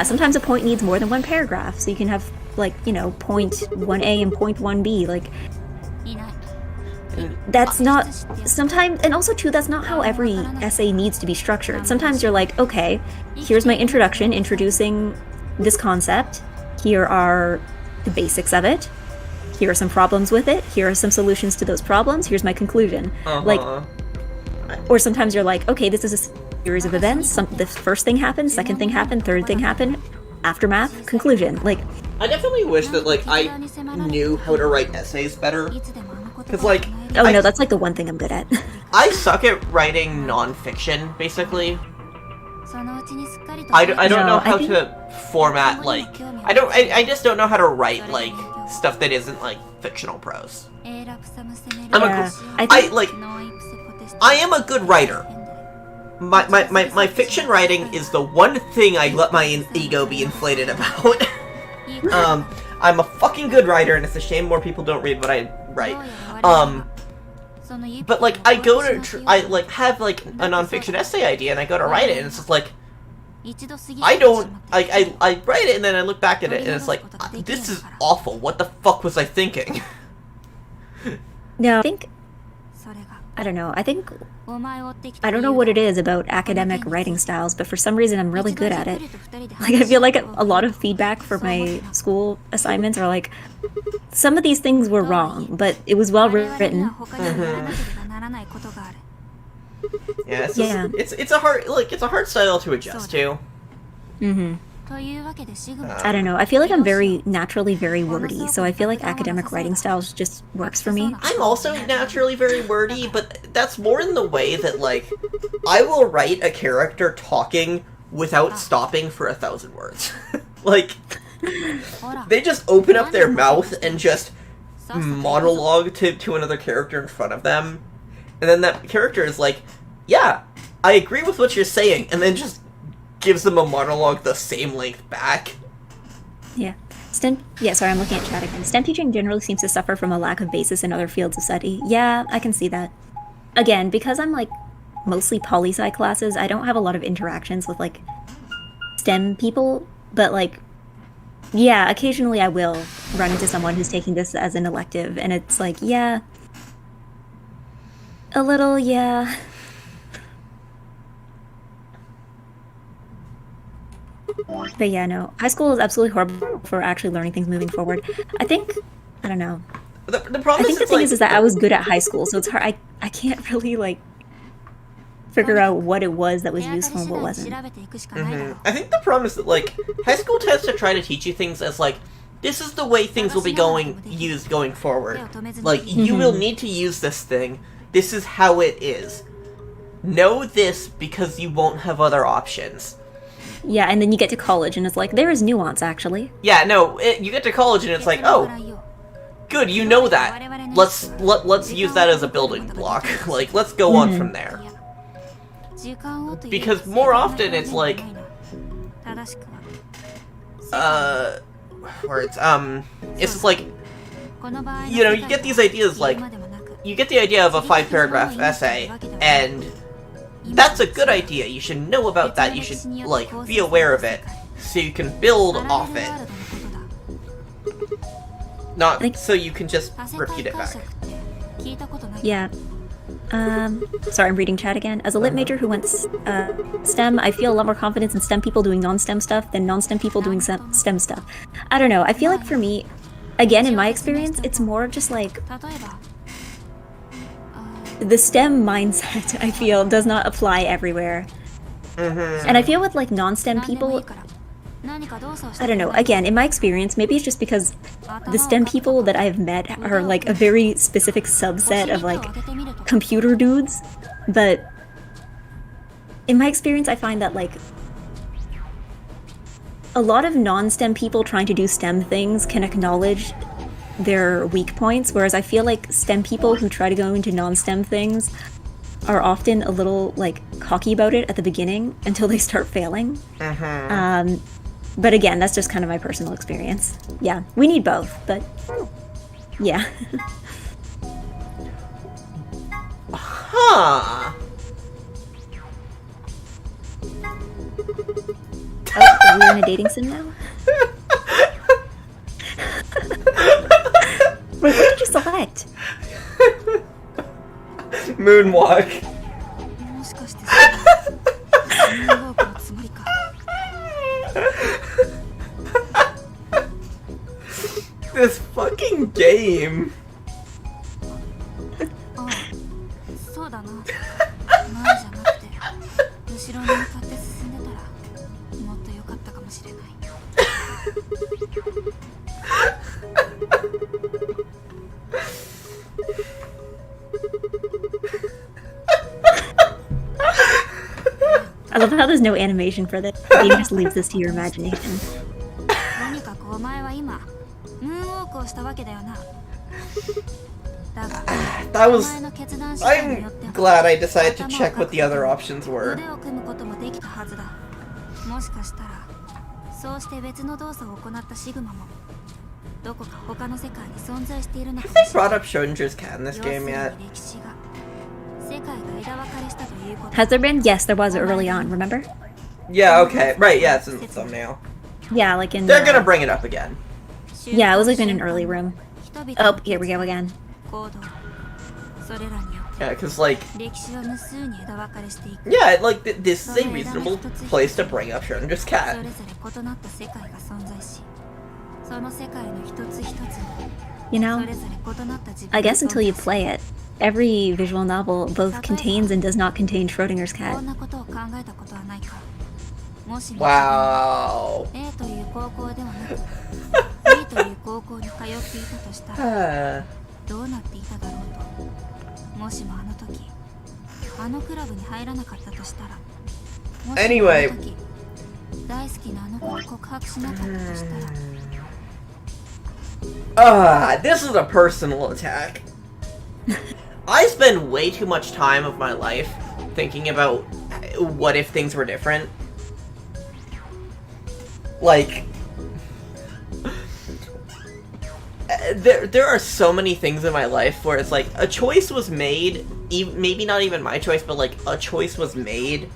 Sometimes a point needs more than 1 paragraph. So you can have, like, you know, point 1A and point 1B, like, that's not, sometimes, and also too, that's not how every essay needs to be structured. Sometimes you're like, okay, here's my introduction, introducing this concept, here are the basics of it, here are some problems with it, here are some solutions to those problems, here's my conclusion. Like, or sometimes you're like, okay, this is a series of events, the first thing happened, second thing happened, third thing happened, aftermath, conclusion. Like, I definitely wish that, like, I knew how to write essays better. Because, like... no, that's, like, the one thing I'm good at. I suck at writing non-fiction, basically. I don't know how to format, like... I just don't know how to write, like, stuff that isn't, like, fictional prose. I am a good writer. My fiction writing is the one thing I let my ego be inflated about. I'm a fucking good writer, and it's a shame more people don't read what I write. But, like, I go to, I have, like, a non-fiction essay idea, and I go to write it, and it's just like, I write it, and then I look back at it, and it's like, this is awful, what the fuck was I thinking? No, I don't know, I don't know what it is about academic writing styles, but for some reason I'm really good at it. Like, I feel like a lot of feedback for my school assignments are like, some of these things were wrong, but it was well written. Yeah, it's a hard style to adjust to. I don't know. I feel like I'm naturally very wordy, so I feel like academic writing styles just works for me. I'm also naturally very wordy, but that's more in the way that, like, I will write a character talking without stopping for 1,000 words. Like, they just open up their mouth and just monologue to another character in front of them, and then that character is like, yeah, I agree with what you're saying, and then just gives them a monologue the same length back. Yeah. Sorry, I'm looking at chat again. STEM teaching generally seems to suffer from a lack of basis in other fields of study. Yeah, I can see that. Again, because I'm, like, mostly poli-sci classes, I don't have a lot of interactions with, like, STEM people, but, like, yeah, occasionally I will run into someone who's taking this as an elective, and it's like, yeah, a little, yeah. But yeah, no, high school is absolutely horrible for actually learning things moving forward. I don't know. The problem I think the thing is that I was good at high school, so it's hard. I can't really, like, figure out what it was that was useful and what wasn't. I think the problem is that, like, high school tends to try to teach you things as, like, this is the way things will be used going forward. Like, you will need to use this thing. This is how it is. Know this because you won't have other options. Yeah, and then you get to college, and it's like, there is nuance, actually. Yeah, no, you get to college, and it's like, oh, good, you know that. Let's use that as a building block. Like, let's go on from there. Because more often, it's like, it's just like, you know, you get these ideas, like, you get the idea of a 5-paragraph essay, and that's a good idea. You should know about that. You should, like, be aware of it, so you can build off it. Not so you can just repeat it back. Yeah. Sorry, I'm reading chat again. As a lit major who went STEM, I feel a lot more confidence in STEM people doing non-STEM stuff than non-STEM people doing STEM stuff. I don't know. I feel like for me, again, in my experience, it's more of just like the STEM mindset, I feel, does not apply everywhere. And I feel with, like, non-STEM people, I don't know, again, in my experience, maybe it's just because the STEM people that I've met are, like, a very specific subset of, like, computer dudes, but in my experience, I find that, like, a lot of non-STEM people trying to do STEM things can acknowledge their weak points, whereas I feel like STEM people who try to go into non-STEM things are often a little, like, cocky about it at the beginning until they start failing. But again, that's just kind of my personal experience. Yeah, we need both, but yeah. Huh. Oh, are we in a dating sim now? Wait, what did you select? Moonwalk. This fucking game. I love how there's no animation for this. The game just leaves this to your imagination. That was... I'm glad I decided to check what the other options were. Have they brought up Schrödinger's cat in this game yet? Has there been? Yes, there was early on, remember? Yeah, okay. Right, yeah, it's in the thumbnail. Yeah, like in... They're gonna bring it up again. Yeah, it was like in an early room. Oh, here we go again. Yeah, because, like... Yeah, like, this is a reasonable place to bring up Schrödinger's cat. You know, I guess until you play it, every visual novel both contains and does not contain Schrödinger's cat. もしも Wow. A という高校ではなく B という高校に通っていたとしたらどうなっていただろうと。もしもあの時あのクラブに入らなかったとしたら、もしもあの Anyway. 時大好きなあの子に告白しなかったとしたら、 This is a personal attack. I spend way too much time of my life thinking about what if things were different. Like, there are so many things in my life where it's like a choice was made, maybe not even my choice, but like a choice was made,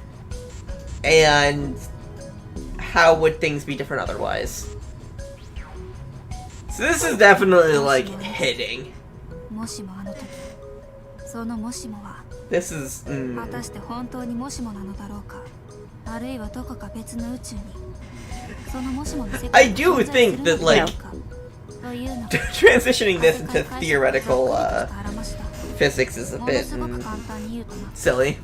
and how would things be different otherwise? So this is definitely like hitting. もしもあの時そのもしもは This is 果たして本当にもしもなのだろうか、あるいはどこか別の宇宙にそのもしもの世界 I do think that like というの transitioning this into theoretical physics is a もの bit すごく簡単に言うとな silly.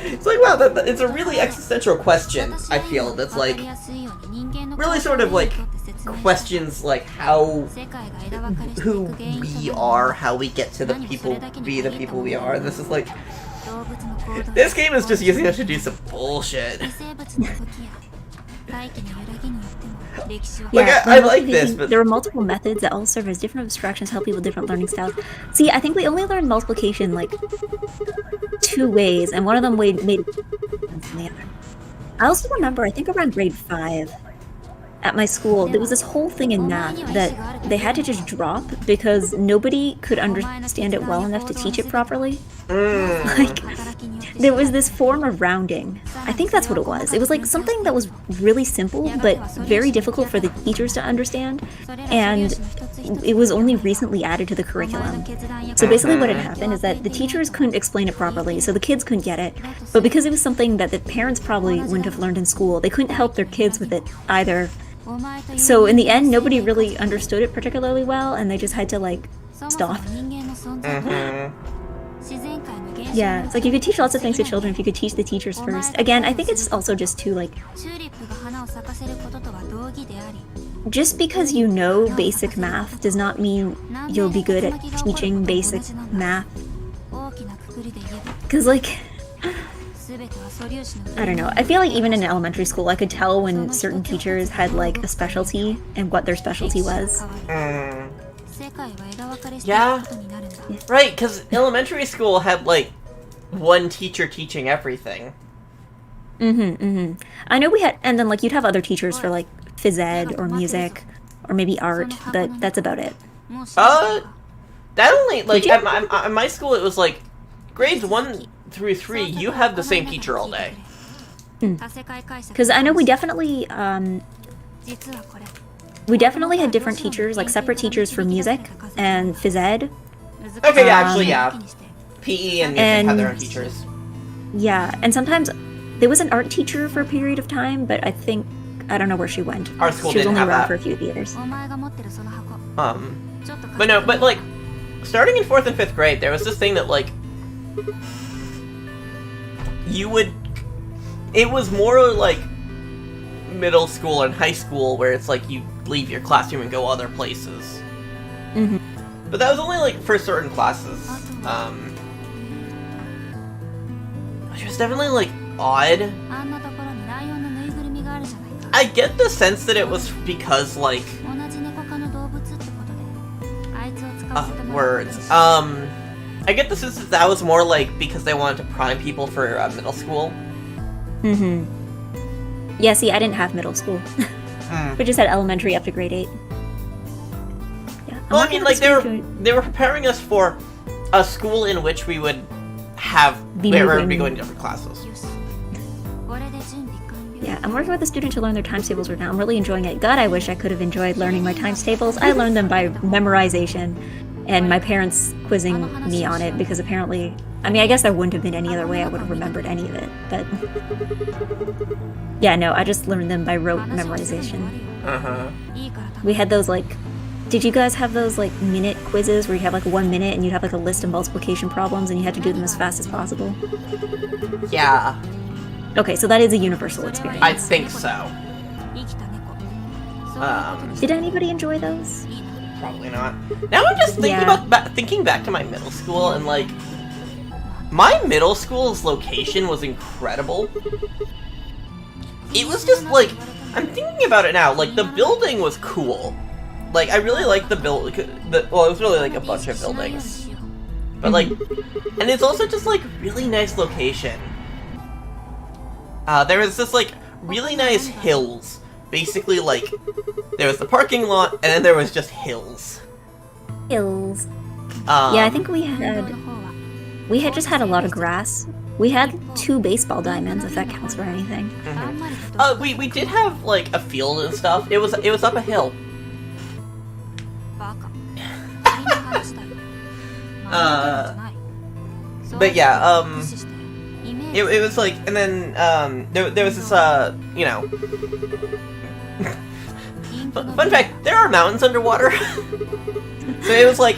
It's like, wow, it's a really existential question, I feel, that's like really sort of like questions like how, who we are, how we get to be the people we are. This is like, this game is just using us to do some bullshit. Like, I like this, but there are multiple methods that all serve as different abstractions to help people with different learning styles. See, I think we only learned multiplication like 2 ways, and one of them made sense than the other. I also remember, I think around grade 5, at my school, there was this whole thing in math that they had to just drop because nobody could understand it well enough to teach it properly. Like, there was this form of rounding. I think that's what it was. It was like something that was really simple, but very difficult for the teachers to understand, and it was only recently added to the curriculum. So basically what had happened is that the teachers couldn't explain it properly, so the kids couldn't get it, but because it was something that the parents probably wouldn't have learned in school, they couldn't help their kids with it either. So in the end, nobody really understood it particularly well, and they just had to like stop. Yeah, it's like you could teach lots of things to children if you could teach the teachers first. Again, I think it's also just too like, just because you know basic math does not mean you'll be good at teaching basic math. Because like, I don't know, I feel like even in elementary school I could tell when certain teachers had like a specialty and what their specialty was. Yeah, right, because elementary school had like one teacher teaching everything. I know we had, and then like you'd have other teachers for like phys ed or music or maybe art, but that's about it. That only like at my school it was like grades 1 through 3 you have the same teacher all day. Because I know we definitely had different teachers, like separate teachers for music and phys ed. Okay, yeah, actually, yeah. PE and music had their own teachers. Yeah, and sometimes there was an art teacher for a period of time, but I don't know where she went. Our school she was didn't only have around that. for a few years. But no, but like, starting in 4th and 5th grade, there was this thing that like, it was more like middle school and high school where it's like you leave your classroom and go other places. But that was only like for certain classes. Which was definitely like odd. I get the sense that it was because like words. I get the sense that was more like because they wanted to prime people for middle school. Yeah, see, I didn't have middle school. We just had elementary up to grade 8. Yeah, well, I mean, like they were preparing us for a school in which we would be going to different classes. Yeah, I'm working with a student to learn their times tables right now. I'm really enjoying it. God, I wish I could have enjoyed learning my times tables. I learned them by memorization, and my parents quizzing me on it because apparently, I mean, I guess there wouldn't have been any other way I would have remembered any of it, but yeah, no, I just learned them by rote memorization. We had those like, did you guys have those like minute quizzes where you have like 1 minute and you'd have like a list of multiplication problems and you had to do them as fast as possible? Yeah. Okay, so that is a universal experience. I think so. Did anybody enjoy those? Probably not. Now I'm just thinking thinking back to my middle school, and like, my middle school's location was incredible. It was just like, I'm thinking about it now, like, the building was cool. Like, I really liked the building, well, it was really like a bunch of buildings. But like, and it's also just like really nice location. There was this like really nice hills. Basically, like, there was the parking lot, and then there was just hills. Hills. Yeah, I think we had just had a lot of grass. We had 2 baseball diamonds, if that counts for anything. We did have like a field and stuff. It was up a hill. But yeah, it was like, and then there was this you know. Fun fact: there are mountains underwater. So it was like,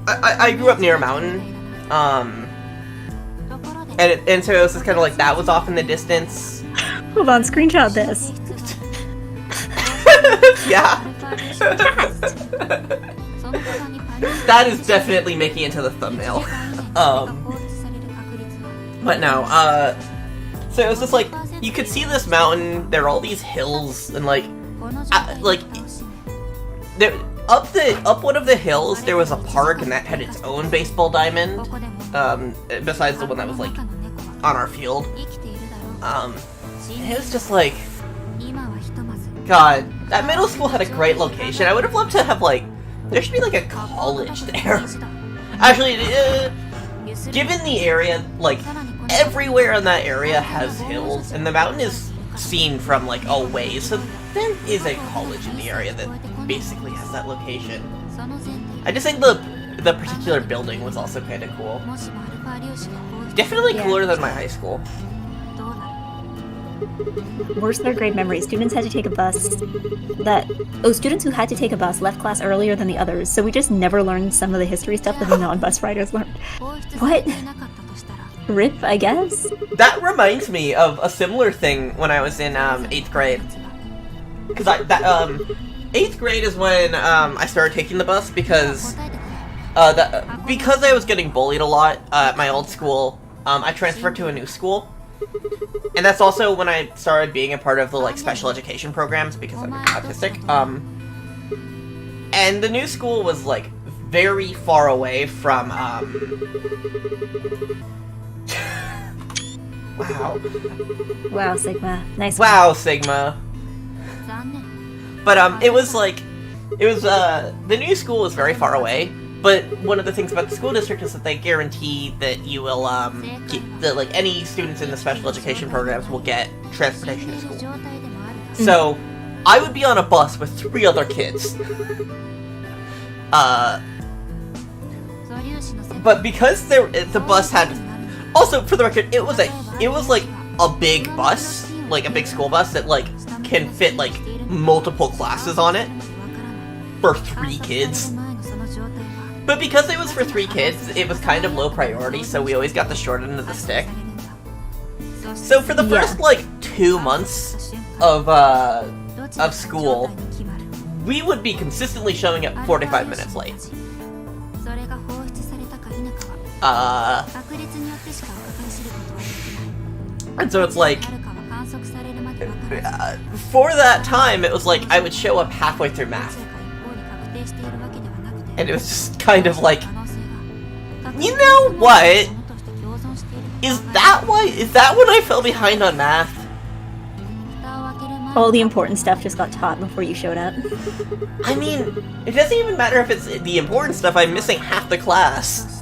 I grew up near a mountain, and so it was just kind of like that was off in the distance. Hold on, screenshot this. Yeah. That is definitely making it into the thumbnail. But no, so it was just like, you could see this mountain, there are all these hills, and like there, up one of the hills, there was a park, and that had its own baseball diamond, besides the one that was like on our field. It was just like, God, that middle school had a great location. I would have loved to have like, there should be like a college there. Actually, given the area, like, everywhere in that area has hills, and the mountain is seen from like a ways, so there is a college in the area that basically has that location. I just think the particular building was also kind of cool. Definitely cooler than my high school. Worst 3rd grade memory. Students had to take a bus students who had to take a bus left class earlier than the others, so we just never learned some of the history stuff that the non-bus riders learned. What? RIP, I guess? That reminds me of a similar thing when I was in 8th grade. Because 8th grade is when I started taking the bus, because I was getting bullied a lot at my old school. I transferred to a new school. And that's also when I started being a part of the like special education programs, because I'm autistic. And the new school was like very far away from Wow, Sigma. Nice. Wow, Sigma. But it was like, the new school was very far away. But one of the things about the school district is that they guarantee that you will, that like any students in the special education programs will get transportation to school. So, I would be on a bus with 3 other kids. But because the bus had, also for the record, it was like a big bus, like a big school bus that like can fit like multiple classes on it for 3 kids. But because it was for 3 kids, it was kind of low priority, so we always got the short end of the stick. So for the first, like, 2 months of school, we would be consistently showing up 45 minutes late. And so it's like, for that time, it was like, I would show up halfway through math. And it was just kind of like, you know what? Is that when I fell behind on math? All the important stuff just got taught before you showed up. I mean, it doesn't even matter if it's the important stuff, I'm missing half the class.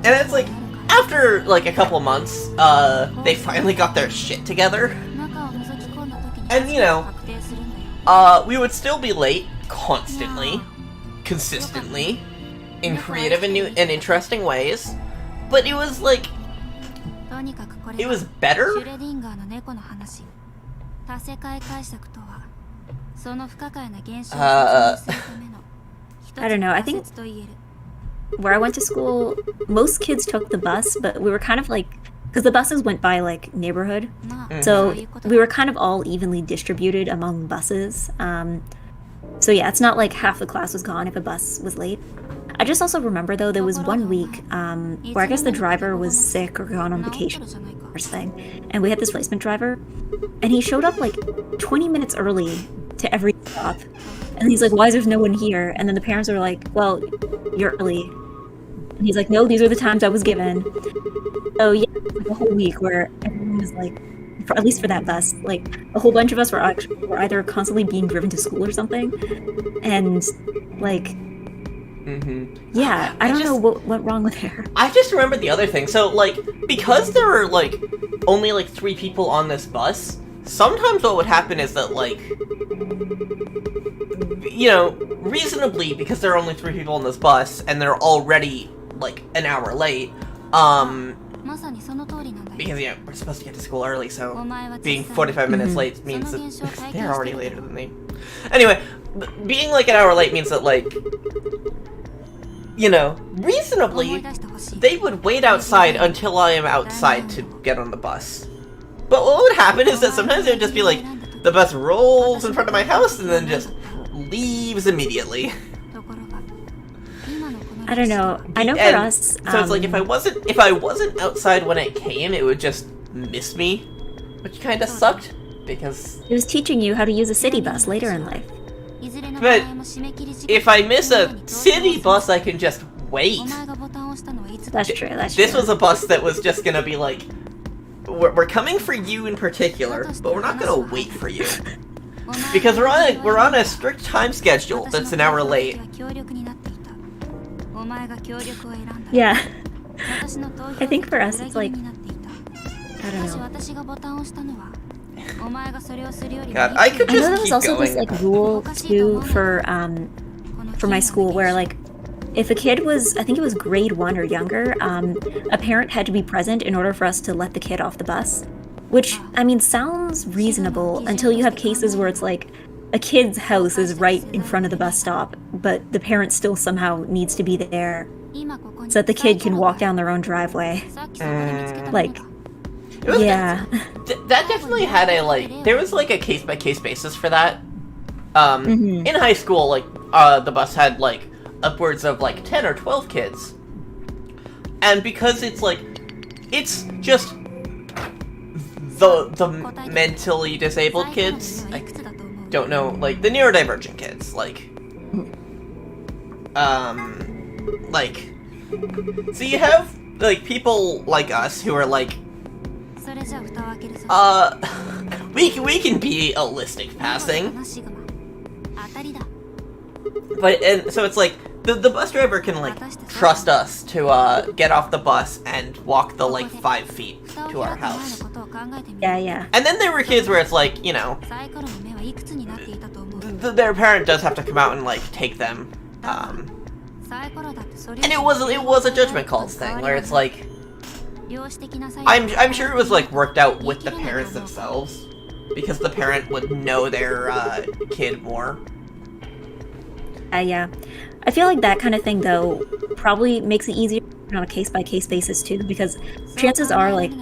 And it's like, after like a couple months, they finally got their shit together. And you know, we would still be late, constantly, consistently, in creative and new and interesting ways, but it was like, it was better. I don't know, I think where I went to school, most kids took the bus, but we were kind of like because the buses went by like neighborhood, so we were kind of all evenly distributed among buses. So yeah, it's not like half the class was gone if a bus was late. I just also remember though there was one week where I guess the driver was sick or gone on vacation or something, and we had this replacement driver, and he showed up like 20 minutes early to every stop, and he's like, "Why is there no one here?" And then the parents were like, "Well, you're early." And he's like, "No, these are the times I was given." So yeah, it was like a whole week where everyone was like, at least for that bus, like a whole bunch of us were either constantly being driven to school or something, and like, yeah, I don't know what went wrong with her. I just remembered the other thing. So like, because there were like only like 3 people on this bus, sometimes what would happen is that like, you know, reasonably, because there are only 3 people on this bus and they're already like an hour late, because, yeah, we're supposed to get to school early, so being 45 minutes late means that they're already later than me. Anyway, being like an hour late means that, like, you know, reasonably, they would wait outside until I am outside to get on the bus. But what would happen is that sometimes it would just be like, the bus rolls in front of my house and then just leaves immediately. I don't know. I know for us. So it's like if I wasn't outside when it came, it would just miss me, which kind of sucked because it was teaching you how to use a city bus later in life. But if I miss a city bus, I can just wait. That's true. This was a bus that was just gonna be like, we're coming for you in particular, but we're not gonna wait for you because we're on a strict time schedule that's an hour late. Yeah. I think for us it's like, I don't know. God, I could just I know there was keep also going. this like rule too for my school where like if a kid was, I think it was grade 1 or younger, a parent had to be present in order for us to let the kid off the bus. Which, I mean, sounds reasonable until you have cases where it's like a kid's house is right in front of the bus stop, but the parent still somehow needs to be there so that the kid can walk down their own driveway. Like, yeah. That definitely had a, like, there was, like, a case-by-case basis for that. In high school, like, the bus had, like, upwards of, like, 10 or 12 kids. And because it's, like, it's just the mentally disabled kids, I don't know, like, the neurodivergent kids, like, so you have, like, people like us who are, like, we can be allistic passing. But, and so it's like, the bus driver can, like, trust us to, get off the bus and walk the, like, 5 feet to our house. Yeah. And then there were kids where it's like, you know, their parent does have to come out and, like, take them. And it was a judgment calls thing, where it's like, I'm sure it was, like, worked out with the parents themselves, because the parent would know their, kid more. Yeah. I feel like that kind of thing, though, probably makes it easier on a case-by-case basis, too, because chances are, like,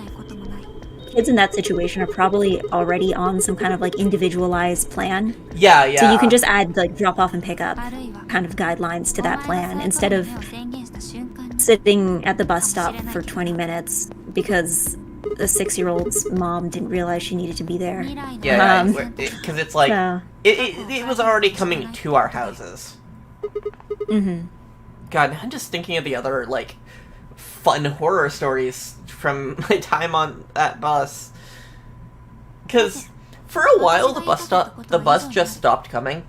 kids in that situation are probably already on some kind of, like, individualized plan. Yeah. So you can just add, like, drop-off and pick-up kind of guidelines to that plan, instead of sitting at the bus stop for 20 minutes because a 6-year-old's mom didn't realize she needed to be there. Yeah, because it's like, so. It was already coming to our houses. God, I'm just thinking of the other, like, fun horror stories from my time on that bus. Because for a while, the bus just stopped coming.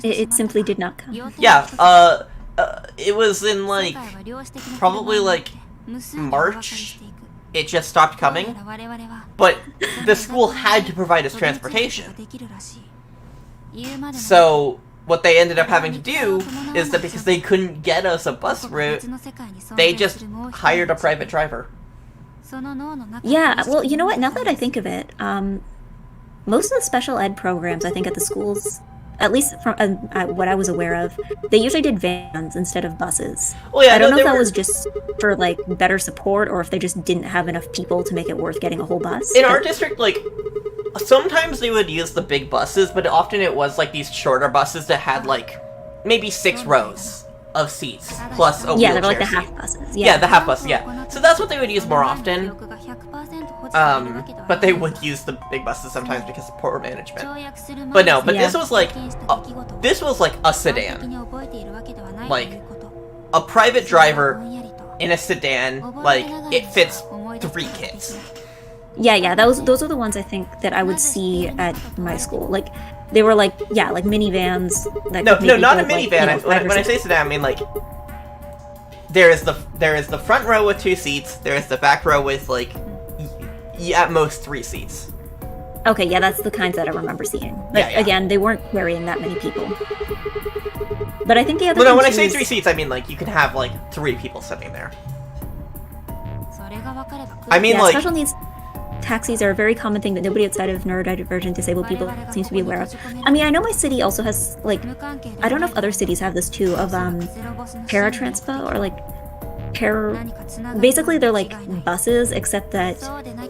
It simply did not come. Yeah, it was in, like, probably, like, March. It just stopped coming. But the school had to provide us transportation. So what they ended up having to do is that because they couldn't get us a bus route, they just hired a private driver. Yeah, well, you know what? Now that I think of it, most of the special ed programs, I think, at the schools at least from what I was aware of, they usually did vans instead of buses. Well, yeah, I don't know if that were... was just for like better support or if they just didn't have enough people to make it worth getting a whole bus. In our district, like, sometimes they would use the big buses, but often it was like these shorter buses that had like maybe 6 rows of seats plus a yeah, wheelchair they're like the seat. half buses. Yeah, the half bus, yeah. So that's what they would use more often. But they would use the big buses sometimes because of poor management. But no, but Yeah. this was like a sedan. Like, a private driver in a sedan, like, it fits 3 kids. Yeah, those are the ones I think that I would see at my school. Like, they were like, yeah, like minivans. That No, could no, maybe not a hold, like, minivan. you know, 5 or When I 6 say sedan, I mean like there is the front row with 2 seats. There is the back row with like at most 3 seats. Okay, yeah, that's the kinds that I remember seeing. But Yeah. again, they weren't carrying that many people. But I think the other. Well, no, thing when I too say is- 3 seats, I mean like you can have like 3 people sitting there. I mean yeah, like special needs taxis are a very common thing that nobody outside of neurodivergent disabled people seems to be aware of. I mean, I know my city also has like, I don't know if other cities have this too, of paratranspo or like basically they're like buses, except that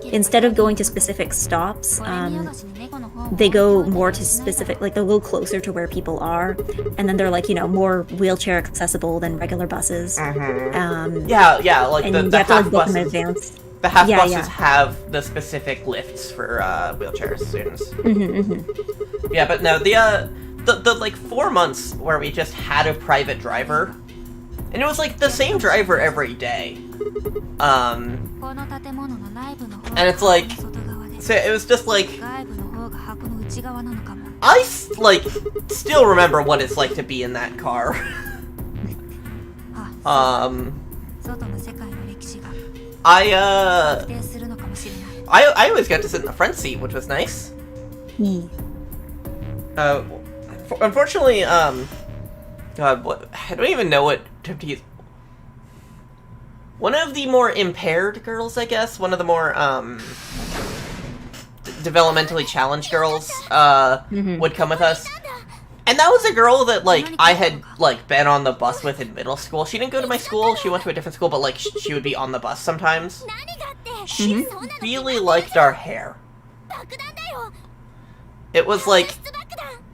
instead of going to specific stops, they go more to specific, like they're a little closer to where people are, and then they're like, you know, more wheelchair accessible than regular buses. yeah, like And the you have to half like book in buses. advance. The half Yeah, buses yeah. have the specific lifts for wheelchair students. Mm-hmm. Yeah, but no, the like 4 months where we just had a private driver, and it was like the same driver every day. And it's like, so it was just like, like still remember what it's like to be in that car. I always got to sit in the front seat, which was nice. Unfortunately, God, what? I don't even know what to use. One of the more impaired girls, I guess, one of the more developmentally challenged girls, would come with us. And that was a girl that, like, I had, like, been on the bus with in middle school. She didn't go to my school, she went to a different school, but, like, she would be on the bus sometimes. She really liked our hair. It was, like,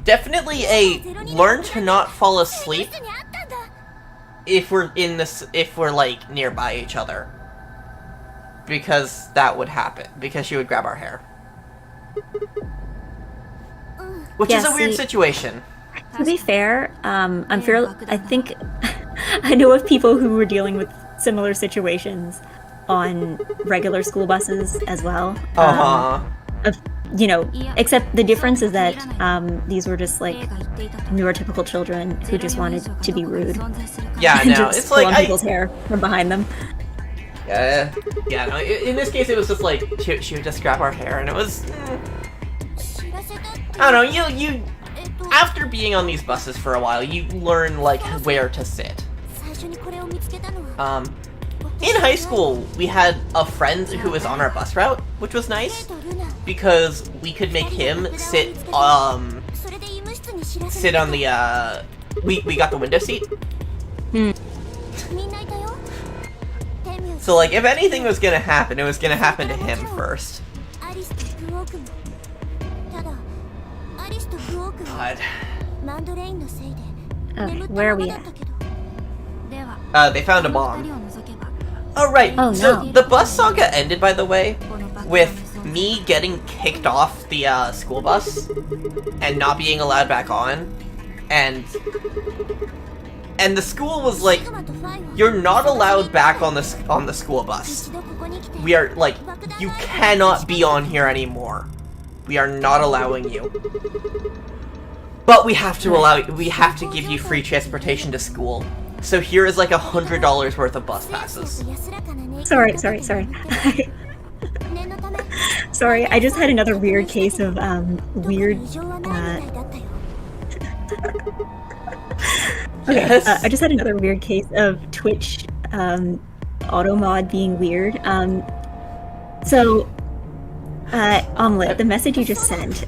definitely a learn to not fall asleep if we're like, nearby each other. Because that would happen. Because she would grab our hair. Which is a weird situation. To be fair, I think I know of people who were dealing with similar situations on regular school buses as well. You know, except the difference is that these were just like neurotypical children who just wanted to be rude. Yeah, and no, just it's pull like on people's hair from behind them. Yeah, no. In this case, it was just like she would just grab our hair, and it was. I don't know. You after being on these buses for a while, you learn like where to sit. In high school, we had a friend who was on our bus route, which was nice because we could make him sit on the we got the window seat. So like if anything was gonna happen, it was gonna happen to him first. God. Okay, where are we at? They found a bomb. Oh, right. Oh, So no. the bus saga ended, by the way, with me getting kicked off the school bus and not being allowed back on, and the school was like, "You're not allowed back on the school bus. We are like, you cannot be on here anymore. We are not allowing you. But we have to give you free transportation to school. So here is like $100 worth of bus passes." Sorry. Sorry, I just had another weird case of weird. Okay, Yes. I just had another weird case of Twitch auto mod being weird. So, Omelette, the message you just sent.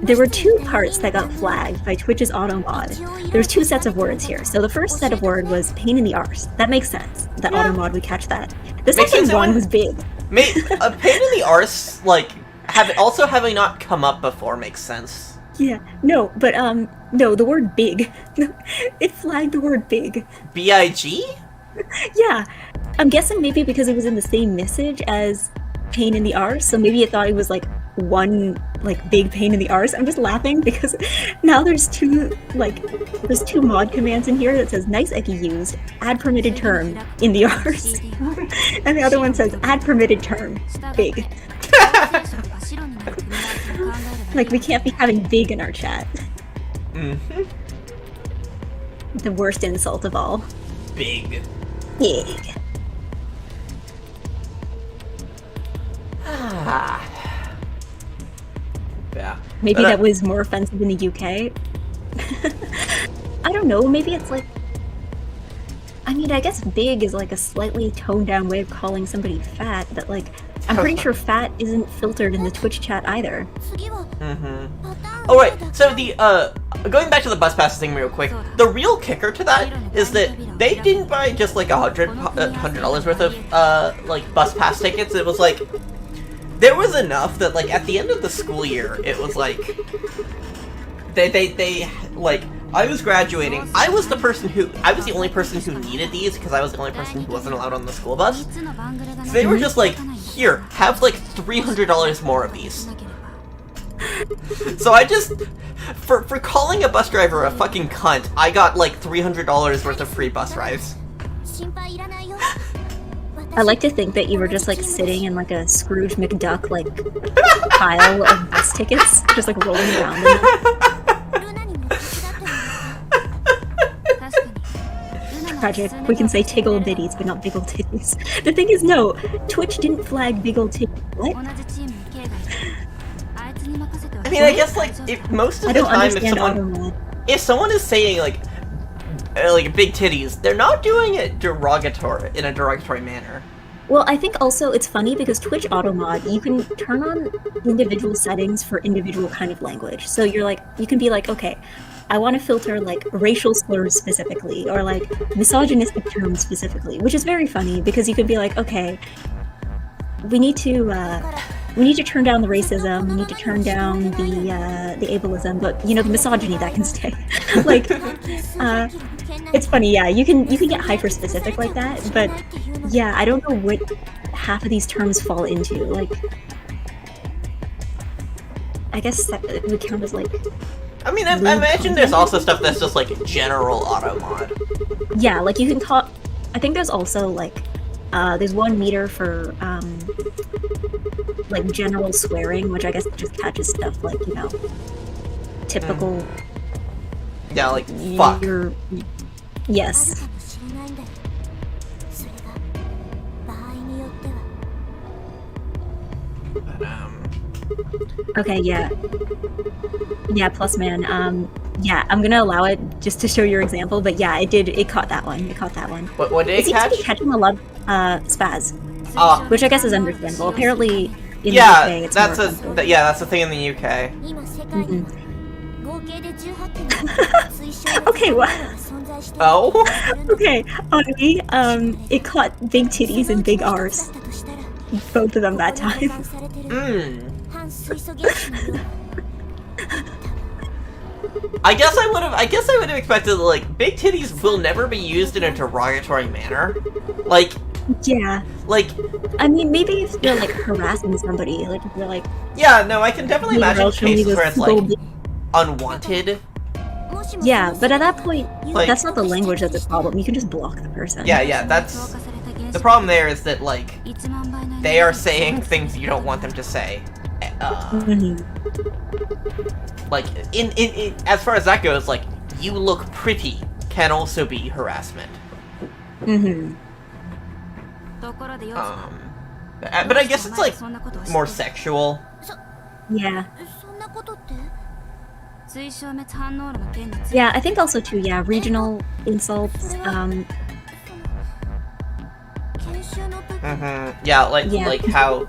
there were two parts that got flagged by Twitch's automod. There's two sets of words here. So the first set of word was pain in the arse. That makes sense. The automod would catch that. The Makes second sense, one Owen. was big. A pain in the arse, like, having not come up before makes sense. Yeah, no, but no, the word big. It flagged the word big. B-I-G? Yeah, I'm guessing maybe because it was in the same message as pain in the arse, so maybe it thought it was like one like big pain in the arse. I'm just laughing because now there's two mod commands in here that says nice Eggy used, add permitted term in the arse, and the other one says add permitted term big. Like we can't be having big in our chat. Mm-hmm. The worst insult of all. Big. Big. Yeah. Maybe But, that was more offensive in the UK. I don't know, maybe it's like... I mean, I guess big is like a slightly toned down way of calling somebody fat, but like, I'm pretty sure fat isn't filtered in the Twitch chat either. Oh right, so the going back to the bus pass thing real quick, the real kicker to that is that they didn't buy just like $100 worth of like bus pass tickets. It was like there was enough that like at the end of the school year, it was like they like I was graduating. I was the only person who needed these because I was the only person who wasn't allowed on the school bus. So they were just like, here, have like $300 more of these. So I just, for calling a bus driver a fucking cunt, I got like $300 worth of free bus rides. I like to think that you were just like sitting in like a Scrooge McDuck like pile of bus tickets, just like rolling around in them. Tragic. We can say tiggle bitties, but not big ol' titties. The thing is, no, Twitch didn't flag big ol' titties. What? I mean, I guess like most of the time, if someone is saying like big titties, they're not doing it in a derogatory manner. Well, I think also it's funny because Twitch automod, you can turn on individual settings for individual kind of language. So you're like, you can be like, okay, I want to filter like racial slurs specifically, or like misogynistic terms specifically, which is very funny because you could be like, okay, we need to turn down the racism, we need to turn down the ableism, but you know, the misogyny that can stay. Like, it's funny, yeah. You can get hyper specific like that, but yeah, I don't know what half of these terms fall into. Like, I guess that would count as like. I mean, I imagine there's also stuff that's just like general auto mod. Yeah, like you can call. I think there's also like, there's 1 meter for like general swearing, which I guess just catches stuff like, you know, typical. Yeah, like fuck. Yes. Okay, yeah. Yeah, plus man, yeah, I'm gonna allow it just to show your example, but yeah, it caught that one. What did it catch? It seems to be catching a lot of spaz. Ah. Which I guess is understandable. Apparently in Yeah, the UK it's that's more a offensive. that's the thing in the UK. Okay, what? Oh. Okay, on me, it caught big titties and big R's. Both of them that time. I guess I would have expected like big titties will never be used in a derogatory manner. Like Yeah. like I mean, maybe if you're like harassing somebody, like if you're like, yeah, no, I can definitely "Hey, imagine girl, show me cases this where it's like gold-" unwanted. Yeah, but at that point, Like- that's not the language that's a problem. You can just block the person. Yeah, that's the problem. There is that like they are saying things you don't want them to say. Like in as far as that goes, like you look pretty can also be harassment. But I guess it's like more sexual. Yeah. Yeah, I think also too, yeah, regional insults, Yeah, like Yeah. like how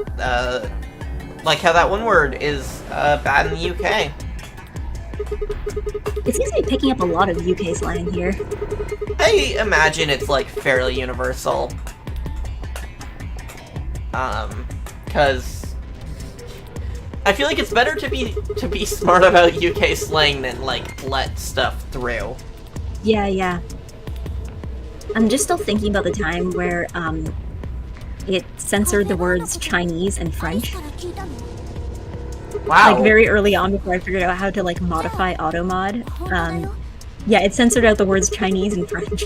that one word is bad in the UK. It seems to be picking up a lot of UK slang here. I imagine it's like fairly universal. Cause I feel like it's better to be smart about UK slang than like let stuff through. Yeah. I'm just still thinking about the time where it censored the words Chinese and French. Wow. Like very early on before I figured out how to like modify automod. Yeah, it censored out the words Chinese and French.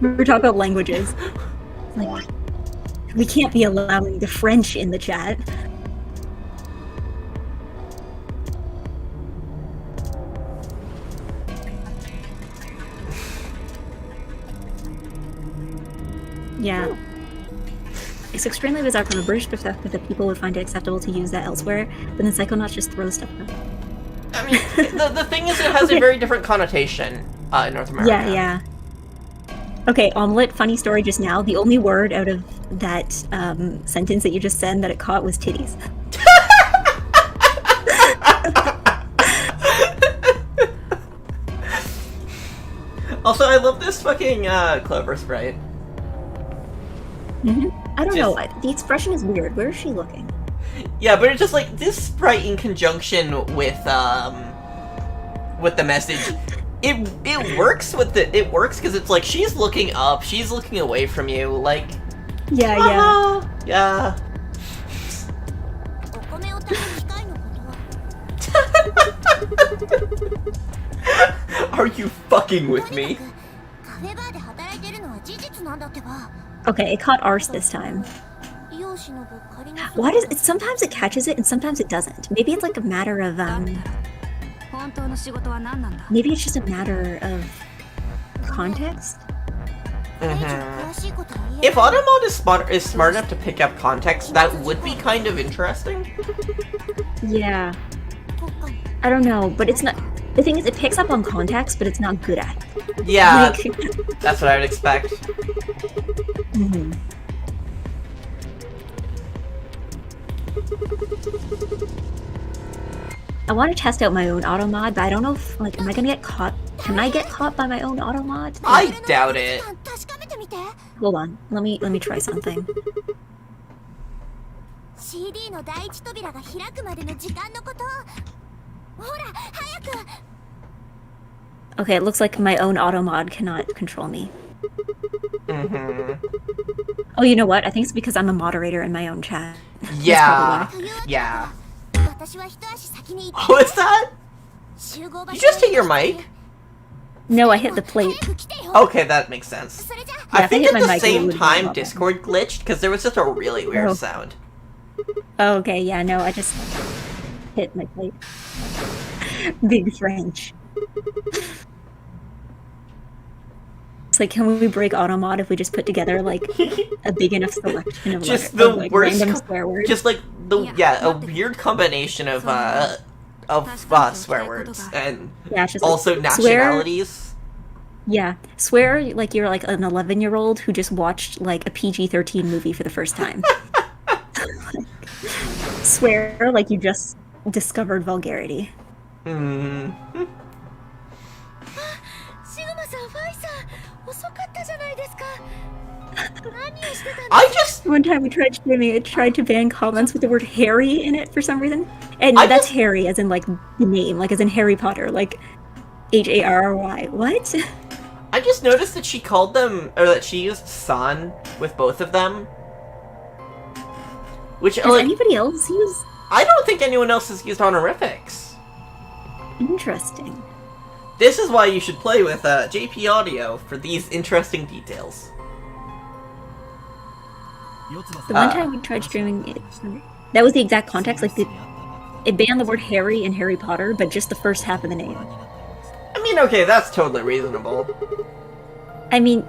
We're talking about languages. Like, we can't be allowing the French in the chat. Yeah. It's extremely bizarre from a British perspective that people would find it acceptable to use that elsewhere, but then Psychonauts just throws stuff out. I mean, the thing is, it has a very different connotation in North America. Yeah. Okay, omelet, funny story just now. The only word out of that sentence that you just said that it caught was titties. Also, I love this fucking Clover sprite. I don't know. The expression is weird. Where is she looking? Yeah, but it's just like this sprite in conjunction with the message. It works because it's like she's looking up, she's looking away from you, like. Yeah. Yeah. Are you fucking with me? Okay, it caught arse this time. Why does it? Sometimes it catches it and sometimes it doesn't. Maybe it's like a matter of maybe it's just a matter of context. If Automod is smart enough to pick up context, that would be kind of interesting. Yeah. I don't know, but it's not. The thing is, it picks up on context, but it's not good at it. Yeah, Like, that's what I would expect. I want to test out my own automod, but I don't know if, like, am I gonna get caught? Can I get caught by my own automod? I doubt it. Hold on, let me try something. CD の第一扉が開くまでの時間のこと。ほら、早く。 Okay, it looks like my own automod cannot control me. Oh, you know what? I think it's because I'm a moderator in my own chat. Yeah. Yeah. What's that? Did you just hit your mic? No, I hit the plate. Okay, that makes sense. I if I think hit at my the mic, it same wouldn't time pop up. Discord glitched because there was just a really weird Oh. sound. Oh, okay, yeah, no, I just hit my plate. Big French. It's like, can we break automod if we just put together like a big enough selection of Just letter- the of, like, worst, random swear words? just like a weird combination of swear words and Yeah, it's just also like, swear- nationalities. Yeah, swear like you're like an 11-year-old who just watched like a PG-13 movie for the first time. Swear like you just discovered vulgarity. Mm. I just One time we tried streaming, it tried to ban comments with the word Harry in it for some reason. And I that's just- Harry as in like the name, like as in Harry Potter, like Harry. What? I just noticed that she called them, or that she used "son" with both of them. Which, Does like, anybody else use? I don't think anyone else has used honorifics. Interesting. This is why you should play with JP Audio for these interesting details. The one time we tried streaming it, that was the exact context. Like it banned the word Harry and Harry Potter, but just the first half of the name. I mean, okay, that's totally reasonable. I mean,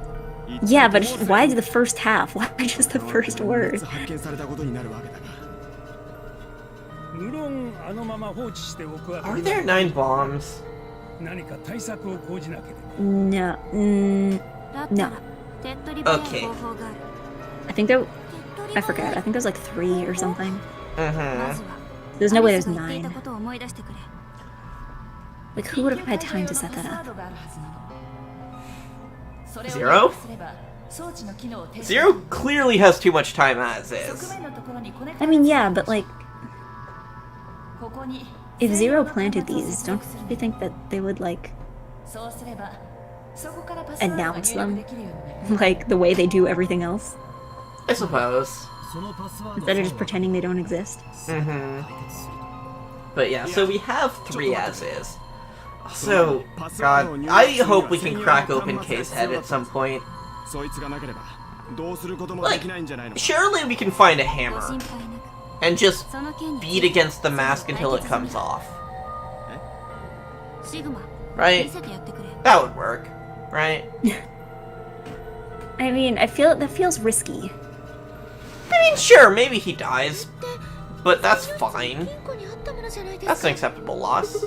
yeah, but why the first half? Why just the first word? 無論あのまま放置しておくわけ Are there 9 bombs? 何か対策を講じなければ No, だったら手っ取り早い方法がある。 I think there. I forgot. I think there's like 3 or something. ま Mm-hmm. ずは There's no way アリ there's スが言っていた 9. ことを思い出してくれ。Like, who would have had time to set that up? Zero? Zero clearly has too much time as is. I mean, yeah, but like, if Zero planted these, don't you think that they would, like, announce them? Like, the way they do everything else? I suppose. Instead of just pretending they don't exist? Mm-hmm. But yeah, so we have 3 as is. So, God, I hope we can crack open K's head at some point. Like, surely we can find a hammer and just beat against the mask until it comes off. Right? That would work, right? I mean, I feel that feels risky. I mean, sure, maybe he dies, but that's fine. That's an acceptable loss.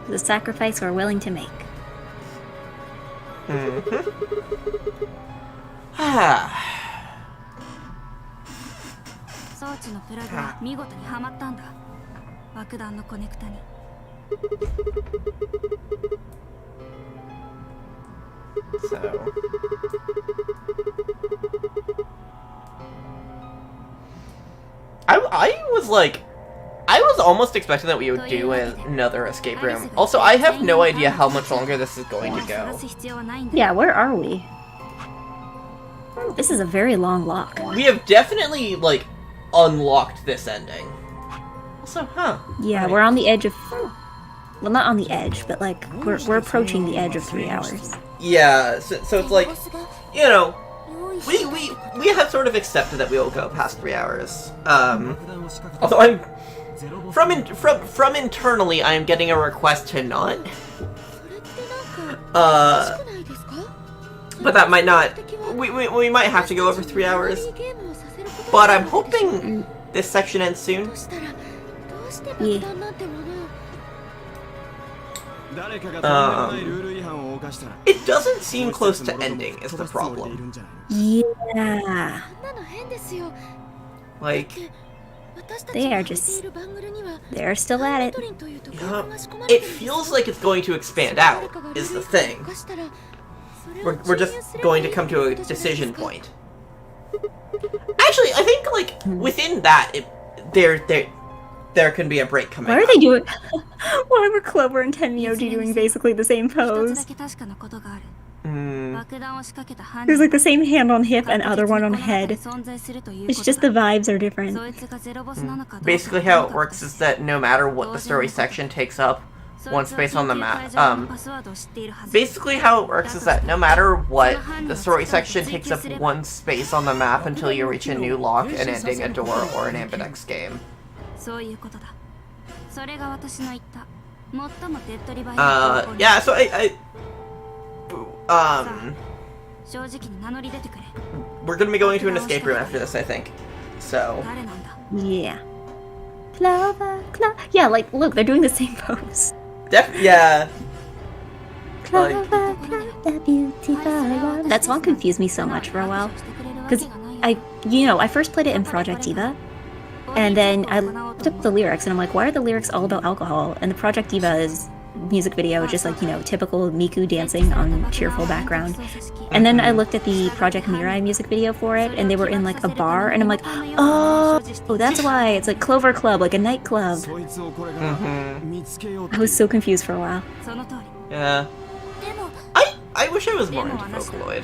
The sacrifice we're willing to make. Mm-hmm. Ah. 装置のプラグは見事にはまったんだ。爆弾のコネクタに。So. I was almost expecting that we would do another escape room. Also, I have no idea how much longer this is going to go. Yeah, where are we? This is a very long lock. We have definitely, like, unlocked this ending. Also, huh. Yeah, right. We're on the edge of... Well, not on the edge, but, like, we're approaching the edge of 3 hours. Yeah, so it's like, you know, we have sort of accepted that we will go past 3 hours. Although I'm... From internally, I am getting a request to not. But that might not... We might have to go over 3 hours. But I'm hoping this section ends soon. Yeah. It doesn't seem close to ending, is the problem. Yeah. Like... They are just... They're still at it. Yeah, it feels like it's going to expand out, is the thing. We're just going to come to a decision point. Actually, I think, like, within that, there can be a break coming Why are up. they doing... Why were Clover and Tenmyoji doing basically the same pose? There's like the same hand on hip and other one on head. It's just the vibes are different. Basically how it works is that no matter what the story section takes up, one space on the map, basically how it works is that no matter what, the story section takes up one space on the map until you reach a new lock, an ending, a door, or an ambidex game. Yeah, so we're gonna be going to an escape room after this, I think. So. Yeah. Clover, yeah, like, look, they're doing the same pose. Yeah. Clover, Clover, beautiful. That song confused me so much for a while. Because I first played it in Project Diva. And then I looked up the lyrics and I'm like, why are the lyrics all about alcohol? And the Project Diva's music video is just like, typical Miku dancing on cheerful background. And then I looked at the Project Mirai music video for it and they were in like a bar and I'm like, oh, that's why. It's like Clover Club, like a nightclub. I was so confused for a while. Yeah. I wish I was more into Vocaloid.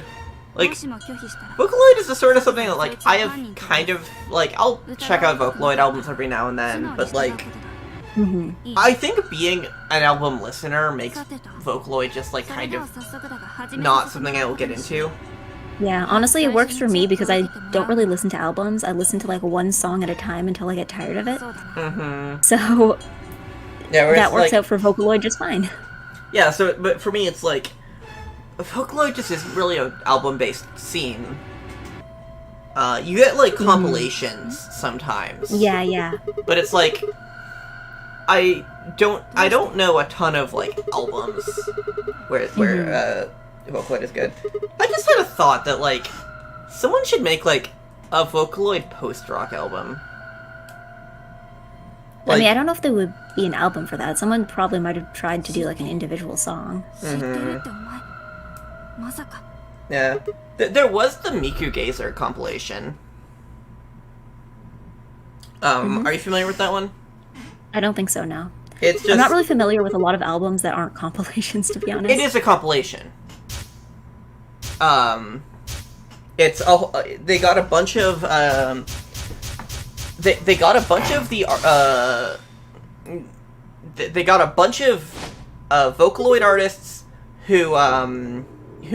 Like, Vocaloid is the sort of something that, like, I have kind of, like, I'll check out Vocaloid albums every now and then, but, like, I think being an album listener makes Vocaloid just, like, kind of not something I will get into. Yeah, honestly, it works for me because I don't really listen to albums. I listen to, like, one song at a time until I get tired of it. So, yeah, that works out for Vocaloid just fine. Yeah, so, but for me, it's like, Vocaloid just isn't really an album-based scene. You get, like, compilations sometimes. Yeah. But it's like, I don't know a ton of, like, albums where Vocaloid is good. I just had a thought that, like, someone should make, like, a Vocaloid post-rock album. I mean, I don't know if there would be an album for that. Someone probably might have tried to do like an individual song. 知ってるってお前まさか Yeah. There was the Miku Gazer compilation. Are you familiar with that one? I don't think so, no. It's just... I'm not really familiar with a lot of albums that aren't compilations, to be honest. It is a compilation. It's they got a bunch of they got a bunch of the they got a bunch of Vocaloid artists who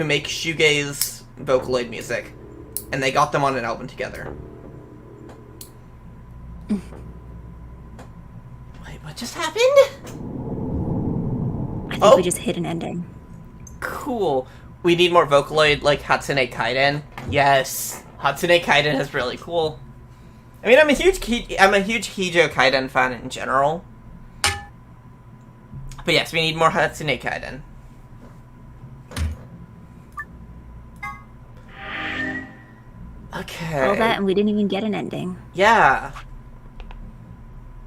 make shoegaze Vocaloid music, and they got them on an album together. Wait, what just happened? I think we just hit an ending. Cool. We need more Vocaloid like Hatsune Kaiden. Yes, Hatsune Kaiden is really cool. I mean, I'm a huge Hijo Kaiden fan in general. But yes, we need more Hatsune Kaiden. Okay. All that, and we didn't even get an ending. Yeah.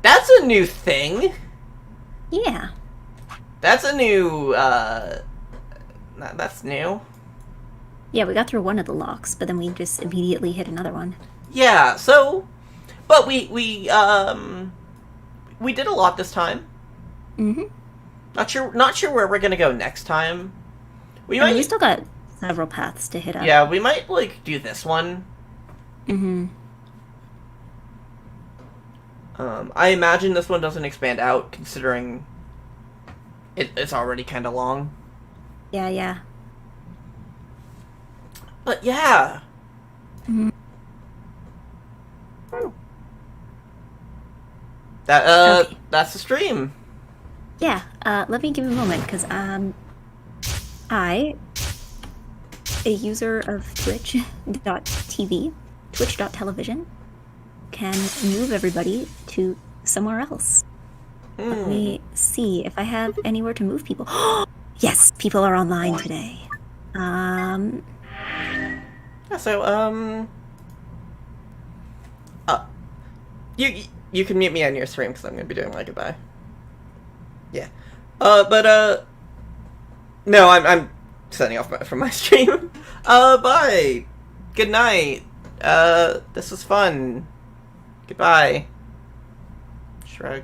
That's a new thing. Yeah. That's a new, that's new. Yeah, we got through one of the locks, but then we just immediately hit another one. Yeah, so... But we did a lot this time. Mm-hmm. Not sure where we're gonna go next time. We still got several paths to hit up. Yeah, we might, like, do this one. Mm-hmm. I imagine this one doesn't expand out, considering it's already kind of long. Yeah. But yeah. Mm-hmm. Okay. That's the stream. Yeah, let me give a moment, because, I, a user of twitch.tv, twitch.television, can move everybody to somewhere else. Let me see if I have anywhere to move people. Yes, people are online today. Yeah, so, you can mute me on your stream, because I'm going to be doing my goodbye. Yeah. No, I'm signing off from my stream. Bye. Good night. This was fun. Goodbye. Shrug.